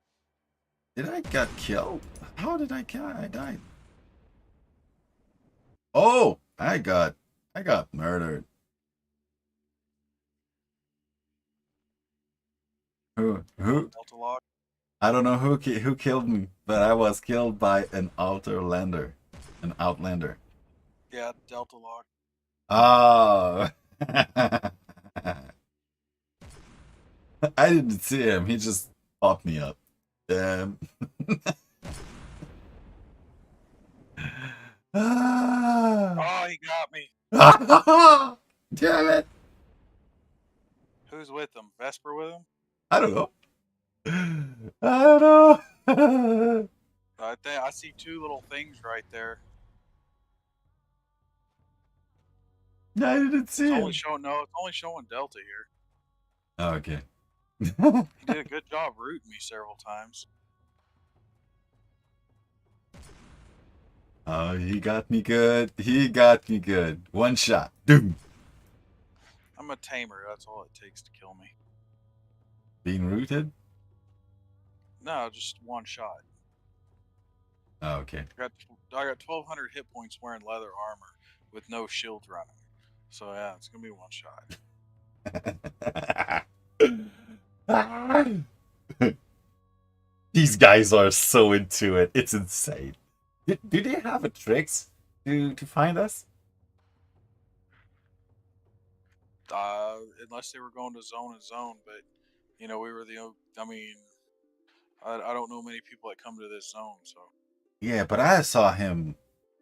Did I get killed? How did I kill? I died. Oh, I got murdered. Who? Delta log. I don't know who killed me, but I was killed by an outlander. An outlander. Yeah, Delta log. Oh. I didn't see him. He just popped me up. Damn. Oh, he got me. Damn it. Who's with him? Vesper with him? I don't know. I don't know. I think I see two little things right there. I didn't see It's him. only showing it's only showing Delta here. Okay. He did a good job rooting me several times. Oh, he got me good. He got me good. One shot. Doom. I'm a tamer. That's all it takes to kill me. Being rooted? No, just one shot. Oh, okay. I got 1,200 hit points wearing leather armor with no shield running. So yeah, it's gonna be one shot. These guys are so into it. It's insane. Do they have a tricks to find us? Unless they were going to zone and zone, but you know we were the. I mean, I don't know many people that come to this zone, so. Yeah, but I saw him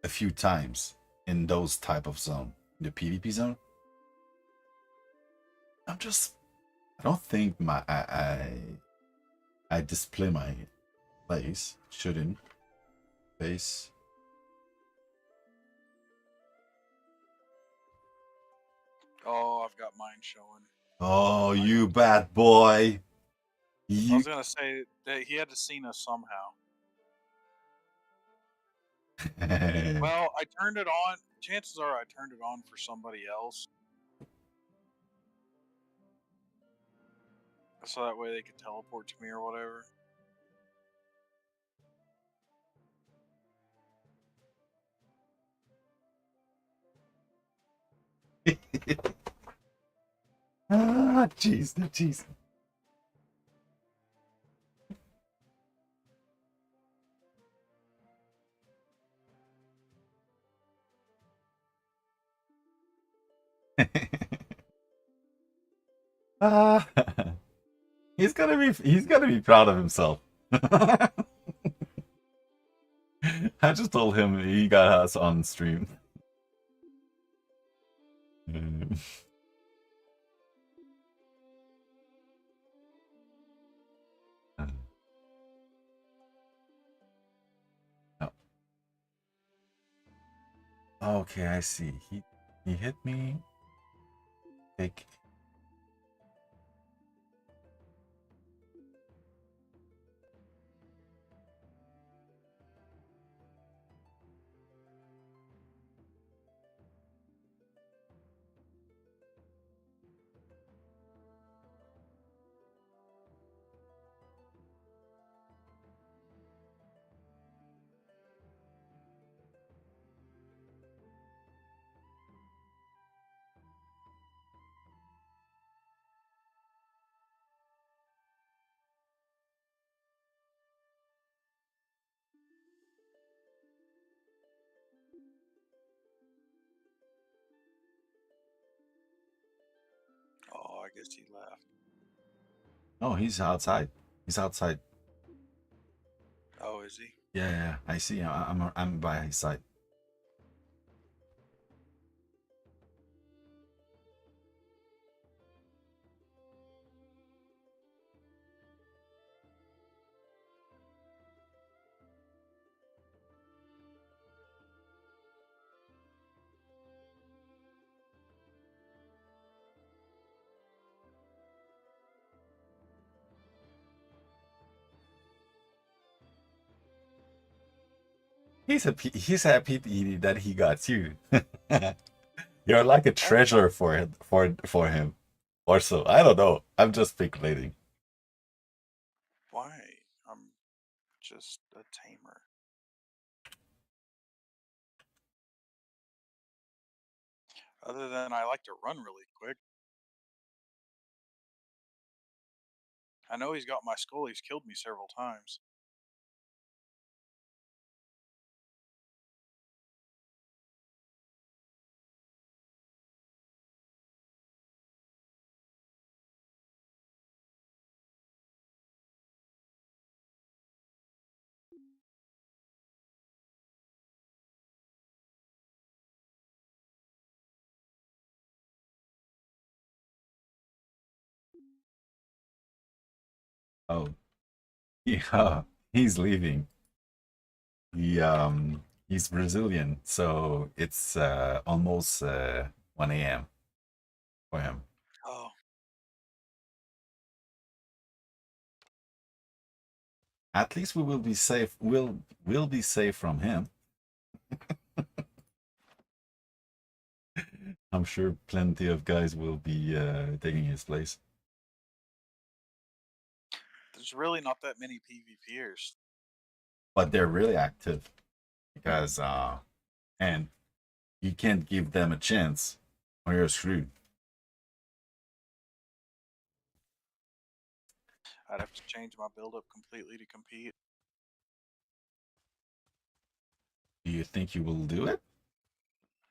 a few times in those type of zone, the PvP zone. I don't think I display my place. Shouldn't face. Oh, I've got mine showing. Oh, you bad boy! I You. was gonna say that he had to seen us somehow. Well, I turned it on. Chances are I turned it on for somebody else, so that way they could teleport to me or whatever. Ah, jeez, jeez. Ah, he's gonna be proud of himself. I just told him he got us on stream. Oh. Okay, I see. He hit me. Take. Oh, I guess he left. Oh, he's outside. He's outside. Oh, is he? Yeah, I see. I'm by his side. He's happy that he got you. You're like a treasure for him, or so. I don't know. I'm just speculating. Why? I'm just a tamer. Other than I like to run really quick. I know he's got my skull. He's killed me several times. Oh, yeah, he's leaving. He's Brazilian, so it's almost 1 a.m. for him. Oh, At least we will be safe. We'll be safe from him. I'm sure plenty of guys will be taking his place. there's really not that many PvPers. But they're really active because and you can't give them a chance or you're screwed. I'd have to change my build up completely to compete. Do you think you will do it?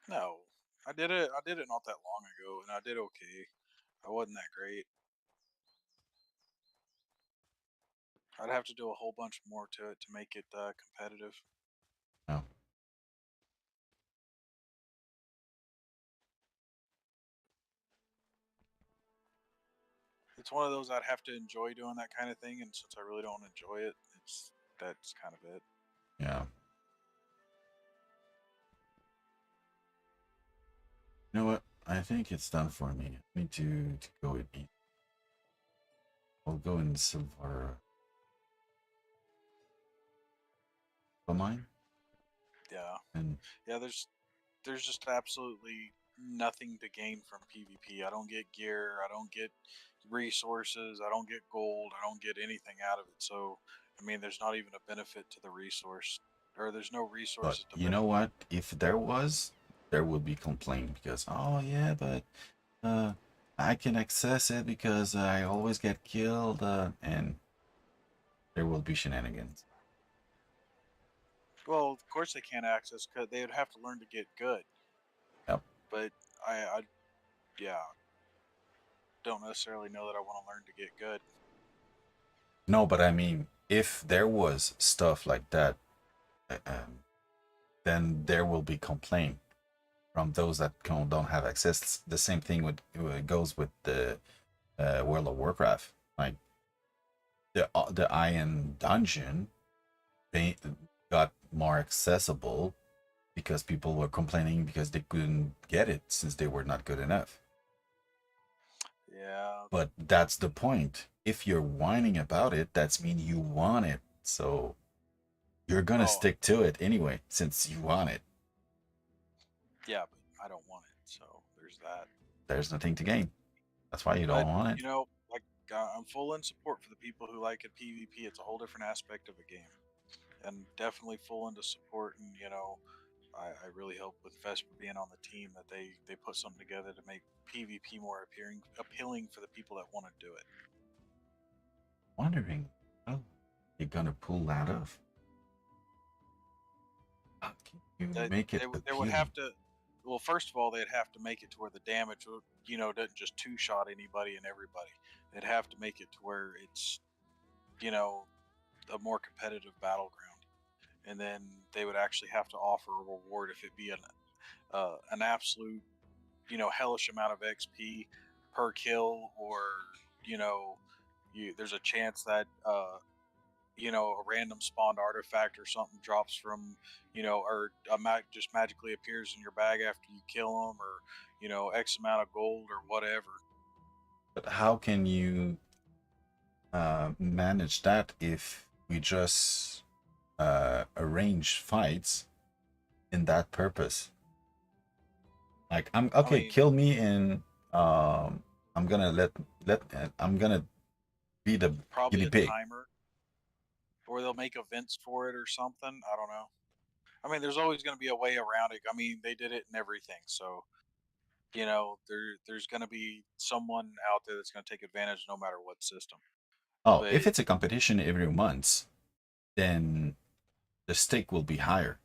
No, I did it. I did it not that long ago, and I did okay. I wasn't that great. I'd have to do a whole bunch more to it to make it competitive. No. It's one of those I'd have to enjoy doing that kind of thing, and since I really don't enjoy it, that's kind of it. Yeah. You know what? I think it's done for me. I need to go and eat. I'll go in silver for mine. Yeah, And yeah. There's just absolutely nothing to gain from PvP. I don't get gear. I don't get resources. I don't get gold. I don't get anything out of it. So, I mean, there's not even a benefit to the resource, or there's no but resources to you know benefit. what? If there was, there would be complaint because oh yeah, but uh I can access it because I always get killed and there will be shenanigans. Well, of course they can't access because they would have to learn to get good. Yep. But yeah, don't necessarily know that I want to learn to get good. No, but I mean, if there was stuff like that, then there will be complaint from those that don't have access. The same thing with goes with the World of Warcraft. Like the Iron Dungeon they got more accessible because people were complaining because they couldn't get it since they were not good enough. Yeah. But that's the point. If you're whining about it, that's mean you want it. So you're gonna Oh, stick to it anyway since you want it. yeah, but I don't want it. So there's that. There's nothing to gain. That's why you But don't want it. like I'm full in support for the people who like it PvP. It's a whole different aspect of a game, and definitely full into support. And I really hope with Vesper being on the team that they put something together to make PvP more appealing for the people that want to do it. Wondering how you're gonna pull that off. How can you That make it they would have appealing? to. Well, first of all, they'd have to make it to where the damage, doesn't just two shot anybody and everybody. They'd have to make it to where it's, you know, a more competitive battleground, and then they would actually have to offer a reward if it be an absolute, hellish amount of XP per kill, or you know, there's a chance that a random spawned artifact or something drops from, or just magically appears in your bag after you kill them, or X amount of gold or whatever. But how can you manage that if we just arrange fights in that purpose? Like I'm I okay, mean, kill me and I'm gonna let I'm gonna be the probably guinea a pig. timer, or they'll make events for it or something. I don't know. I mean, there's always going to be a way around it. I mean, they did it in everything, so there's going to be someone out there that's going to take advantage no matter what system. Oh, But if it's a competition every month, then the stake will be higher.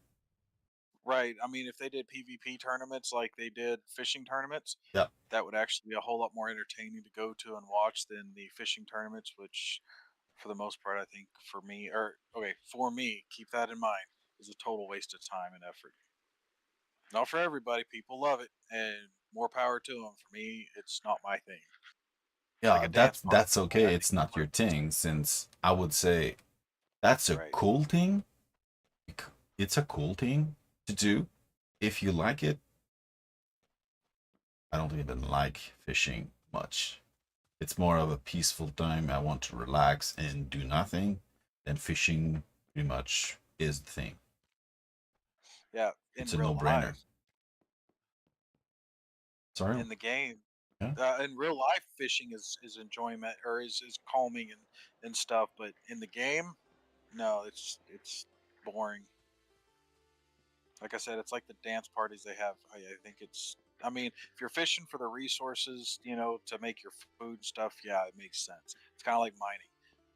right, I mean, if they did PvP tournaments like they did fishing tournaments, Yeah. that would actually be a whole lot more entertaining to go to and watch than the fishing tournaments, which for the most part, I think for me, or okay, for me, keep that in mind, is a total waste of time and effort. Not for everybody. People love it, and more power to them. For me, it's not my thing. It's like Yeah, a dance party. that's I okay. think It's it's not your perfect. thing, since I would say that's a Right. cool thing. It's a cool thing to do if you like it. I don't even like fishing much. It's more of a peaceful time. I want to relax and do nothing. Then fishing pretty much is the thing. Yeah. In It's a real no-brainer. life, Sorry. in the game, Yeah. in real life, fishing is enjoyment or is calming and stuff. But in the game, no, it's boring. Like I said, it's like the dance parties they have. I think it's. I mean, if you're fishing for the resources, to make your food and stuff, yeah, it makes sense. It's kind of like mining.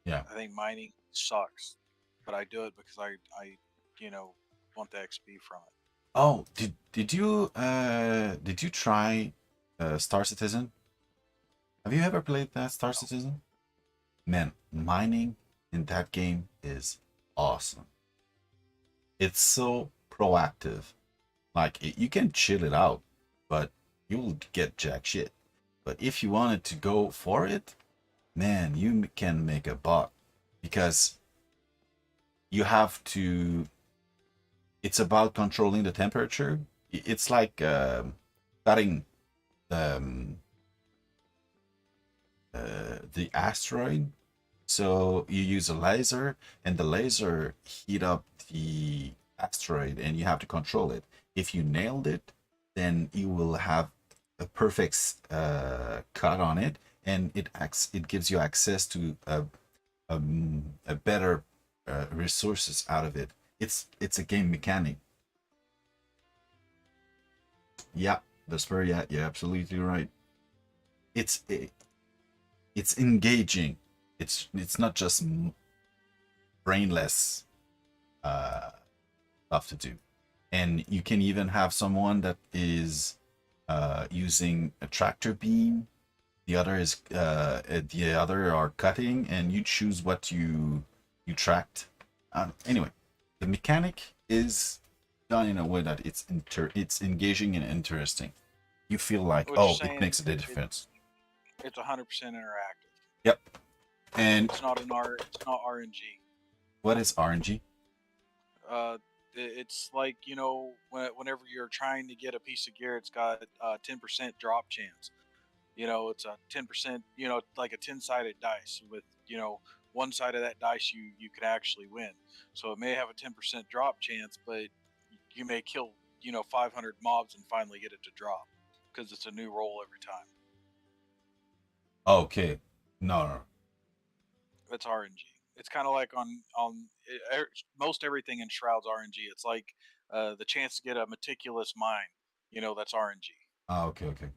Yeah. I think mining sucks, but I do it because I you know want the XP from it. Oh, did you try Star Citizen? Have you ever played that Star No. Citizen? Man, mining in that game is awesome. It's so proactive. Like you can chill it out, but you'll get jack shit. But if you wanted to go for it, man, you can make a buck because you have to. It's about controlling the temperature. It's like cutting um, the asteroid. So you use a laser, and the laser heat up the asteroid, and you have to control it. If you nailed it, then you will have a perfect cut on it, and it gives you access to a better resources out of it. It's a game mechanic. Yeah, that's very yeah, you're absolutely right. It's it's engaging. It's not just brainless uh, stuff to do. And you can even have someone that is using a tractor beam. The other are cutting, and you choose what you tracked. Anyway, the mechanic is done in a way that it's engaging and interesting. You feel like, What you're oh, it saying, makes a difference. it's 100% interactive. Yep. And It's not RNG. what is RNG? It's like whenever you're trying to get a piece of gear, it's got a 10% drop chance. It's a 10%. Like a 10-sided dice with one side of that dice you can actually win. So it may have a 10% drop chance, but you may kill 500 mobs and finally get it to drop because it's a new roll every time. Okay. No, no. That's RNG. It's kind of like most everything in Shroud's RNG. It's like the chance to get a meticulous mine. That's RNG. Okay, okay.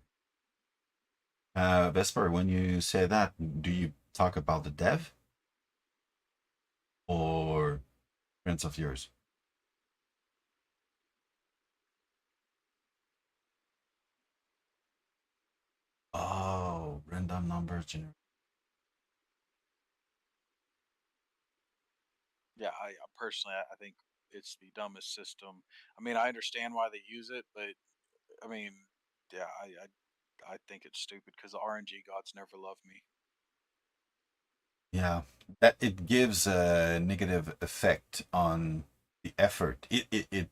Vesper, when you say that, do you talk about the dev or friends of yours? Oh, random numbers generator. Yeah, I personally, I think it's the dumbest system. I mean, I understand why they use it, but I mean, yeah, I think it's stupid because the RNG gods never loved me. Yeah, that it gives a negative effect on the effort. It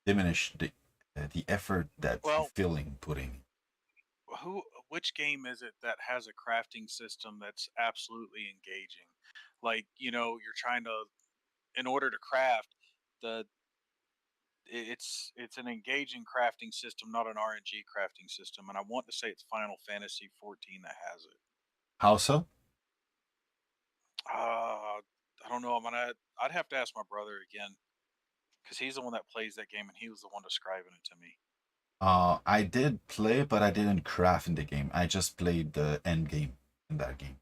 diminished the effort that you Well, feeling putting. which game is it that has a crafting system that's absolutely engaging? Like, you're trying to, in order to craft, the it's an engaging crafting system, not an RNG crafting system. And I want to say it's Final Fantasy 14 that has it. How so? I don't know. I'd have to ask my brother again because he's the one that plays that game and he was the one describing it to me. I did play, but I didn't craft in the game. I just played the end game in that game.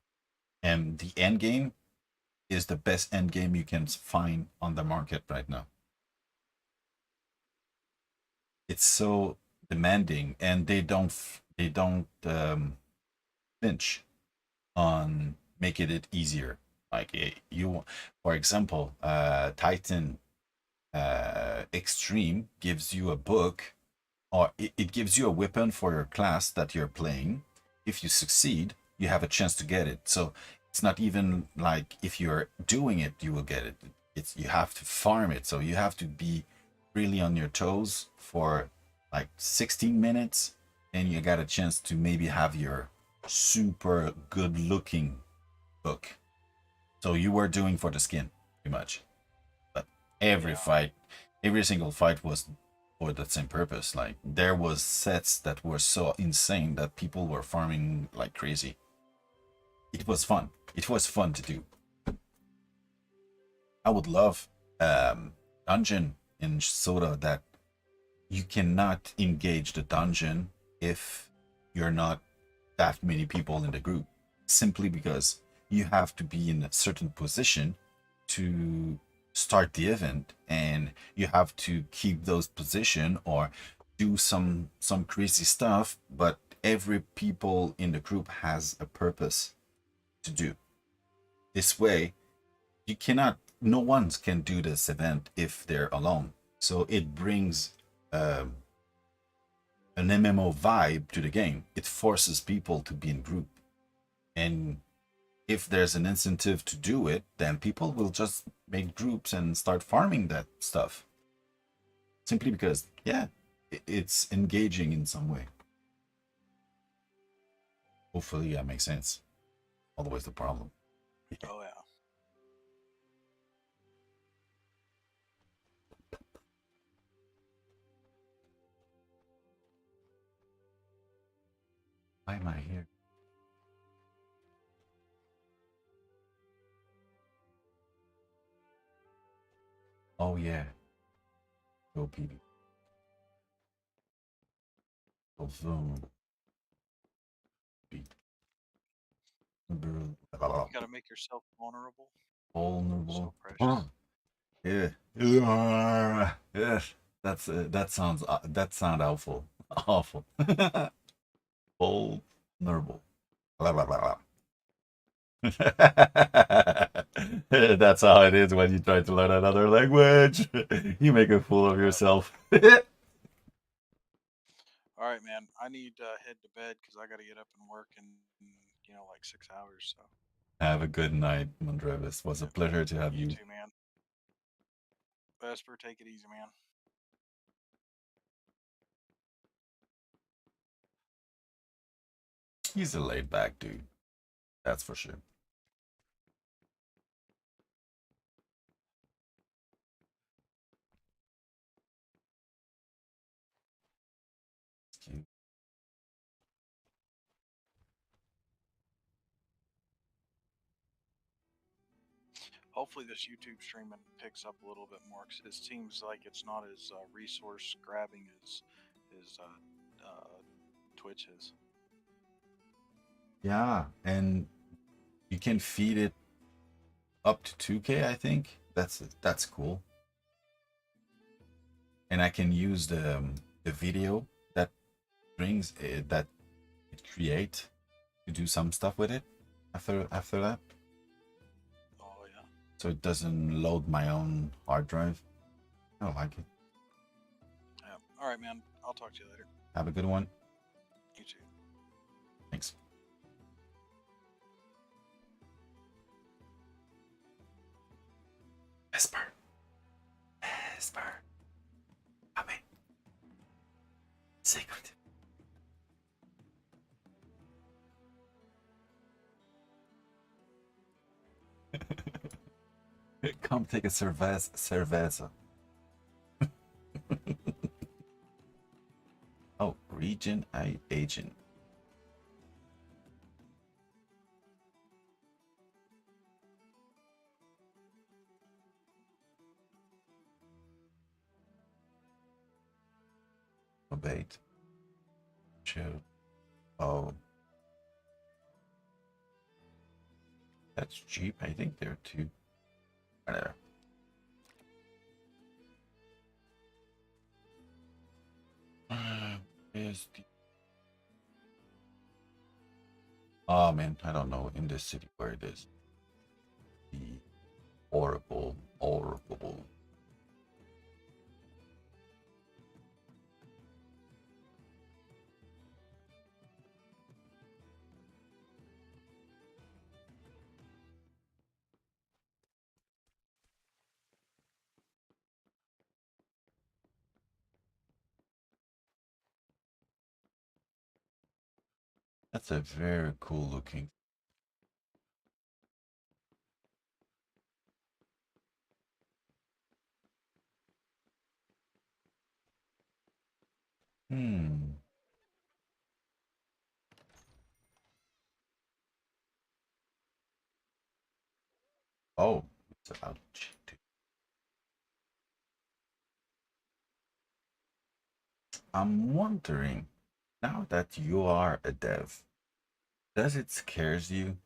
And the end game is the best end game you can find on the market right now. It's so demanding, and they don't flinch on making it easier. Like you, for example, Titan Extreme gives you a book, or it gives you a weapon for your class that you're playing. If you succeed, you have a chance to get it. So it's not even like if you're doing it, you will get it. It's you have to farm it. So you have to be really on your toes for like 16 minutes, and you got a chance to maybe have your super good looking book. So you were doing for the skin, pretty much. But every Yeah. fight, every single fight was for that same purpose. Like there was sets that were so insane that people were farming like crazy. It was fun. It was fun to do. I would love dungeon in Soda that you cannot engage the dungeon if you're not that many people in the group, simply because you have to be in a certain position to start the event, and you have to keep those position or do some crazy stuff, but every people in the group has a purpose to do. This way you cannot, no one can do this event if they're alone, so it brings um, an MMO vibe to the game. It forces people to be in group, and if there's an incentive to do it, then people will just make groups and start farming that stuff. Simply because, yeah, it's engaging in some way. Hopefully that makes sense. Otherwise, the problem. Oh yeah. Why am I here? Oh yeah, go PB. Go zoom. You gotta make yourself vulnerable. So Vulnerable. precious. Yeah. Yeah. That's that sound awful. Awful. Vulnerable. Blah, blah, blah, blah. That's how it is when you try to learn another language. You make a fool of yourself. All right, man. I need to head to bed because I got to get up and work in like 6 hours. So Have a good night, Mondrevis. Was a yeah. pleasure to have You you. too, man. Vesper, take it easy, man. He's a laid back dude. That's for sure. Hopefully, this YouTube streaming picks up a little bit more because it seems like it's not as resource grabbing as Twitch is. Yeah, and you can feed it up to 2K, I think. That's cool. And I can use the video that brings that it create to do some stuff with it after that. Oh yeah. So it doesn't load my own hard drive. I don't like it. Yeah. All right, man. I'll talk to you later. Have a good one. You too. Thanks. Esper. Esper. Come in. Secret. Come take a cerveza. Oh, region agent. Abate. Chill. Oh. That's cheap. I think there are two. Whatever. Where's the... Oh man, I don't know in this city where it is. The horrible. That's a very cool looking. Hmm. Oh, it's about cheating. I'm wondering, now that you are a dev, does it scares you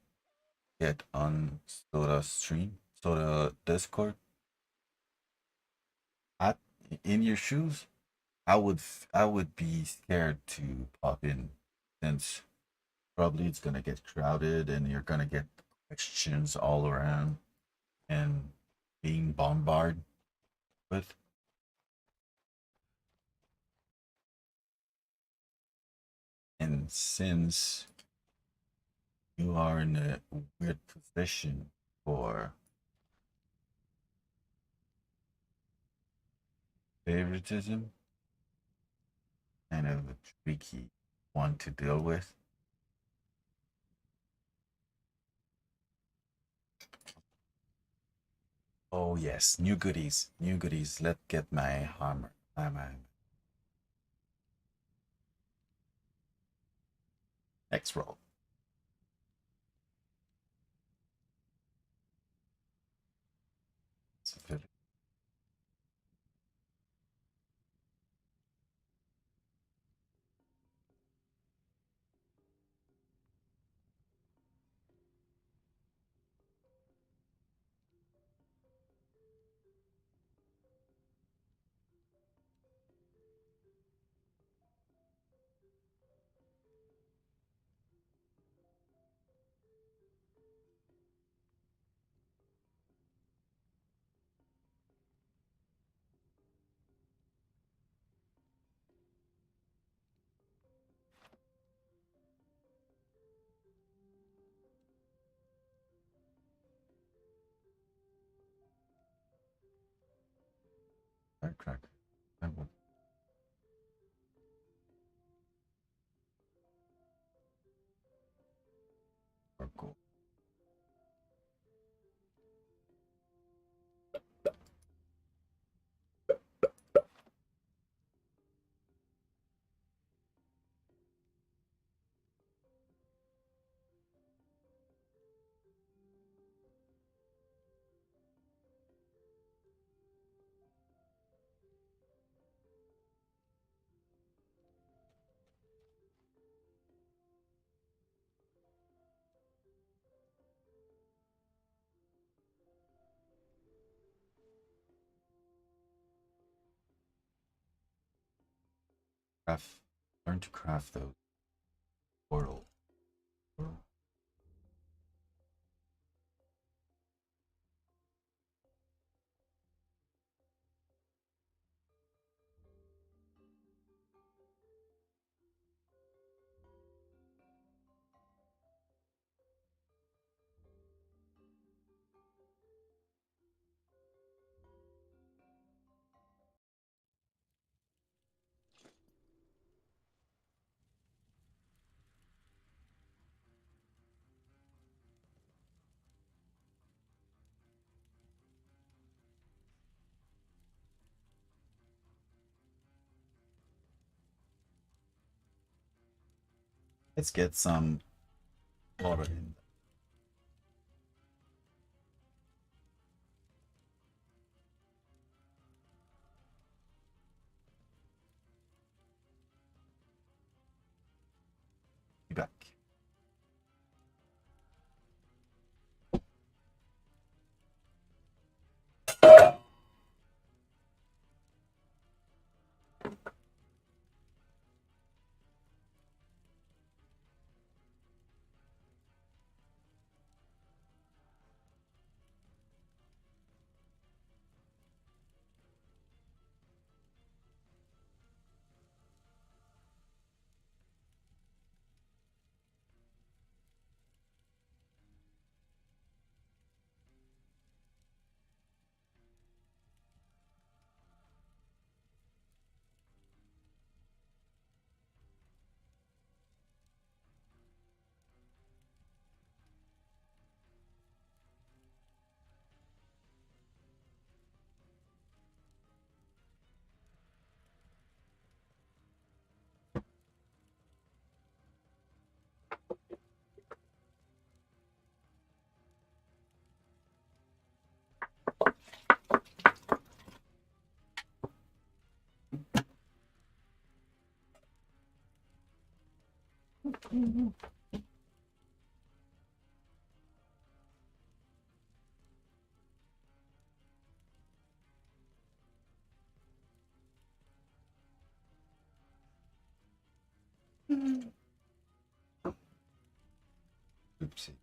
get on Soda stream, Soda Discord? I, in your shoes, I would be scared to pop in since probably it's gonna get crowded and you're gonna get questions all around and being bombarded with. And since you are in a weird position for favoritism, kind of a tricky one to deal with. Oh yes, new goodies, new goodies. Let's get my hammer. My next roll. Firecracker. I will. Or go. Craft. Learn to craft those portal. Portal. Let's get some water in. Be back. Oopsie.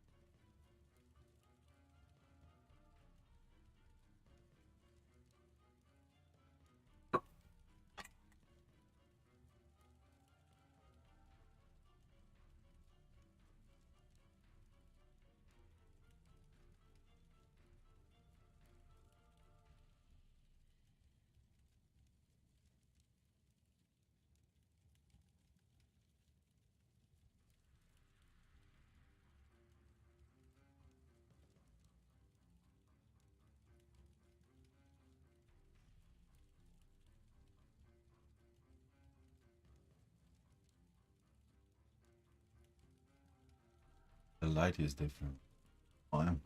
The light is different. Fine.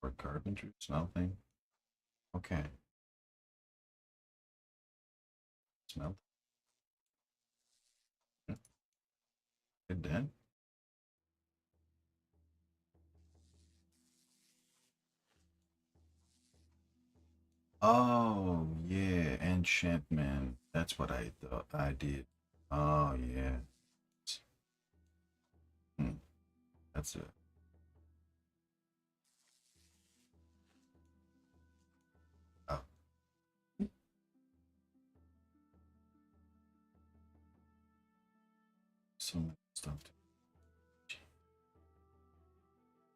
For carpentry, something. Okay. Smelt. Good then. Oh yeah, enchantment. That's what I thought I did. Oh yeah. Hmm. That's it. Oh. So much stuff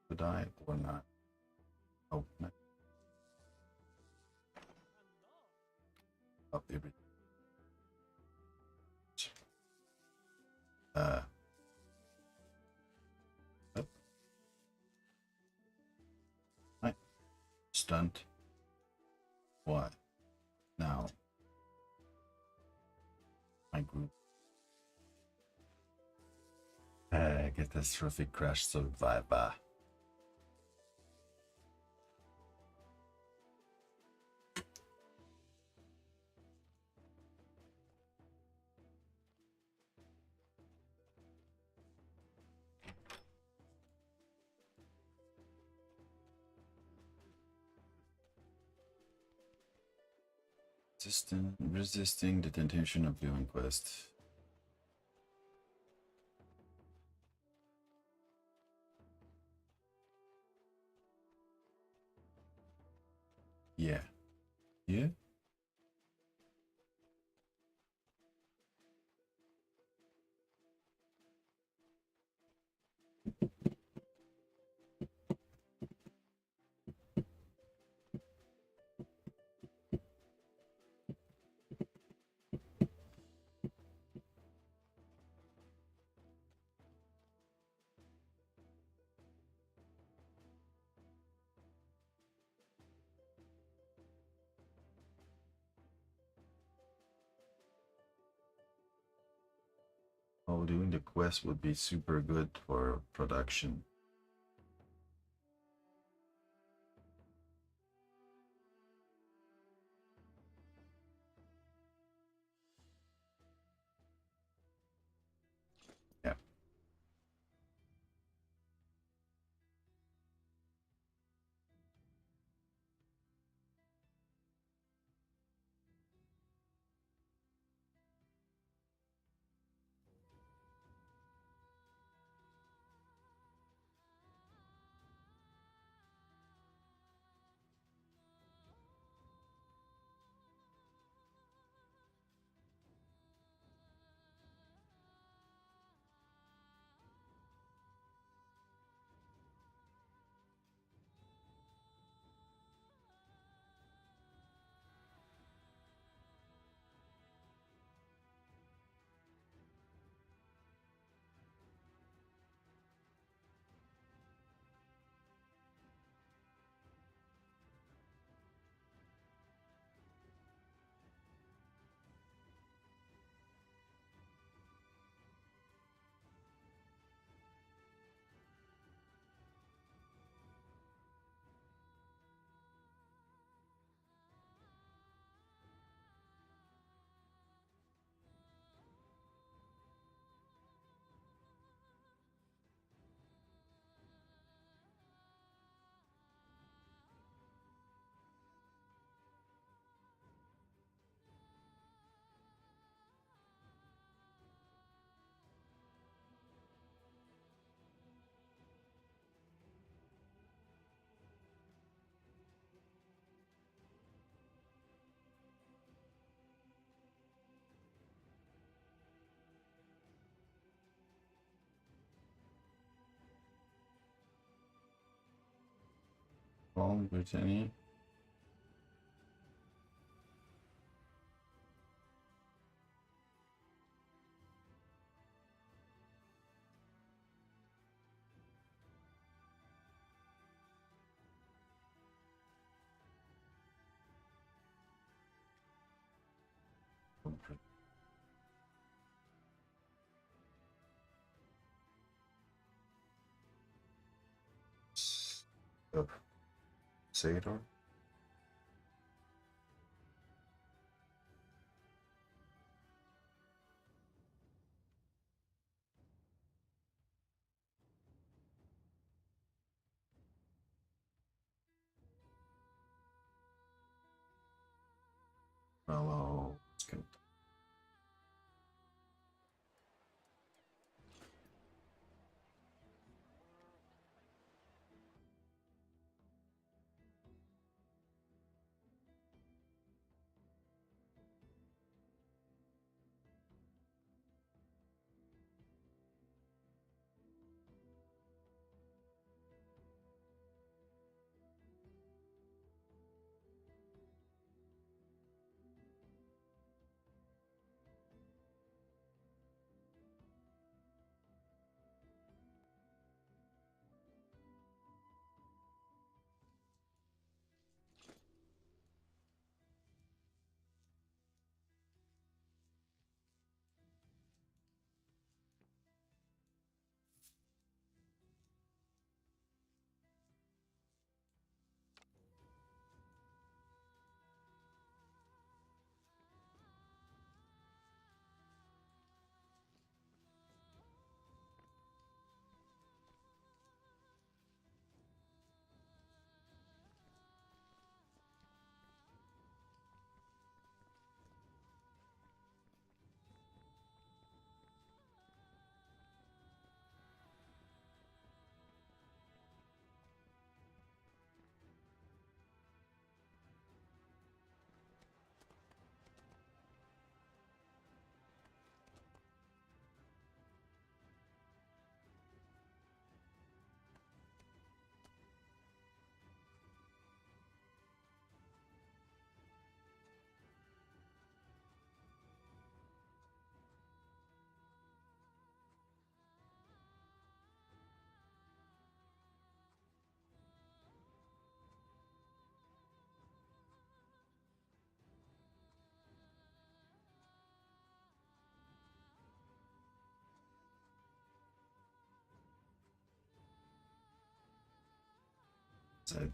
to die or not. Oh, no. Up everything. Uh. Up. Right. Stunt. What? Now. My group. Catastrophic crash survivor. Resisting the temptation of doing quest. Yeah. Yeah? Oh, doing the quest would be super good for production. Yeah. All Brittany. Sador. Mellow. It's good. Said.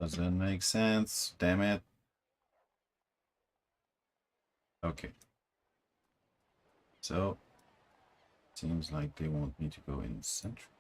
Doesn't make sense. Damn it. Okay. So, seems like they want me to go in central.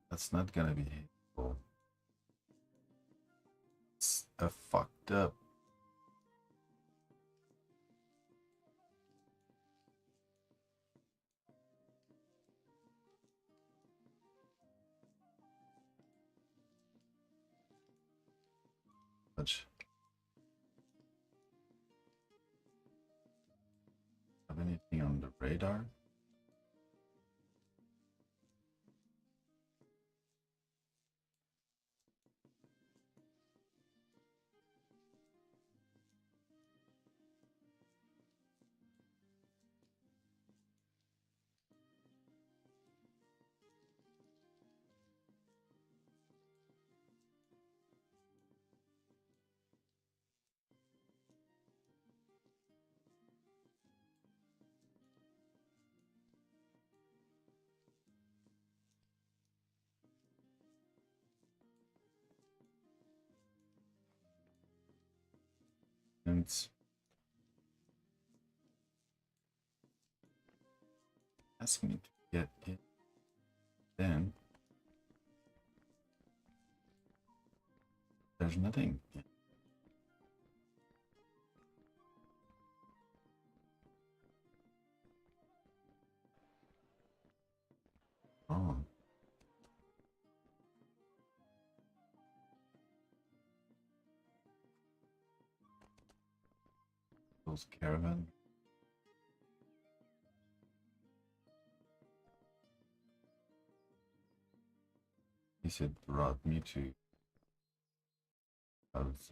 That's not gonna be hateful. It's a fucked up. Much. Have anything on the radar? And ask me to get in. Then there's nothing. Oh, those caravan. He said brought me to. How's